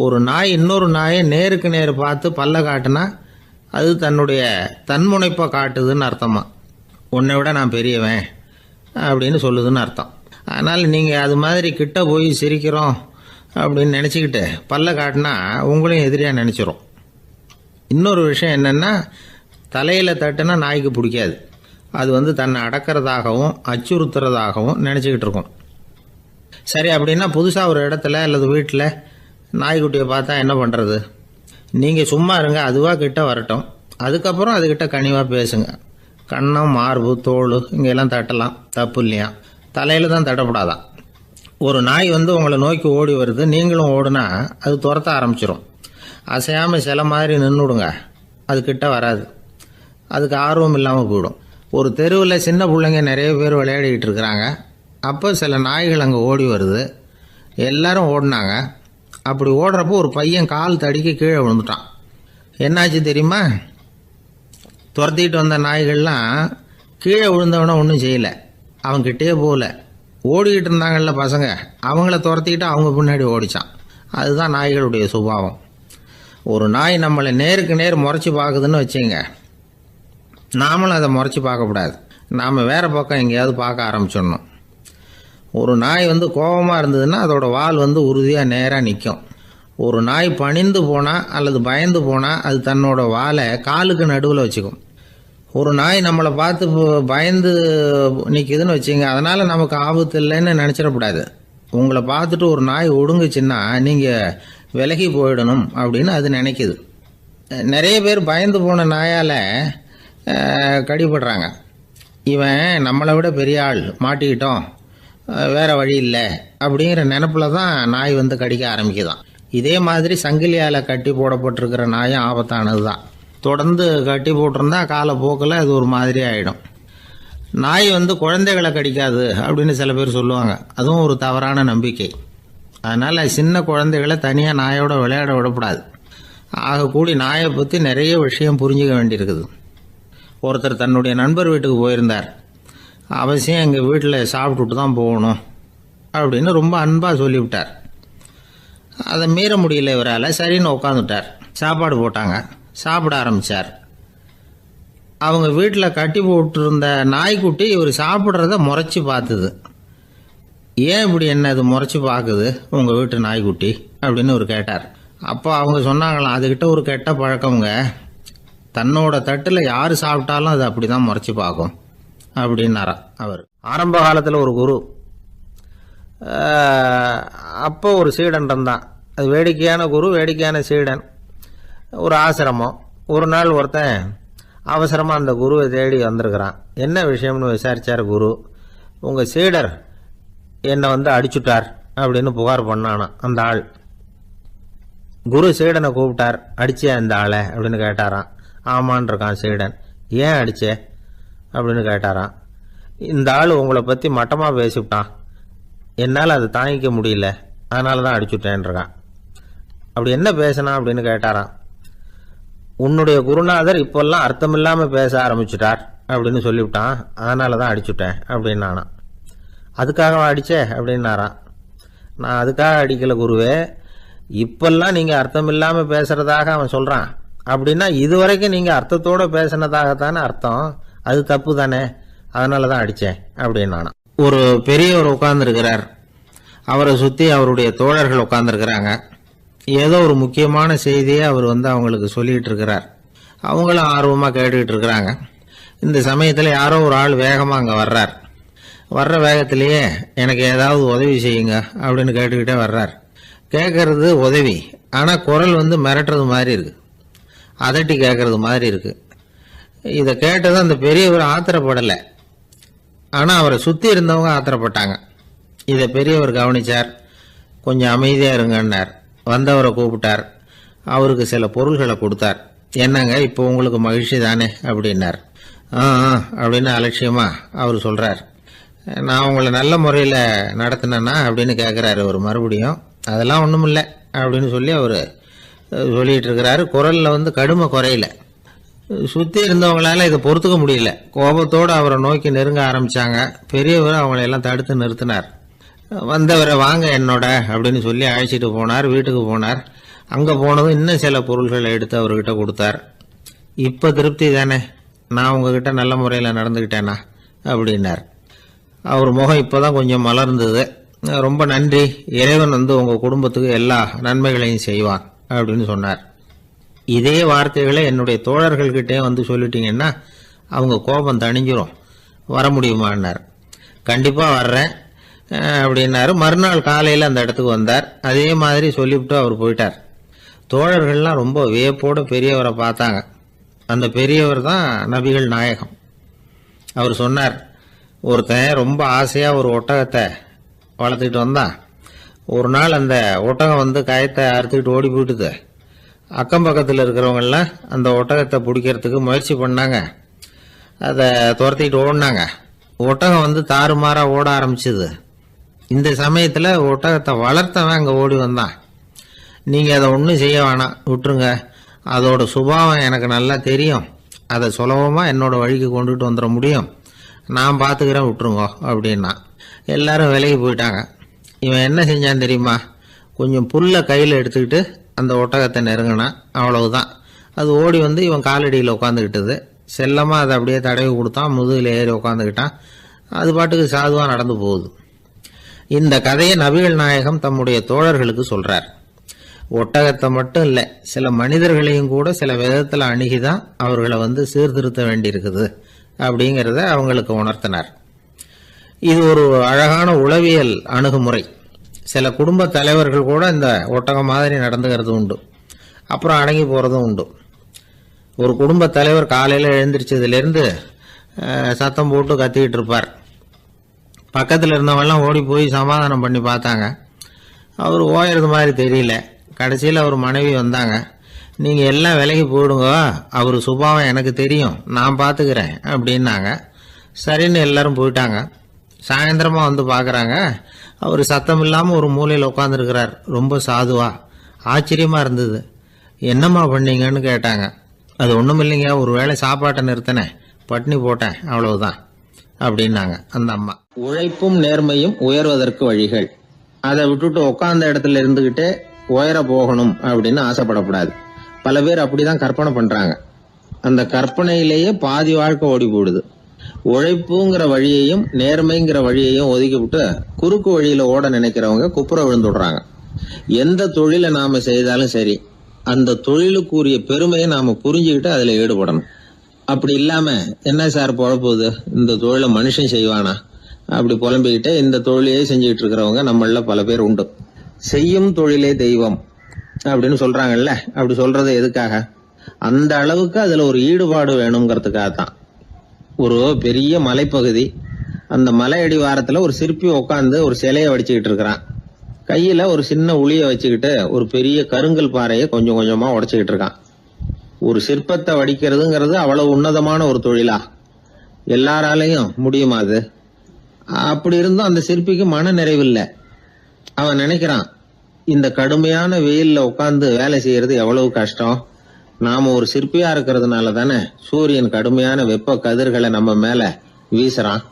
ஒரு நாய் இன்னொரு நாயை நேருக்கு நேர் பார்த்து பல்ல காட்டுனா அது தன்னுடைய தன்முனைப்பை காட்டுதுன்னு அர்த்தமா. உன்னை விட நான் பெரியவன் அப்படின்னு சொல்லுதுன்னு அர்த்தம். அதனால் நீங்கள் அது மாதிரி கிட்ட போய் சிரிக்கிறோம் அப்படின்னு நினச்சிக்கிட்டு பல்ல காட்டினா உங்களையும் எதிரியாக நினச்சிரும். இன்னொரு விஷயம் என்னென்னா, தலையில் தட்டுனா நாய்க்கு பிடிக்காது. அது தன்னை அடக்கிறதாகவும் அச்சுறுத்துறதாகவும் நினச்சிக்கிட்டு இருக்கும். சரி, அப்படின்னா புதுசாக ஒரு இடத்துல அல்லது வீட்டில் நாய்க்குட்டியை பார்த்தா என்ன பண்ணுறது? நீங்கள் சும்மா இருங்க, அதுவாக கிட்ட வரட்டும். அதுக்கப்புறம் அதுக்கிட்ட கனிவாக பேசுங்க. கன்னம், மார்பு, தோல் இங்கெல்லாம் தட்டலாம், தப்பு இல்லையா? தலையில் தான் தட்டப்படாதான். ஒரு நாய் உங்களை நோக்கி ஓடி வருது, நீங்களும் ஓடுனா அது துரத்த ஆரம்பிச்சிடும். அசையாமல் சில மாதிரி நின்றுடுங்க, அது கிட்ட வராது. அதுக்கு ஆர்வம் இல்லாமல் போயிடும். ஒரு தெருவில் சின்ன பிள்ளைங்க நிறைய பேர் விளையாடிக்கிட்டு இருக்கிறாங்க. அப்போ சில நாய்கள் அங்கே ஓடி வருது. எல்லாரும் ஓடினாங்க. அப்படி ஓடுறப்போ ஒரு பையன் கால் தடிக்க கீழே விழுந்துட்டான். என்னாச்சு தெரியுமா? துரத்திட்டு வந்த நாய்கள்லாம் கீழே விழுந்தவன ஒன்றும் செய்யலை, அவன்கிட்டே போகல. ஓடிக்கிட்டு இருந்தாங்கல்ல பசங்க, அவங்கள துரத்திக்கிட்டு அவங்க பின்னாடி ஓடிச்சான். அதுதான் நாய்களுடைய சுபாவம். ஒரு நாய் நம்மளை நேருக்கு நேர் முறைச்சி பார்க்குதுன்னு வச்சுங்க, நாமளும் அதை முறைச்சி பார்க்கக்கூடாது. நாம் வேறு பக்கம் எங்கேயாவது பார்க்க ஆரம்பிச்சிடணும். ஒரு நாய் கோபமாக இருந்ததுன்னா அதோட வால் உறுதியாக நேராக நிற்கும். ஒரு நாய் பணிந்து போனால் அல்லது பயந்து போனால் அது தன்னோட வாலை காலுக்கு நடுவில் வச்சுக்கும். ஒரு நாய் நம்மளை பார்த்து பயந்து நிற்கிதுன்னு வச்சுங்க, அதனால் நமக்கு ஆபத்து இல்லைன்னு நினச்சிடக்கூடாது. உங்களை பார்த்துட்டு ஒரு நாய் ஒடுங்குச்சுன்னா நீங்கள் விலகி போயிடணும் அப்படின்னு அது நினைக்குது. நிறைய பேர் பயந்து போன நாயால் கடிபடுறாங்க. இவன் நம்மளை விட பெரிய ஆள், மாட்டிக்கிட்டோம், வேற வழி இல்லை அப்படிங்கிற நினப்பில் தான் நாய் வந்து கடிக்க ஆரம்பிக்குதான். இதே மாதிரி சங்கிலியால் கட்டி போடப்பட்டிருக்கிற நாயும் ஆபத்தானது தான். தொடர்ந்து கட்டி போட்டிருந்தா காலப்போக்கில் அது ஒரு மாதிரி ஆகிடும். நாய் வந்து குழந்தைகளை கடிக்காது அப்படின்னு சில பேர் சொல்லுவாங்க. அதுவும் ஒரு தவறான நம்பிக்கை. அதனால் சின்ன குழந்தைகளை தனியாக நாயோட விளையாட விடக்கூடாது. ஆகக்கூடி நாயை பற்றி நிறைய விஷயம் புரிஞ்சுக்க வேண்டியிருக்குது. ஒருத்தர் தன்னுடைய நண்பர் வீட்டுக்கு போயிருந்தார். அவசியம் எங்கள் வீட்டில் சாப்பிட்டுட்டு தான் போகணும் அப்படின்னு ரொம்ப அன்பாக சொல்லிவிட்டார். அதை மீற முடியல இவரால். சரின்னு உட்காந்துட்டார். சாப்பாடு போட்டாங்க. சாப்பிட ஆரம்பித்தார். அவங்க வீட்டில் கட்டி போட்டிருந்த நாய்க்குட்டி இவர் சாப்பிட்றத முறைச்சி பார்த்துது. ஏன் இப்படி என்ன இது முறைச்சி பார்க்குது உங்கள் வீட்டு நாய்க்குட்டி அப்படின்னு அவர் கேட்டார். அப்போ அவங்க சொன்னாங்களாம், அதுக்கிட்ட ஒரு கெட்ட பழக்கம்ங்க, தன்னோட தட்டில் யார் சாப்பிட்டாலும் அது அப்படி தான் முறைச்சி பார்க்கும் அப்படின்னாராம் அவர். ஆரம்ப காலத்தில் ஒரு குரு, அப்போ ஒரு சீடன் இருந்தான். அது வேடிக்கையான குரு, வேடிக்கையான சீடன். ஒரு ஆசிரமம். ஒரு நாள் ஒருத்தன் அவசரமாக அந்த குருவை தேடி வந்திருக்கிறான். என்ன விஷயம்னு விசாரித்தார் குரு. உங்கள் சீடர் என்னை வந்து அடிச்சுட்டார் அப்படின்னு புகார் பண்ணானா அந்த ஆள். குரு சீடனை கூப்பிட்டார். அடிச்சே அந்த ஆளை அப்படின்னு கேட்டாராம். ஆமான் இருக்கான் சீடன். ஏன் அடிச்சே அப்படின்னு கேட்டாராம். இந்த ஆள் உங்களை பற்றி மட்டமாக பேசிவிட்டான், என்னால் அதை தாங்கிக்க முடியல, அதனால தான் அடிச்சுட்டேன்ருக்கான். அப்படி என்ன பேசினா அப்படின்னு கேட்டாராம். உன்னுடைய குருநாதர் இப்போல்லாம் அர்த்தமில்லாமல் பேச ஆரம்பிச்சுட்டார் அப்படின்னு சொல்லிவிட்டான், அதனால தான் அடிச்சுட்டேன் அப்படின்னு நானா. அதுக்காக அடித்தே அப்படின்னாரான். நான் அதுக்காக அடிக்கலை குருவே, இப்பெல்லாம் நீங்கள் அர்த்தம் இல்லாமல் பேசுகிறதாக அவன் சொல்கிறான். அப்படின்னா இதுவரைக்கும் நீங்கள் அர்த்தத்தோடு பேசினதாகத்தானே அர்த்தம், அது தப்பு தானே, அதனால தான் அடித்தேன் அப்படின்னு நானா. ஒரு பெரியவர் உட்கார்ந்துருக்கிறார். அவரை சுற்றி அவருடைய தோழர்கள் உட்கார்ந்துருக்கிறாங்க. ஏதோ ஒரு முக்கியமான செய்தியை அவர் வந்து அவங்களுக்கு சொல்லிகிட்டு இருக்கிறார். அவங்களும் ஆர்வமாக கேட்டுக்கிட்டு இருக்கிறாங்க. இந்த சமயத்தில் யாரோ ஒரு ஆள் வேகமாக அங்கே வர்றார். வர்ற வேகத்திலேயே எனக்கு ஏதாவது உதவி செய்யுங்க அப்படின்னு கேட்டுக்கிட்டே வர்றார். கேட்கறது உதவி, ஆனால் குரல் வந்து மிரட்டுறது மாதிரி இருக்குது, அதட்டி கேட்கறது மாதிரி இருக்குது. இதை கேட்டதும் அந்த பெரியவர் ஆத்திரப்படலை, ஆனால் அவரை சுற்றி இருந்தவங்க ஆத்திரப்பட்டாங்க. இதை பெரியவர் கவனித்தார். கொஞ்சம் அமைதியாக இருங்கன்னார். வந்தவரை கூப்பிட்டார். அவருக்கு சில பொருள்களை கொடுத்தார். என்னங்க இப்போ உங்களுக்கு மகிழ்ச்சி தானே அப்படின்னார். அப்படின்னு அலட்சியமாக அவர் சொல்கிறார். நான் உங்களை நல்ல முறையில் நடத்தினேன்னா அப்படின்னு கேட்குறாரு அவர் மறுபடியும். அதெல்லாம் ஒன்றும் இல்லை அப்படின்னு சொல்லி அவர் சொல்லிகிட்டு இருக்கிறாரு. குரலில் வந்து கடுமை குறையில. சுற்றி இருந்தவங்களால இதை பொறுத்துக்க முடியல. கோபத்தோடு அவரை நோக்கி நெருங்க ஆரம்பித்தாங்க. பெரியவர் அவங்களையெல்லாம் தடுத்து நிறுத்தினார். வந்தவரை வாங்க என்னோட அப்படின்னு சொல்லி அழைச்சிட்டு போனார். வீட்டுக்கு போனார். அங்கே போனதும் இன்னும் சில பொருள்களை எடுத்து அவர்கிட்ட கொடுத்தார். இப்போ திருப்தி தானே, நான் உங்ககிட்ட நல்ல முறையில் நடந்துக்கிட்டேனா அப்படின்னார். அவர் முகம் இப்போ தான் கொஞ்சம் மலர்ந்தது. ரொம்ப நன்றி, இறைவன் வந்து உங்கள் குடும்பத்துக்கு எல்லா நன்மைகளையும் செய்வான் அப்படின்னு சொன்னார். இதே வார்த்தைகளை என்னுடைய தோழர்கள்கிட்டே வந்து சொல்லிட்டீங்கன்னா அவங்க கோபம் தணிஞ்சிரும், வர முடியுமான்னார். கண்டிப்பாக வர்றேன் அப்படின்னாரு. மறுநாள் காலையில் அந்த இடத்துக்கு வந்தார். அதே மாதிரி சொல்லிவிட்டு அவர் போயிட்டார். தோழர்கள்லாம் ரொம்ப வியப்போடு பெரியவரை பார்த்தாங்க. அந்த பெரியவர் தான் நபிகள் நாயகம். அவர் சொன்னார், ஒருத்தன் ரொம்ப ஆசையாக ஒரு ஒட்டகத்தை வளர்த்துக்கிட்டு வந்தான். ஒரு நாள் அந்த ஒட்டகம் வந்து கயத்தை அறுத்துக்கிட்டு ஓடி போயிட்டுது. அக்கம் பக்கத்தில் இருக்கிறவங்கெல்லாம் அந்த ஒட்டகத்தை பிடிக்கிறதுக்கு முயற்சி பண்ணாங்க. அதை துரத்திக்கிட்டு ஓடினாங்க. ஒட்டகம் வந்து தாறுமாறாக ஓட ஆரம்பிச்சுது. இந்த சமயத்தில் ஒட்டகத்தை வளர்த்தவன் அங்கே ஓடி வந்தான். நீங்கள் அதை ஒன்றும் செய்ய வேணாம், விட்டுருங்க, அதோட சுபாவம் எனக்கு நல்லா தெரியும், அதை சுலபமாக என்னோட வழிக்கு கொண்டுட்டு வந்துட முடியும், நான் பார்த்துக்கிறேன், விட்டுருங்கோ அப்படின்னா. எல்லாரும் விலகி போயிட்டாங்க. இவன் என்ன செஞ்சான் தெரியுமா? கொஞ்சம் புல்லை கையில் எடுத்துக்கிட்டு அந்த ஒட்டகத்தை நெருங்கினான். அவ்வளவுதான். அது ஓடி வந்து இவன் காலடியில் உட்காந்துக்கிட்டது. செல்லமாக அதை அப்படியே தடவி கொடுத்தான். முதுகில் ஏறி உட்காந்துக்கிட்டான். அது பாட்டுக்கு சாதுவாக நடந்து போகுது. இந்த கதையை நபிகள் நாயகம் தம்முடைய தோழர்களுக்கு சொல்றார். ஒட்டகத்தை மட்டும் இல்லை, சில மனிதர்களையும் கூட சில விதத்தில் அணுகிதான் அவர்களை சீர்திருத்த வேண்டியிருக்குது அப்படிங்கிறத அவங்களுக்கு உணர்த்தினார். இது ஒரு அழகான உளவியல் அணுகுமுறை. சில குடும்ப தலைவர்கள் கூட இந்த ஒட்டகம் மாதிரி நடந்துக்கிறது உண்டு, அப்புறம் அடங்கி போகிறதும் உண்டு. ஒரு குடும்ப தலைவர் காலையில் எழுந்திரிச்சதுலேருந்து சத்தம் போட்டு கத்திக்கிட்டு இருப்பார். பக்கத்தில் இருந்தவங்கெல்லாம் ஓடி போய் சமாதானம் பண்ணி பார்த்தாங்க. அவர் ஓயறது மாதிரி தெரியல. கடைசியில் அவர் மனைவி வந்தாங்க. நீங்கள் எல்லாம் விலகி போயிடுங்க, அவர் சுபாவம் எனக்கு தெரியும், நான் பார்த்துக்கிறேன் அப்படின்னாங்க. சரின்னு எல்லாரும் போயிட்டாங்க. சாயந்தரமாக பார்க்குறாங்க, அவர் சத்தம் இல்லாமல் ஒரு மூலையில் உட்காந்துருக்கிறார். ரொம்ப சாதுவா. ஆச்சரியமாக இருந்தது. என்னம்மா பண்ணீங்கன்னு கேட்டாங்க. அது ஒன்றும் இல்லைங்க, ஒரு வேளை சாப்பாட்டை நிறுத்தினேன், பட்னி போட்டேன், அவ்வளவுதான் அப்படின்னாங்க அந்த அம்மா. உழைப்பும் நேர்மையும் உயர்வதற்கு வழிகள். அதை விட்டுட்டு உட்கார்ந்த இடத்துல இருந்துகிட்டே உயர போகணும் அப்படின்னு ஆசைப்படக்கூடாது. பல பேர் அப்படிதான் கற்பனை பண்றாங்க. அந்த கற்பனையிலேயே பாதி வாழ்க்கை ஓடி போடுது. உழைப்புங்கிற வழியையும் நேர்மைங்கிற வழியையும் ஒதுக்கி விட்டு குறுக்கு வழியில ஓட நினைக்கிறவங்க குப்புற விழுந்துடுறாங்க. எந்த தொழிலை நாம செய்தாலும் சரி, அந்த தொழிலுக்குரிய பெருமையை நாம புரிஞ்சுக்கிட்டு அதுல ஈடுபடணும். அப்படி இல்லாம என்ன சார் பொழப்போகுது, இந்த தொழிலை மனுஷன் செய்வானா அப்படி புலம்பிக்கிட்டே இந்த தொழிலையே செஞ்சுக்கிட்டு இருக்கிறவங்க நம்மள பல பேர் உண்டு. செய்யும் தொழிலே தெய்வம் அப்படின்னு சொல்றாங்கல்ல, அப்படி சொல்றது எதுக்காக? அந்த அளவுக்கு அதுல ஒரு ஈடுபாடு வேணுங்கிறதுக்காகத்தான். ஒரு பெரிய மலைப்பகுதி, அந்த மலை அடிவாரத்துல ஒரு சிற்பி உட்காந்து ஒரு சிலையை வடிச்சுக்கிட்டு இருக்கிறான். கையில ஒரு சின்ன உளிய வச்சுக்கிட்டு ஒரு பெரிய கருங்கல் பாறையை கொஞ்சம் கொஞ்சமா உடைச்சுக்கிட்டு இருக்கான். ஒரு சிற்பத்தை வடிக்கிறதுங்கிறது அவ்வளவு உன்னதமான ஒரு தொழிலா? எல்லாராலையும் முடியுமா அது? அப்படி இருந்தும் அந்த சிற்பிக்கு மன நிறைவில்லை. அவன் நினைக்கிறான், இந்த கடுமையான வெயில்ல உட்கார்ந்து வேலை செய்யறது எவ்வளவு கஷ்டம். நாம ஒரு சிற்பியா இருக்கிறதுனால தானே சூரியன் கடுமையான வெப்ப கதிர்களை நம்ம மேல வீசுறான்.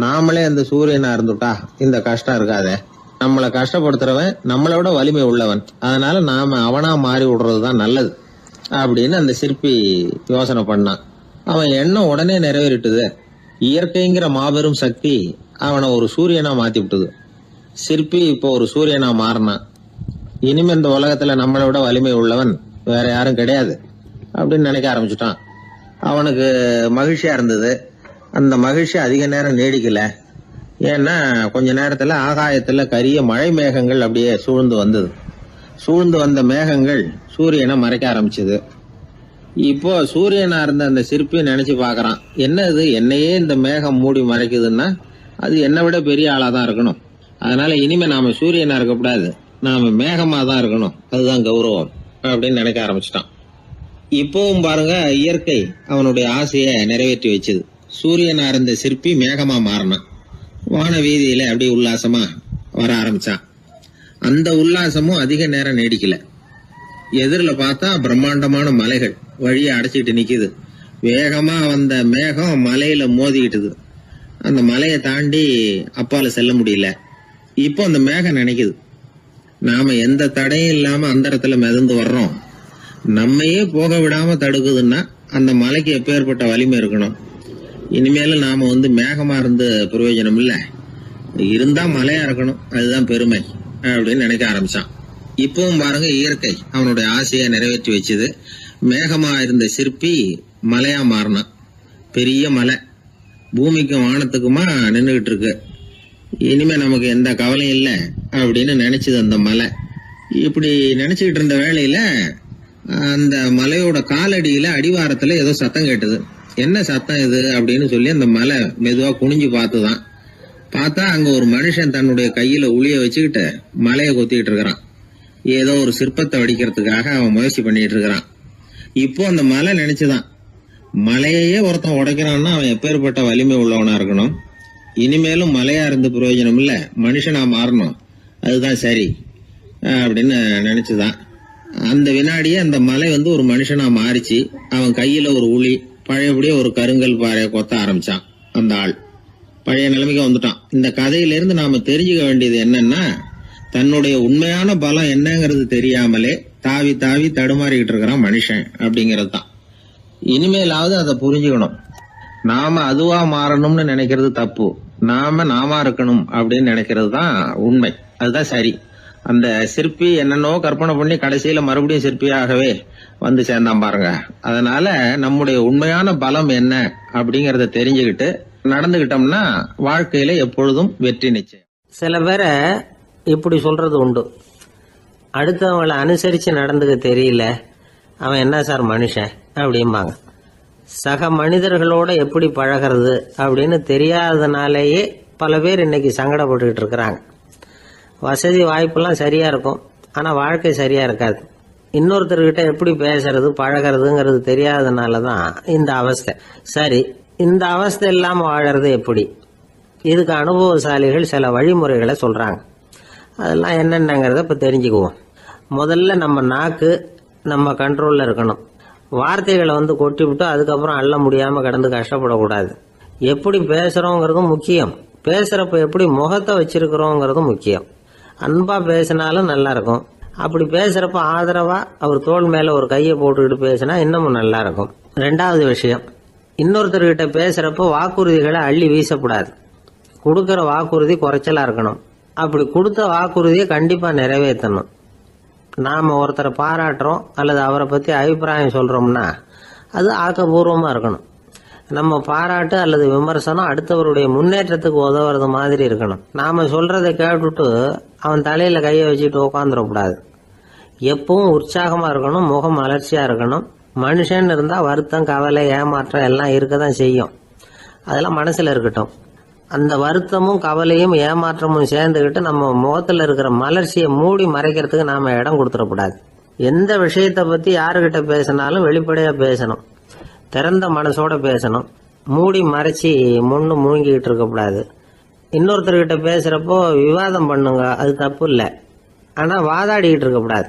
நாமளே அந்த சூரியனா இருந்துட்டா இந்த கஷ்டம் இருக்காதே. நம்மளை கஷ்டப்படுத்துறவன் நம்மளோட வலிமை உள்ளவன், அதனால நாம அவனா மாறி விடுறதுதான் நல்லது அப்படின்னு அந்த சிற்பி யோசனை பண்ணான். அவன் எண்ணம் உடனே நிறைவேறிட்டுது. இயற்கைங்கிற மாபெரும் சக்தி அவனை ஒரு சூரியனா மாத்தி விட்டுது. சிற்பி இப்போ ஒரு சூரியனா மாறினான். இனிமே இந்த உலகத்துல நம்மளை விட வலிமை உள்ளவன் வேற யாரும் கிடையாது அப்படின்னு நினைக்க ஆரம்பிச்சுட்டான். அவனுக்கு மகிழ்ச்சியா இருந்தது. அந்த மகிழ்ச்சி அதிக நேரம் நீடிக்கல. ஏன்னா கொஞ்ச நேரத்துல ஆகாயத்துல கரிய மழை மேகங்கள் அப்படியே சூழ்ந்து வந்தது. சூழ்ந்து வந்த மேகங்கள் சூரியனை மறைக்க ஆரம்பிச்சது. இப்போ சூரியனா இருந்த அந்த சிற்பி நினைச்சு பாக்குறான், என்ன இது என்னையே இந்த மேகம் மூடி மறைக்குதுன்னா அது என்னை விட பெரிய ஆளாதான் இருக்கணும். அதனால இனிமே நாம சூரியனா இருக்கக்கூடாது, நாம மேகமா தான் இருக்கணும், அதுதான் கௌரவம் அப்படின்னு நினைக்க ஆரம்பிச்சிட்டான். இப்பவும் பாருங்க, இயற்கை அவனுடைய ஆசையை நிறைவேற்றி வச்சது. சூரியனா இருந்த சிற்பி மேகமா மாறினான். வான வீதியில அப்படியே உல்லாசமா வர ஆரம்பிச்சான். அந்த உல்லாசமும் அதிக நேரம் நீடிக்கல. எதிரில் பார்த்தா பிரம்மாண்டமான மலைகள் வழியை அடைச்சிட்டு நிக்குது. வேகமா வந்த மேகம் மலையில மோதிக்கிட்டுது. அந்த மலையை தாண்டி அப்பால செல்ல முடியல. இப்போ அந்த மேகம் நினைக்குது, நாம எந்த தடையும் இல்லாம அந்தரத்துல மிதந்து வர்றோம். நம்மையே போக விடாம தடுக்குதுன்னா அந்த மலைக்கு எப்பேற்பட்ட வலிமை இருக்கணும். இனிமேல நாம மேகமா இருந்து பிரயோஜனம் இல்ல, இருந்தா மலையா இருக்கணும், அதுதான் பெருமை அப்படின்னு நினைக்க ஆரம்பிச்சான். இப்பவும் பாருங்க, இயற்கை அவனுடைய ஆசையை நிறைவேற்றி வச்சது. மேகமா இருந்த சிற்பி மலையா மாறினான். பெரிய மலை பூமிக்கும் வானத்துக்குமா நின்றுகிட்டு இருக்கு. இனிமே நமக்கு எந்த கவலையும் இல்லை அப்படின்னு நினைச்சது அந்த மலை. இப்படி நினைச்சுக்கிட்டு இருந்த வேளையில அந்த மலையோட காலடியில அடிவாரத்துல ஏதோ சத்தம் கேட்டது. என்ன சத்தம் இது அப்படின்னு சொல்லி அந்த மலை மெதுவா குனிஞ்சு பார்த்துதான். பார்த்தா அங்க ஒரு மனுஷன் தன்னுடைய கையில உளிய வச்சுக்கிட்டு மலையை கொத்திக்கிட்டு இருக்கிறான். ஏதோ ஒரு சிற்பத்தை வடிக்கிறதுக்காக அவன் முயற்சி பண்ணிட்டு இருக்கிறான். இப்போ அந்த மலை நினைச்சுதான், மலையே ஒருத்தன் உடைக்கிறான்னா அவன் எப்பேற்பட்ட வலிமை உள்ளவனா இருக்கணும். இனிமேலும் மலையா இருந்து பிரயோஜனம் இல்ல, மனுஷனா மாறணும், அதுதான் சரி அப்படின்னு நினைச்சுதான். அந்த வினாடியே அந்த மலை ஒரு மனுஷனா மாறிச்சு. அவன் கையில ஒரு உளி, பழையபடியே ஒரு கருங்கல் பாறையை கொத்த ஆரம்பிச்சான். அந்த ஆள் பழைய நிலைமைக்கு வந்துட்டான். இந்த கதையில இருந்து நாம தெரிஞ்சுக்க வேண்டியது என்னன்னா, தன்னுடைய உண்மையான பலம் என்னங்கிறது தெரியாமலே தாவி தாவி தடுமாறிக்கிட்டு இருக்கிறான் மனுஷன் அப்படிங்கிறது தான். இனிமேலாவது அதை புரிஞ்சுக்கணும். நாம அதுவா மாறணும்னு நினைக்கிறது தப்பு, நாம இருக்கணும் அப்படின்னு நினைக்கிறது தான் உண்மை, அதுதான் சரி. அந்த சிற்பி என்னென்னோ கற்பனை பண்ணி கடைசியில மறுபடியும் சிற்பியாகவே வந்து சேர்ந்தான் பாருங்க. அதனால நம்முடைய உண்மையான பலம் என்ன அப்படிங்கறத தெரிஞ்சுக்கிட்டு நடந்துகிட்டோம்னா வாழ்க்கையில எப்பொழுதும் வெற்றி நிச்சயம். சில பேரை இப்படி சொல்றது உண்டு, அடுத்தவங்களை அனுசரித்து நடந்துக்க தெரியல, அவன் என்ன சார் மனுஷன் அப்படிம்பாங்க. சக மனிதர்களோட எப்படி பழகிறது அப்படின்னு தெரியாததுனாலேயே பல பேர் இன்னைக்கு சங்கடப்பட்டுக்கிட்டு இருக்கிறாங்க. வசதி வாய்ப்பெல்லாம் சரியாக இருக்கும், ஆனால் வாழ்க்கை சரியாக இருக்காது. இன்னொருத்தர்கிட்ட எப்படி பேசுறது பழகிறதுங்கிறது தெரியாததுனால தான் இந்த அவஸ்தை. சரி, இந்த அவஸ்தை இல்லாமல் வாழறது எப்படி? இதுக்கு அனுபவசாலிகள் சில வழிமுறைகளை சொல்கிறாங்க. அதெல்லாம் என்னென்னங்கிறத இப்போ தெரிஞ்சுக்குவோம். முதல்ல நம்ம நாக்கு நம்ம கண்ட்ரோலில் இருக்கணும். வார்த்தைகளை கொட்டி விட்டு அதுக்கப்புறம் அள்ள முடியாமல் கிடந்து கஷ்டப்படக்கூடாது. எப்படி பேசுகிறோங்கிறதும் முக்கியம், பேசுகிறப்ப எப்படி முகத்தை வச்சிருக்கிறோங்கிறதும் முக்கியம். அன்பாக பேசினாலும் நல்லா இருக்கும். அப்படி பேசுகிறப்ப ஆதரவாக அவர் தோள் மேலே ஒரு கையை போட்டுக்கிட்டு பேசினா இன்னமும் நல்லா இருக்கும். ரெண்டாவது விஷயம், இன்னொருத்தர்கிட்ட பேசுகிறப்போ வாக்குறுதிகளை அள்ளி வீசக்கூடாது. கொடுக்குற வாக்குறுதி குறைச்சலாக இருக்கணும். அப்படி கொடுத்த வாக்குறுதியை கண்டிப்பாக நிறைவேற்றணும். நாம் ஒருத்தரை பாராட்டுறோம் அல்லது அவரை பற்றி அபிப்பிராயம் சொல்கிறோம்னா அது ஆக்கப்பூர்வமாக இருக்கணும். நம்ம பாராட்டு அல்லது விமர்சனம் அடுத்தவருடைய முன்னேற்றத்துக்கு உதவுறது மாதிரி இருக்கணும். நாம் சொல்கிறத கேட்டுட்டு அவன் தலையில் கையை வச்சுட்டு உட்காந்துடக்கூடாது. எப்பவும் உற்சாகமாக இருக்கணும், முகம் மலர்ச்சியாக இருக்கணும். மனுஷன் இருந்தால் வருத்தம், கவலை, ஏமாற்றம் எல்லாம் இருக்க தான் செய்யும். அதெல்லாம் மனசில் இருக்கட்டும். அந்த வருத்தமும் கவலையும் ஏமாற்றமும் சேர்ந்துக்கிட்டு நம்ம முகத்தில் இருக்கிற மலர்ச்சியை மூடி மறைக்கிறதுக்கு நாம் இடம் கொடுத்துடக்கூடாது. எந்த விஷயத்தை பற்றி யாருக்கிட்ட பேசினாலும் வெளிப்படையாக பேசணும், திறந்த மனசோட பேசணும். மூடி மறைச்சி முன்னு மூழ்கிக்கிட்டு இருக்கக்கூடாது. இன்னொருத்தர்கிட்ட பேசுகிறப்போ விவாதம் பண்ணுங்க, அது தப்பு இல்லை. ஆனால் வாதாடிக்கிட்டு இருக்கக்கூடாது.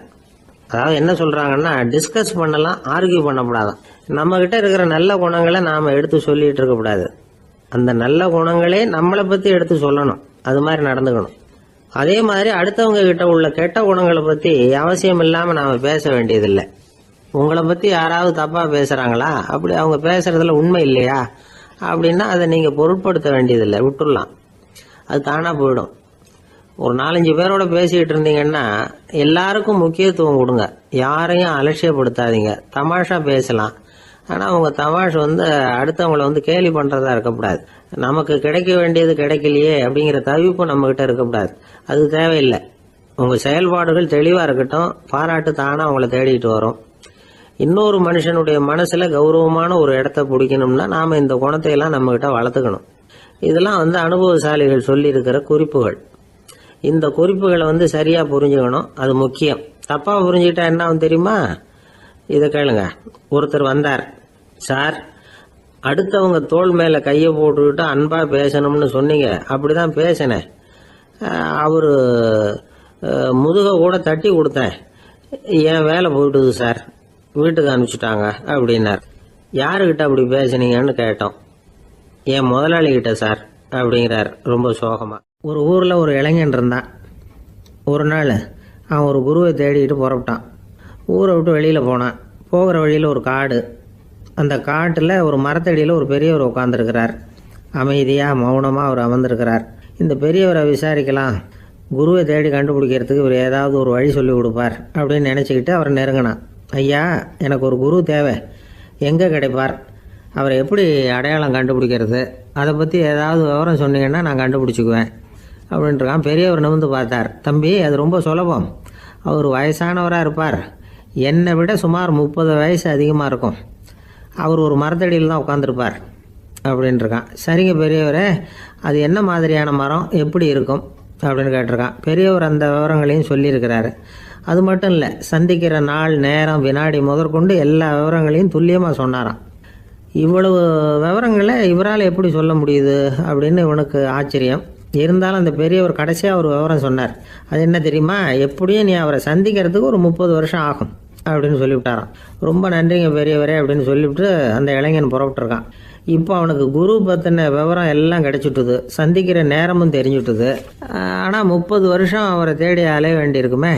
அதாவது என்ன சொல்கிறாங்கன்னா, டிஸ்கஸ் பண்ணலாம், ஆர்கியூ பண்ணக்கூடாது. நம்மக்கிட்ட இருக்கிற நல்ல குணங்களை நாம் எடுத்து சொல்லிகிட்டு இருக்கக்கூடாது. அந்த நல்ல குணங்களே நம்மளை பற்றி எடுத்து சொல்லணும். அது மாதிரி நடந்துக்கணும். அதே மாதிரி அடுத்தவங்க கிட்ட உள்ள கெட்ட குணங்களை பற்றி அவசியம் இல்லாமல் நாம் பேச வேண்டியதில்லை. உங்களை பற்றி யாராவது தப்பாக பேசுகிறாங்களா, அப்படி அவங்க பேசுகிறதுல உண்மை இல்லையா அப்படின்னா அதை நீங்கள் பொருட்படுத்த வேண்டியதில்லை, விட்டுடலாம். அது தானாக போயிடும். ஒரு 4-5 பேரோட பேசிக்கிட்டு இருந்தீங்கன்னா எல்லாருக்கும் முக்கியத்துவம் கொடுங்க, யாரையும் அலட்சியப்படுத்தாதீங்க. தமாஷா பேசலாம், ஆனால் அவங்க தமாஷ் அடுத்தவங்களை கேலி பண்ணுறதா இருக்கக்கூடாது. நமக்கு கிடைக்க வேண்டியது கிடைக்கலையே அப்படிங்கிற தவிப்பு நம்மக்கிட்ட இருக்கக்கூடாது. அது தேவையில்லை. உங்கள் செயல்பாடுகள் தெளிவாக இருக்கட்டும், பாராட்டு தானாக அவங்கள தேடிட்டு வரும். இன்னொரு மனுஷனுடைய மனசில் கௌரவமான ஒரு இடத்த பிடிக்கணும்னா நாம் இந்த குணத்தையெல்லாம் நம்மக்கிட்ட வளர்த்துக்கணும். இதெல்லாம் அனுபவசாலிகள் சொல்லியிருக்கிற குறிப்புகள். இந்த குறிப்புகளை சரியாக புரிஞ்சுக்கணும், அது முக்கியம். தப்பாக புரிஞ்சுக்கிட்டா என்ன ஆகும் தெரியுமா? இதை கேளுங்க. ஒருத்தர் வந்தார், சார் அடுத்தவங்க தோள் மேலே கையை போட்டுக்கிட்டு அன்பாக பேசணும்னு சொன்னீங்க, அப்படி தான் பேசினேன். அவர் முதுகை கூட தட்டி கொடுத்தேன், என் வேலை போயிட்டுது சார், வீட்டுக்கு அனுப்பிச்சிட்டாங்க அப்படின்னார். யாருக்கிட்ட அப்படி பேசுனீங்கன்னு கேட்டோம். என் முதலாளிகிட்ட சார் அப்படிங்கிறார் ரொம்ப சோகமாக. ஒரு ஊரில் ஒரு இளைஞன் இருந்தான். ஒரு நாள் அவன் ஒரு குருவை தேடிக்கிட்டு புறப்பட்டான். ஊரை விட்டு வெளியில் போனான். போகிற வழியில் ஒரு காடு. அந்த காட்டில் ஒரு மரத்தடியில் ஒரு பெரியவர் உட்காந்துருக்கிறார். அமைதியாக மௌனமாக அவர் அமர்ந்திருக்கிறார். இந்த பெரியவரை விசாரிக்கலாம், குருவை தேடி கண்டுபிடிக்கிறதுக்கு இவர் ஏதாவது ஒரு வழி சொல்லி கொடுப்பார் அப்படின்னு நினச்சிக்கிட்டு அவரை நெருங்கினான். ஐயா, எனக்கு ஒரு குரு தேவை, எங்கே கிடைப்பார், அவரை எப்படி அடையாளம் கண்டுபிடிக்கிறது, அதை பற்றி ஏதாவது விவரம் சொன்னீங்கன்னா நான் கண்டுபிடிச்சிக்குவேன் அப்படின்ட்டுருக்கான். பெரியவர் நிமிர்ந்து பார்த்தார். தம்பி, அது ரொம்ப சுலபம். அவர் வயசானவராக இருப்பார், என்னை விட சுமார் 30 வயசு அதிகமாக இருக்கும். அவர் ஒரு மரத்தடியில் தான் உட்காந்துருப்பார் அப்படின்ட்டுருக்கான். சரிங்க பெரியவரே, அது என்ன மாதிரியான மரம், எப்படி இருக்கும் அப்படின்னு கேட்டிருக்கான். பெரியவர் அந்த விவரங்களையும் சொல்லியிருக்கிறாரு. அது மட்டும் இல்லை, சந்திக்கிற நாள், நேரம், வினாடி முதற்கொண்டு எல்லா விவரங்களையும் துல்லியமாக சொன்னாராம். இவ்வளவு விவரங்களை இவரால் எப்படி சொல்ல முடியுது அப்படின்னு இவனுக்கு ஆச்சரியம். இருந்தாலும் அந்த பெரியவர் கடைசியாக ஒரு விவரம் சொன்னார். அது என்ன தெரியுமா? எப்படியும் நீ அவரை சந்திக்கிறதுக்கு ஒரு 30 வருஷம் ஆகும் அப்படின்னு சொல்லிவிட்டாராம். ரொம்ப நன்றிங்க பெரியவரே அப்படின்னு சொல்லிவிட்டு அந்த இளைஞன் புறப்பட்டுருக்கான். இப்போ அவனுக்கு குரு பற்றின விவரம் எல்லாம் கிடைச்சிட்டுது, சந்திக்கிற நேரமும் தெரிஞ்சுட்டுது. ஆனால் 30 வருஷம் அவரை தேடி அலைய வேண்டியிருக்குமே.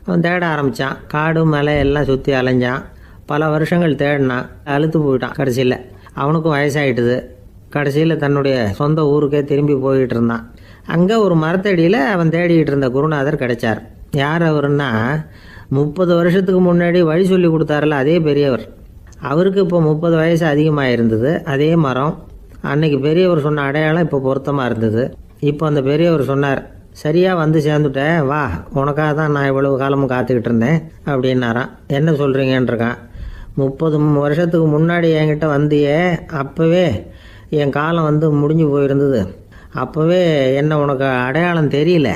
அவன் தேட ஆரம்பித்தான். காடு மலை எல்லாம் சுற்றி அலைஞ்சான். பல வருஷங்கள் தேடினான், அழுத்து போயிட்டான். கடைசியில் அவனுக்கும் வயசாகிட்டுது. கடைசியில் தன்னுடைய சொந்த ஊருக்கே திரும்பி போயிட்டு இருந்தான். அங்கே ஒரு மரத்தடியில் அவன் தேடிக்கிட்டு இருந்த குருநாதர் கிடைச்சார். யார் அவருன்னா 30 வருஷத்துக்கு முன்னாடி வழி சொல்லி கொடுத்தாருல அதே பெரியவர். அவருக்கு இப்போ 30 வயசு அதிகமாக இருந்தது. அதே மரம் அன்னைக்கு பெரியவர் சொன்ன அடையாளம் இப்போ பொருத்தமாக இருந்தது. இப்போ அந்த பெரியவர் சொன்னார், சரியாக வந்து சேர்ந்துட்டேன், வா, உனக்காக தான் நான் இவ்வளவு காலமும் காத்துக்கிட்டு இருந்தேன் அப்படின்னாரான். என்ன சொல்கிறீங்கன்றிருக்கான். 30 வருஷத்துக்கு முன்னாடி என்கிட்ட வந்தியே, அப்போவே என் காலம் வந்து முடிஞ்சு போயிருந்தது. அப்போவே என்ன உனக்கு அடையாளம் தெரியல,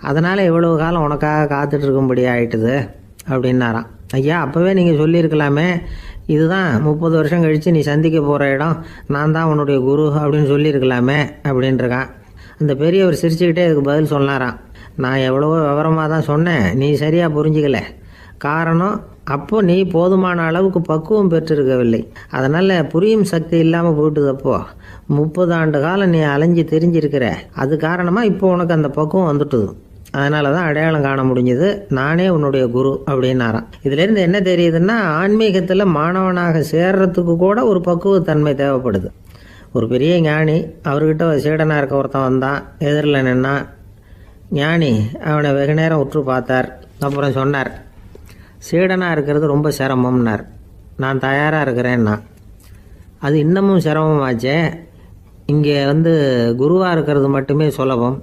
அதனால் இவ்வளவு காலம் உனக்காக காத்துட்டு இருக்கும்படி ஆயிட்டுது அப்படின்னாராம். ஐயா, அப்போவே நீங்கள் சொல்லியிருக்கலாமே, இதுதான் 30 வருஷம் கழித்து நீ சந்திக்க போகிற இடம், நான் தான் உன்னுடைய குரு அப்படின்னு சொல்லியிருக்கலாமே அப்படின்ட்டுருக்கான். அந்த பெரியவர் சிரிச்சுக்கிட்டே இதுக்கு பதில் சொன்னாராம், நான் எவ்வளவோ விவரமாக தான் சொன்னேன், நீ சரியாக புரிஞ்சிக்கல. காரணம், அப்போ நீ போதுமான அளவுக்கு பக்குவம் பெற்றிருக்கவில்லை, அதனால் புரியும் சக்தி இல்லாமல் போயிட்டுதப்போ 30 ஆண்டு காலம் நீ அலைஞ்சு தெரிஞ்சிருக்கிற, அது காரணமாக இப்போ உனக்கு அந்த பக்குவம் வந்துட்டுது, அதனால தான் அடையாளம் காண முடிஞ்சது, நானே உன்னுடைய குரு அப்படின்னாராம். இதுலேருந்து என்ன தெரியுதுன்னா, ஆன்மீகத்தில் மாணவனாக சேர்றதுக்கு கூட ஒரு பக்குவத்தன்மை தேவைப்படுது. ஒரு பெரிய ஞானி, அவர்கிட்ட சீடனாக இருக்க ஒருத்தன் வந்தான், எதிரில் நின்னான். ஞானி அவனை வெகு நேரம் உற்று பார்த்தார். அப்புறம் சொன்னார், சீடனாக இருக்கிறது ரொம்ப சிரமம்னார். நான் தயாராக இருக்கிறேன்னா. அது இன்னமும் சிரமமாச்சே, இங்கே வந்து குருவாக இருக்கிறது மட்டுமே சுலபம்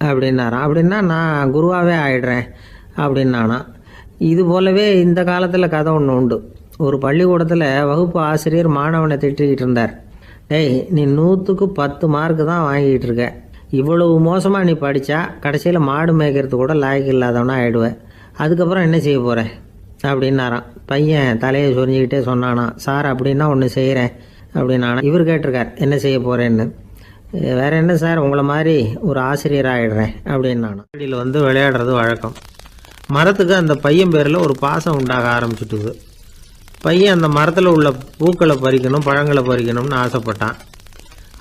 அப்படின்னாராம். அப்படின்னா நான் குருவாகவே ஆயிடுறேன் அப்படின்னானா. இது போலவே இந்த காலத்தில் கதை ஒன்று உண்டு. ஒரு பள்ளிக்கூடத்தில் வகுப்பு ஆசிரியர் மாணவனை திட்டிக்கிட்டு இருந்தார். டேய், நீ 100க்கு 10 மார்க்கு தான் வாங்கிட்டு இருக்க, இவ்வளவு மோசமாக நீ படித்தா கடைசியில் மாடு மேய்க்கிறது கூட லாய்க்கு இல்லாதவனா ஆயிடுவேன், அதுக்கப்புறம் என்ன செய்ய போகிறேன் அப்படின்னாராம். பையன் தலையை சொரிஞ்சிக்கிட்டே சொன்னானா, சார் அப்படின்னா ஒன்று செய்கிறேன் அப்படின்னானா. இவர் கேட்டிருக்கார், என்ன செய்ய போகிறேன்னு. வேற என்ன சார், உங்களை மாதிரி ஒரு ஆசிரியர் ஆகிடுறேன் அப்படின்னானா. வீட்டில் வந்து விளையாடுறது வழக்கம். மரத்துக்கு அந்த பையன் பேரில் ஒரு பாசம் உண்டாக ஆரம்பிச்சுட்டுது. பையன் அந்த மரத்தில் உள்ள பூக்களை பறிக்கணும், பழங்களை பறிக்கணும்னு ஆசைப்பட்டான்.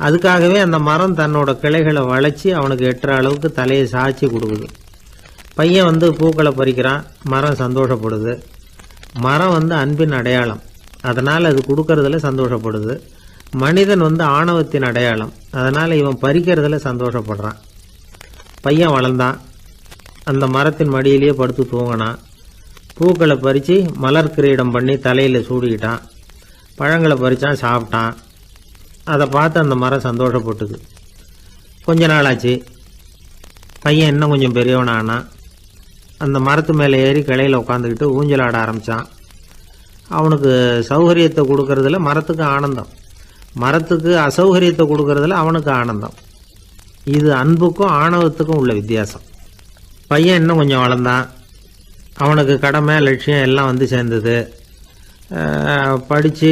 அதுக்காகவே அந்த மரம் தன்னோட கிளைகளை வளைச்சி அவனுக்கு எட்டுற அளவுக்கு தலையை சாய்ச்சி கொடுக்குது. பையன் வந்து பூக்களை பறிக்கிறான், மரம் சந்தோஷப்படுது. மரம் வந்து அன்பின் அடையாளம், அதனால் அது கொடுக்கறதுல சந்தோஷப்படுது. மனிதன் வந்து ஆணவத்தின் அடையாளம், அதனால் இவன் பறிக்கிறதுல சந்தோஷப்படுறான். பையன் வளர்ந்தான், அந்த மரத்தின் மடியிலேயே படுத்து தூங்கினான். பூக்களை பறித்து மலர் கிரீடம் பண்ணி தலையில் சூடிக்கிட்டான். பழங்களை பறித்தான், சாப்பிட்டான். அதை பார்த்து அந்த மரம் சந்தோஷப்பட்டுது. கொஞ்ச நாளாச்சு, பையன் இன்னும் கொஞ்சம் பெரியவனானான். அந்த மரத்து மேலே ஏறி கிளையில் உட்காந்துக்கிட்டு ஊஞ்சல் ஆட ஆரம்பித்தான். அவனுக்கு சௌகரியத்தை கொடுக்கறதுல மரத்துக்கு ஆனந்தம், மரத்துக்கு அசௌகரியத்தை கொடுக்கறதுல அவனுக்கு ஆனந்தம். இது அன்புக்கும் ஆணவத்துக்கும் உள்ள வித்தியாசம். பையன் இன்னும் கொஞ்சம் வளர்ந்தான். அவனுக்கு கடமை லட்சியம் எல்லாம் வந்து சேர்ந்தது. படித்து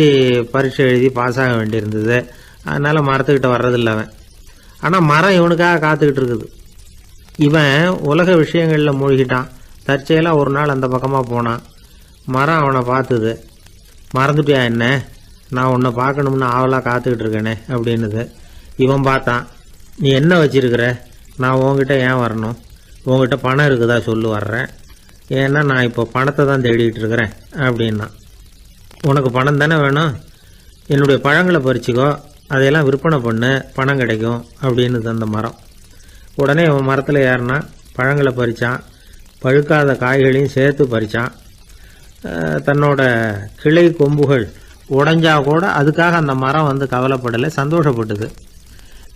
பரீட்சை எழுதி பாஸ் ஆக வேண்டியிருந்தது. அதனால் மரத்துக்கிட்ட வர்றதில்லை அவன். ஆனால் மரம் இவனுக்காக காத்துக்கிட்டு இருக்குது. இவன் உலக விஷயங்களில் மூழ்கிட்டான். தற்செயலாக ஒரு நாள் அந்த பக்கமாக போனான். மரம் அவனை பார்த்துது. மறந்துட்டியா என்ன, நான் உன்னை பார்க்கணும்னு ஆவலாக காத்துக்கிட்டு இருக்கேனே அப்படின்னுது. இவன் பார்த்தான், நீ என்ன வச்சிருக்கிற, நான் உங்ககிட்ட ஏன் வரணும், உங்ககிட்ட பணம் இருக்குதா சொல்லு, வர்றேன், ஏன்னா நான் இப்போ பணத்தை தான் தேடிக்கிட்டு இருக்கிறேன் அப்படின்னா. உனக்கு பணம் தானே வேணும், என்னுடைய பழங்களை பறிச்சிக்கோ, அதையெல்லாம் விற்பனை பண்ணு, பணம் கிடைக்கும் அப்படின்னு அந்த மரம். உடனே அவன் மரத்தில் ஏறினா, பழங்களை பறித்தான், பழுக்காத காய்களையும் சேர்த்து பறித்தான். தன்னோட கிளை கொம்புகள் உடைஞ்சா கூட அதுக்காக அந்த மரம் வந்து கவலைப்படலை, சந்தோஷப்பட்டது.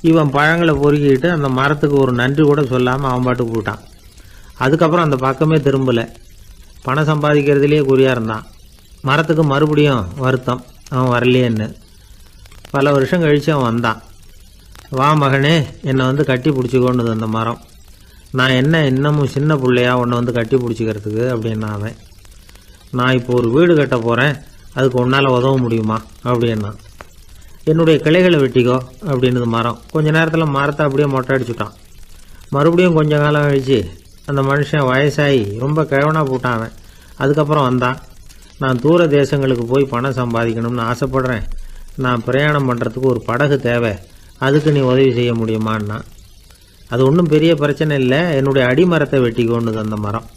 இவன் பழங்களை பொறுக்கிட்டு அந்த மரத்துக்கு ஒரு நன்றி கூட சொல்லாமல் அவன் பாட்டுக்கு போட்டான். அதுக்கப்புறம் அந்த பக்கமே திரும்பலை. பணம் சம்பாதிக்கிறதுலேயே குறியாக இருந்தான். மரத்துக்கு மறுபடியும் வருத்தம், அவன் வரலையேன்னு. பல வருஷம் கழித்து அவன் வந்தான். வா மகனே, என்னை வந்து கட்டி பிடிச்சிக்கோண்டுது அந்த மரம். நான் என்ன இன்னமும் சின்ன பிள்ளையா உன்னை வந்து கட்டி பிடிச்சிக்கிறதுக்கு அப்படின்னா அவன். நான் இப்போ ஒரு வீடு கட்ட போகிறேன், அதுக்கு உன்னால் உதவ முடியுமா அப்படின்னா. என்னுடைய கிளைகளை வெட்டிக்கோ அப்படின்னுது மரம். கொஞ்ச நேரத்தில் மரத்தை அப்படியே மொட்டை அடிச்சுட்டான். மறுபடியும் கொஞ்ச காலம் கழிச்சு அந்த மனுஷன் வயசாகி ரொம்ப கிழவனாக போட்டான் அவன். அதுக்கப்புறம் வந்தான். நான் தூர தேசங்களுக்கு போய் பணம் சம்பாதிக்கணும்னு ஆசைப்படுறேன், நான் பிரயாணம் பண்ணுறதுக்கு ஒரு படகு தேவை, அதுக்கு நீ உதவி செய்ய முடியுமான்னா. அது ஒன்றும் பெரிய பிரச்சனை இல்லை, என்னுடைய அடிமரத்தை வெட்டிக்கோன்னுது அந்த மரம்.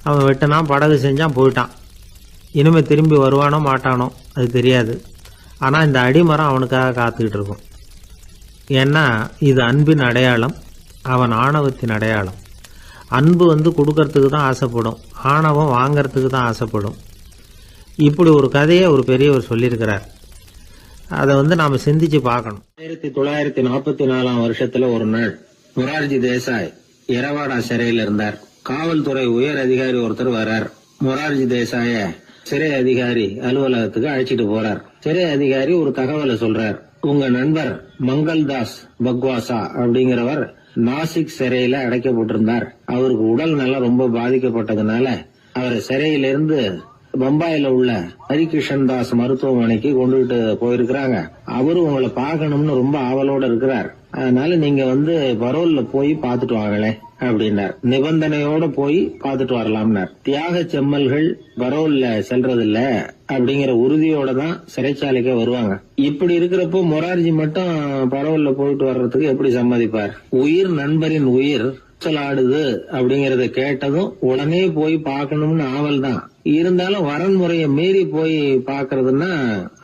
அவன் வெட்டினான், படகு செஞ்சான், போயிட்டான். இனிமேல் திரும்பி வருவானோ மாட்டானோ அது தெரியாது. ஆனால் இந்த அடிமரம் அவனுக்காக காத்துக்கிட்டு இருக்கும். ஏன்னா இது அன்பின் அடையாளம், அவன் ஆணவத்தின் அடையாளம். அன்பு கொடுக்கறதுக்கு தான் ஆசைப்படும், ஆணவம் வாங்கறதுக்கு தான் ஆசைப்படும். இப்படி ஒரு கதையை ஒரு பெரியவர் சொல்லியிருக்கிறார். அதை நாம் சிந்திச்சு பார்க்கணும். 1944 வருஷத்துல ஒரு நாள் மொரார்ஜி தேசாய் எரவாடா சிறையில் இருந்தார். காவல்துறை உயர் அதிகாரி ஒருத்தர் வர்றார். மொரார்ஜி தேசாய சிறை அதிகாரி அலுவலகத்துக்கு அழைச்சிட்டு போறார். சிறை அதிகாரி ஒரு தகவலை சொல்றார். உங்க நண்பர் மங்கள்தாஸ் பக்வாசா அப்படிங்கிறவர் நாசிக் சிறையில அடைக்கப்பட்டிருந்தார். அவருக்கு உடல் நலம் ரொம்ப பாதிக்கப்பட்டதுனால அவரை சிறையிலிருந்து பம்பாயில உள்ள ஹரிகிருஷ்ணன் தாஸ் மருத்துவமனைக்கு கொண்டுகிட்டு போயிருக்கிறாங்க. அவரு உங்களை பார்க்கணும்னு ரொம்ப ஆவலோட இருக்கிறார். அதனால நீங்க பரோல்ல போய் பாத்துட்டு வாங்களே அப்படின்னார். நிபந்தனையோட போய் பாத்துட்டு வரலாம்னார். தியாக செம்மல்கள் பரோல்ல செல்றதில்ல அப்படிங்கிற உறுதியோட தான் சிறைச்சாலைக்கே வருவாங்க. இப்படி இருக்கிறப்போ மொரார்ஜி மட்டும் பரோல்ல போயிட்டு வர்றதுக்கு எப்படி சம்மதிப்பார்? உயிர் நண்பரின் உயிர் ஆடுது அப்படிங்கறத கேட்டதும் உடனே போய் பார்க்கணும்னு ஆவல் தான். இருந்தாலும் வரன்முறையை மீறி போய் பாக்குறதுன்னா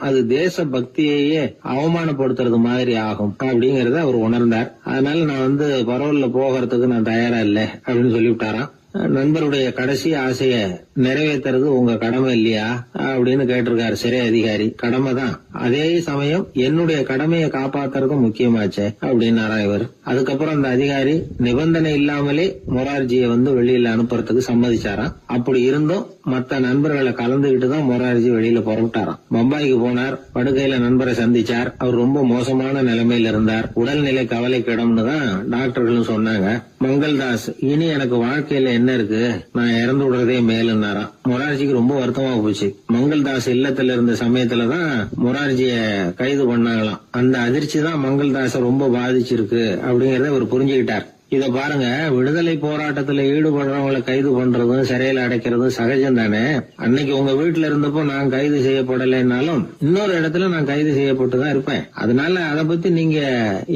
அது தேச பக்தியையே அவமானப்படுத்துறது மாதிரி ஆகும் அப்படிங்கறத அவர் உணர்ந்தார். அதனால நான் பரோல்ல போகிறதுக்கு நான் தயாரா இல்லை அப்படின்னு சொல்லிவிட்டாராம். நண்பருடைய கடைசி ஆசைய நிறைவேற்றுறது உங்க கடமை இல்லையா அப்படின்னு கேட்டிருக்காரு சிறை அதிகாரி. கடமை தான், அதே சமயம் என்னுடைய கடமையை காப்பாத்துறதும் முக்கியமாச்சே அப்படின்னாரா இவர். அதுக்கப்புறம் அந்த அதிகாரி நிபந்தனை இல்லாமலே மொரார்ஜியை வெளியில அனுப்புறதுக்கு சம்மதிச்சாராம். அப்படி இருந்தும் மத்த நண்பர்களை கலந்துகிட்டு தான் மொரார்ஜி வெளியில புறப்பட்டாராம். பம்பாய்க்கு போனார். படுக்கையில நண்பரை சந்திச்சார். அவர் ரொம்ப மோசமான நிலைமையில இருந்தார். உடல்நிலை கவலைக்கிடம்னு தான் டாக்டர்களும் சொன்னாங்க. மங்கள்தாஸ், இனி எனக்கு வாழ்க்கையில என்ன இருக்கு, நான் இறந்து விடுறதே மேலுன்னாராம். மொரார்ஜிக்கு ரொம்ப வருத்தமா போச்சு. மங்கள்தாஸ் இல்லத்துல இருந்த சமயத்துலதான் மொரார்ஜிய கைது பண்ணாங்களாம். அந்த அதிர்ச்சி தான் மங்கள்தாஸ ரொம்ப பாதிச்சிருக்கு அப்படிங்கறத அவர் புரிஞ்சுக்கிட்டார். இத பாருங்க, விடுதலை போராட்டத்துல ஈடுபடுறவங்களை கைது பண்றதும் சிறையில அடைக்கிறதும் சகஜம் தானே. அன்னைக்கு உங்க வீட்டுல இருந்தப்போ நான் கைது செய்யப்படலைன்னாலும் இன்னொரு இடத்துல நான் கைது செய்யப்பட்டுதான் இருப்பேன். அதனால அதை பத்தி நீங்க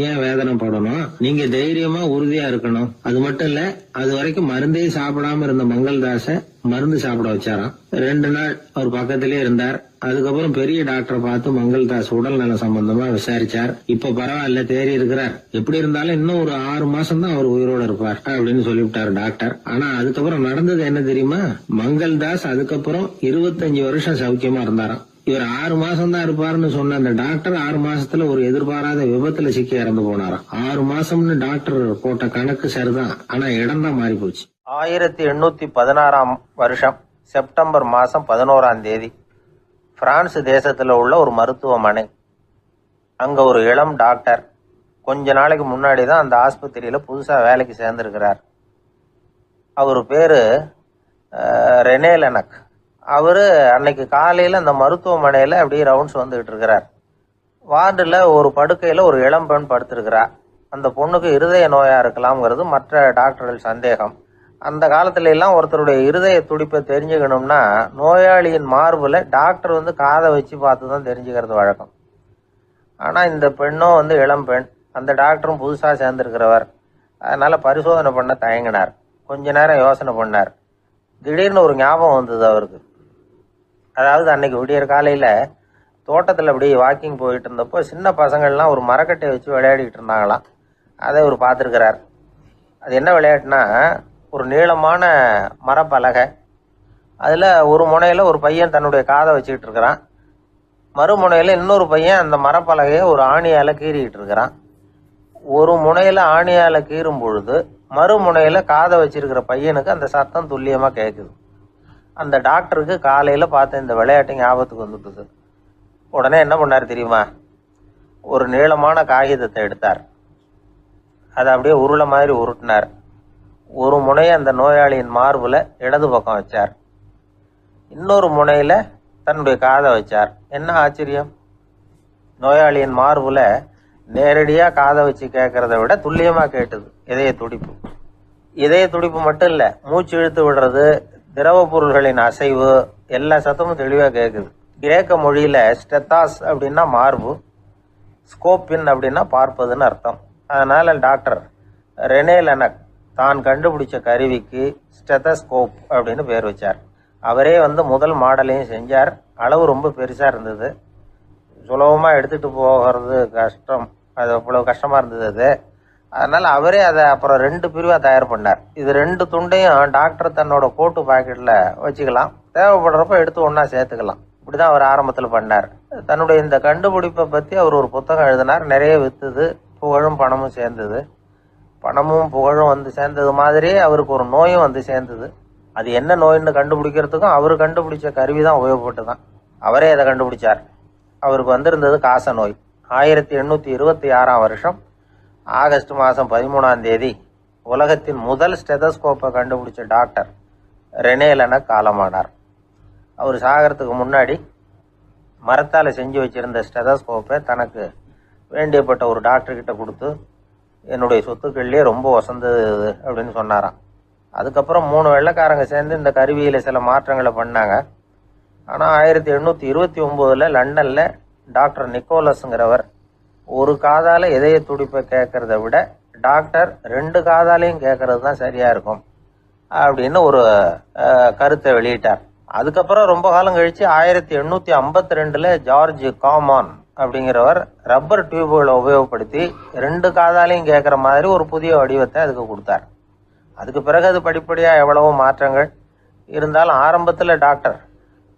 ஏன் வேதனைப்படணும்? நீங்க தைரியமா உறுதியா இருக்கணும். அது மட்டும் இல்ல, அது வரைக்கும் மருந்தே சாப்பிடாம இருந்த மங்கள்தாஸ மருந்து சாப்பிட வச்சாராம். 2 நாள் அவர் பக்கத்திலே இருந்தார். அதுக்கப்புறம் பெரிய டாக்டரை பார்த்து மங்கள்தாஸ் உடல் நல சம்பந்தமா விசாரிச்சார். இப்ப பரவாயில்ல, தேறி இருக்கிறார். எப்படி இருந்தாலும் இன்னும் ஒரு 6 மாசம் தான் அவர் உயிரோட இருப்பார் அப்படின்னு சொல்லிவிட்டாரு டாக்டர். ஆனா அதுக்கப்புறம் நடந்தது என்ன தெரியுமா? மங்கள்தாஸ் அதுக்கப்புறம் 25 வருஷம் சௌக்கியமா இருந்தாராம். இவர் 6 மாசம் தான் இருப்பாருன்னு சொன்ன அந்த டாக்டர் 6 மாசத்துல ஒரு எதிர்பாராத விபத்துல சிக்கி இறந்து போனாராம். 6 மாசம்னு டாக்டர் போட்ட கணக்கு சரிதான், ஆனா இடம் தான் மாறி போச்சு. 1816 வருஷம் செப்டம்பர் மாசம் 11ஆம் தேதி பிரான்ஸ் தேசத்துல உள்ள ஒரு மருத்துவமனை. அங்க ஒரு இளம் டாக்டர் கொஞ்ச நாளைக்கு முன்னாடி தான் அந்த ஆஸ்பத்திரியில புதுசா வேலைக்கு சேர்ந்திருக்கிறார். அவரு பேரு ரெனே லெனக். அவரு அன்னைக்கு காலையில அந்த மருத்துவமனையில அப்படியே ரவுண்ட்ஸ் வந்துகிட்டு இருக்கிறார். வார்டுல ஒரு படுக்கையில ஒரு இளம் பெண் படுத்திருக்கிறார். அந்த பொண்ணுக்கு இருதய நோயா இருக்கலாம்ங்கிறது மற்ற டாக்டர்கள் சந்தேகம். அந்த காலத்துல எல்லாம் ஒருத்தருடைய இருதய துடிப்பை தெரிஞ்சுக்கணும்னா நோயாளியின் மார்புல டாக்டர் காதை வச்சு பார்த்து தான் தெரிஞ்சுக்கிறது வழக்கம். ஆனா இந்த பெண்ணும் இளம் பெண், அந்த டாக்டரும் புதுசா சேர்ந்திருக்கிறவர். அதனால பரிசோதனை பண்ண தயங்கினார். கொஞ்ச நேரம் யோசனை பண்ணார். திடீர்னு ஒரு ஞாபகம் வந்தது அவருக்கு. அதாவது அன்னைக்கு விடியற் காலையில தோட்டத்துல அப்படியே வாக்கிங் போயிட்டு இருந்தப்போ சின்ன பசங்கள்லாம் ஒரு மரக்கட்டையை வச்சு விளையாடிட்டு இருந்தாங்களாம். அதை அவர் பார்த்துருக்கிறார். அது என்ன விளையாட்டுனா, ஒரு நீளமான மரப்பலகை, அதில் ஒரு முனையில் ஒரு பையன் தன்னுடைய காதை வச்சுக்கிட்டு இருக்கிறான். மறுமுனையில் இன்னொரு பையன் அந்த மரப்பலகையை ஒரு ஆணியால் கீறிக்கிட்டு இருக்கிறான். ஒரு முனையில் ஆணியால் கீறும் பொழுது மறுமுனையில் காதை வச்சிருக்கிற பையனுக்கு அந்த சத்தம் துல்லியமாக கேட்குது. அந்த டாக்டருக்கு காலையில் பார்த்த இந்த விளையாட்டு ஞாபகத்துக்கு வந்துட்டுது. உடனே என்ன பண்ணார் தெரியுமா? ஒரு நீளமான காகிதத்தை எடுத்தார். அதை அப்படியே உருளை மாதிரி உருட்டினார். ஒரு முனையை அந்த நோயாளியின் மார்புல இடது பக்கம் வச்சார். இன்னொரு முனையில தன்னுடைய காதை வச்சார். என்ன ஆச்சரியம்! நோயாளியின் மார்புல நேரடியா காதை வச்சு கேட்கறத விட துல்லியமா கேட்டது இதய துடிப்பு. இதய துடிப்பு மட்டும் இல்ல, மூச்சு இழுத்து விடுறது, திரவ பொருள்களின் அசைவு, எல்லா சத்தமும் தெளிவா கேட்குது. கிரேக்க மொழியில ஸ்டெத்தாஸ் அப்படின்னா மார்பு, ஸ்கோப்பின் அப்படின்னா பார்ப்பதுன்னு அர்த்தம். அதனால டாக்டர் ரெனே லெனக் தான் கண்டுபிடிச்ச கருவிக்கு ஸ்டெத்தஸ்கோப் அப்படின்னு பேர் வச்சார். அவரே முதல் மாடலையும் செஞ்சார். அளவு ரொம்ப பெருசா இருந்தது, சுலபமா எடுத்துட்டு போகிறது கஷ்டம். அது அவ்வளவு கஷ்டமா இருந்தது. அதனால அவரே அதை அப்புறம் 2 பிரிவாக தயார் பண்ணார். இது 2 துண்டையும் டாக்டர் தன்னோட கோட்டு பாக்கெட்டில் வச்சுக்கலாம், தேவைப்படுறப்ப எடுத்து ஒன்றா சேர்த்துக்கலாம். இப்படிதான் அவர் ஆரம்பத்தில் பண்ணார். தன்னுடைய இந்த கண்டுபிடிப்பை பற்றி அவர் ஒரு புத்தகம் எழுதினார். நிறைய வித்துது, புகழும் பணமும் சேர்ந்தது. பணமும் புகழும் வந்து சேர்ந்தது மாதிரியே அவருக்கு ஒரு நோயும் வந்து சேர்ந்தது. அது என்ன நோயின்னு கண்டுபிடிக்கிறதுக்கும் அவர் கண்டுபிடிச்ச கருவி தான் உபயோகப்பட்டு அவரே அதை கண்டுபிடிச்சார். அவருக்கு வந்திருந்தது காச நோய். 1826ஆம் வருஷம் ஆகஸ்ட் மாதம் 13ஆம் தேதி உலகத்தின் முதல் ஸ்டெதஸ்கோப்பை கண்டுபிடிச்ச டாக்டர் ரெனே லெனக் காலமானார். அவர் சாகிறதுக்கு முன்னாடி மரத்தால் செஞ்சு வச்சிருந்த ஸ்டெதஸ்கோப்பை தனக்கு வேண்டியப்பட்ட ஒரு டாக்டர்கிட்ட கொடுத்து, என்னுடைய சொத்துக்கள்லேயே ரொம்ப வசந்தது அப்படின்னு சொன்னாராம். அதுக்கப்புறம் 3 வெள்ளைக்காரங்க சேர்ந்து இந்த கருவியில் சில மாற்றங்களை பண்ணாங்க. ஆனால் 1829 லண்டனில் டாக்டர் நிக்கோலஸுங்கிறவர் ஒரு காதால் இதய துடிப்பை கேட்கறத விட டாக்டர் 2 காதாலையும் கேட்கறது தான் சரியாக இருக்கும் அப்படின்னு ஒரு கருத்தை வெளியிட்டார். அதுக்கப்புறம் ரொம்ப காலம் கழித்து 1852 ஜார்ஜ் காமான் அப்படிங்கிறவர் ரப்பர் டியூப்களை உபயோகப்படுத்தி 2 காதாலையும் கேட்குற மாதிரி ஒரு புதிய வடிவத்தை அதுக்கு கொடுத்தார். அதுக்கு பிறகு அது படிப்படியாக எவ்வளவோ மாற்றங்கள் இருந்தாலும் ஆரம்பத்தில் டாக்டர்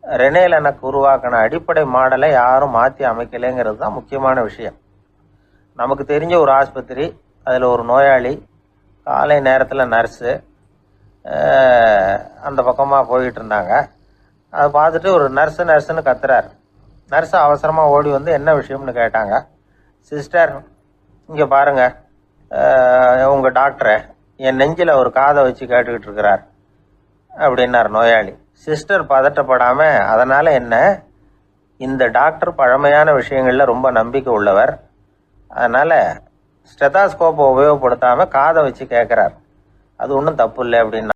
ரெனே லெனக் உருவாக்கின அடிப்படை மாடலை யாரும் மாற்றி அமைக்கலைங்கிறது தான் முக்கியமான விஷயம். நமக்கு தெரிஞ்ச ஒரு ஆஸ்பத்திரி, அதில் ஒரு நோயாளி, காலை நேரத்தில் நர்ஸு அந்த பக்கமாக போயிட்டு இருந்தாங்க. அதை பார்த்துட்டு ஒரு நர்ஸுன்னு கத்துறாரு. நர்ஸு அவசரமாக ஓடி வந்து என்ன விஷயம்னு கேட்டாங்க. சிஸ்டர், இங்கே பாருங்கள், உங்கள் டாக்டரை என் நெஞ்சில் ஒரு காதை வச்சு கேட்டுக்கிட்டு இருக்கிறார் அப்படின்னார் நோயாளி. சிஸ்டர் பதட்டப்படாமல், அதனால் என்ன, இந்த டாக்டர் பழமையான விஷயங்களில் ரொம்ப நம்பிக்கை உள்ளவர், அதனால் ஸ்டெதாஸ்கோப்பை உபயோகப்படுத்தாமல் காதை வச்சு கேட்குறார், அது ஒன்றும் தப்பு இல்லை அப்படின்னா.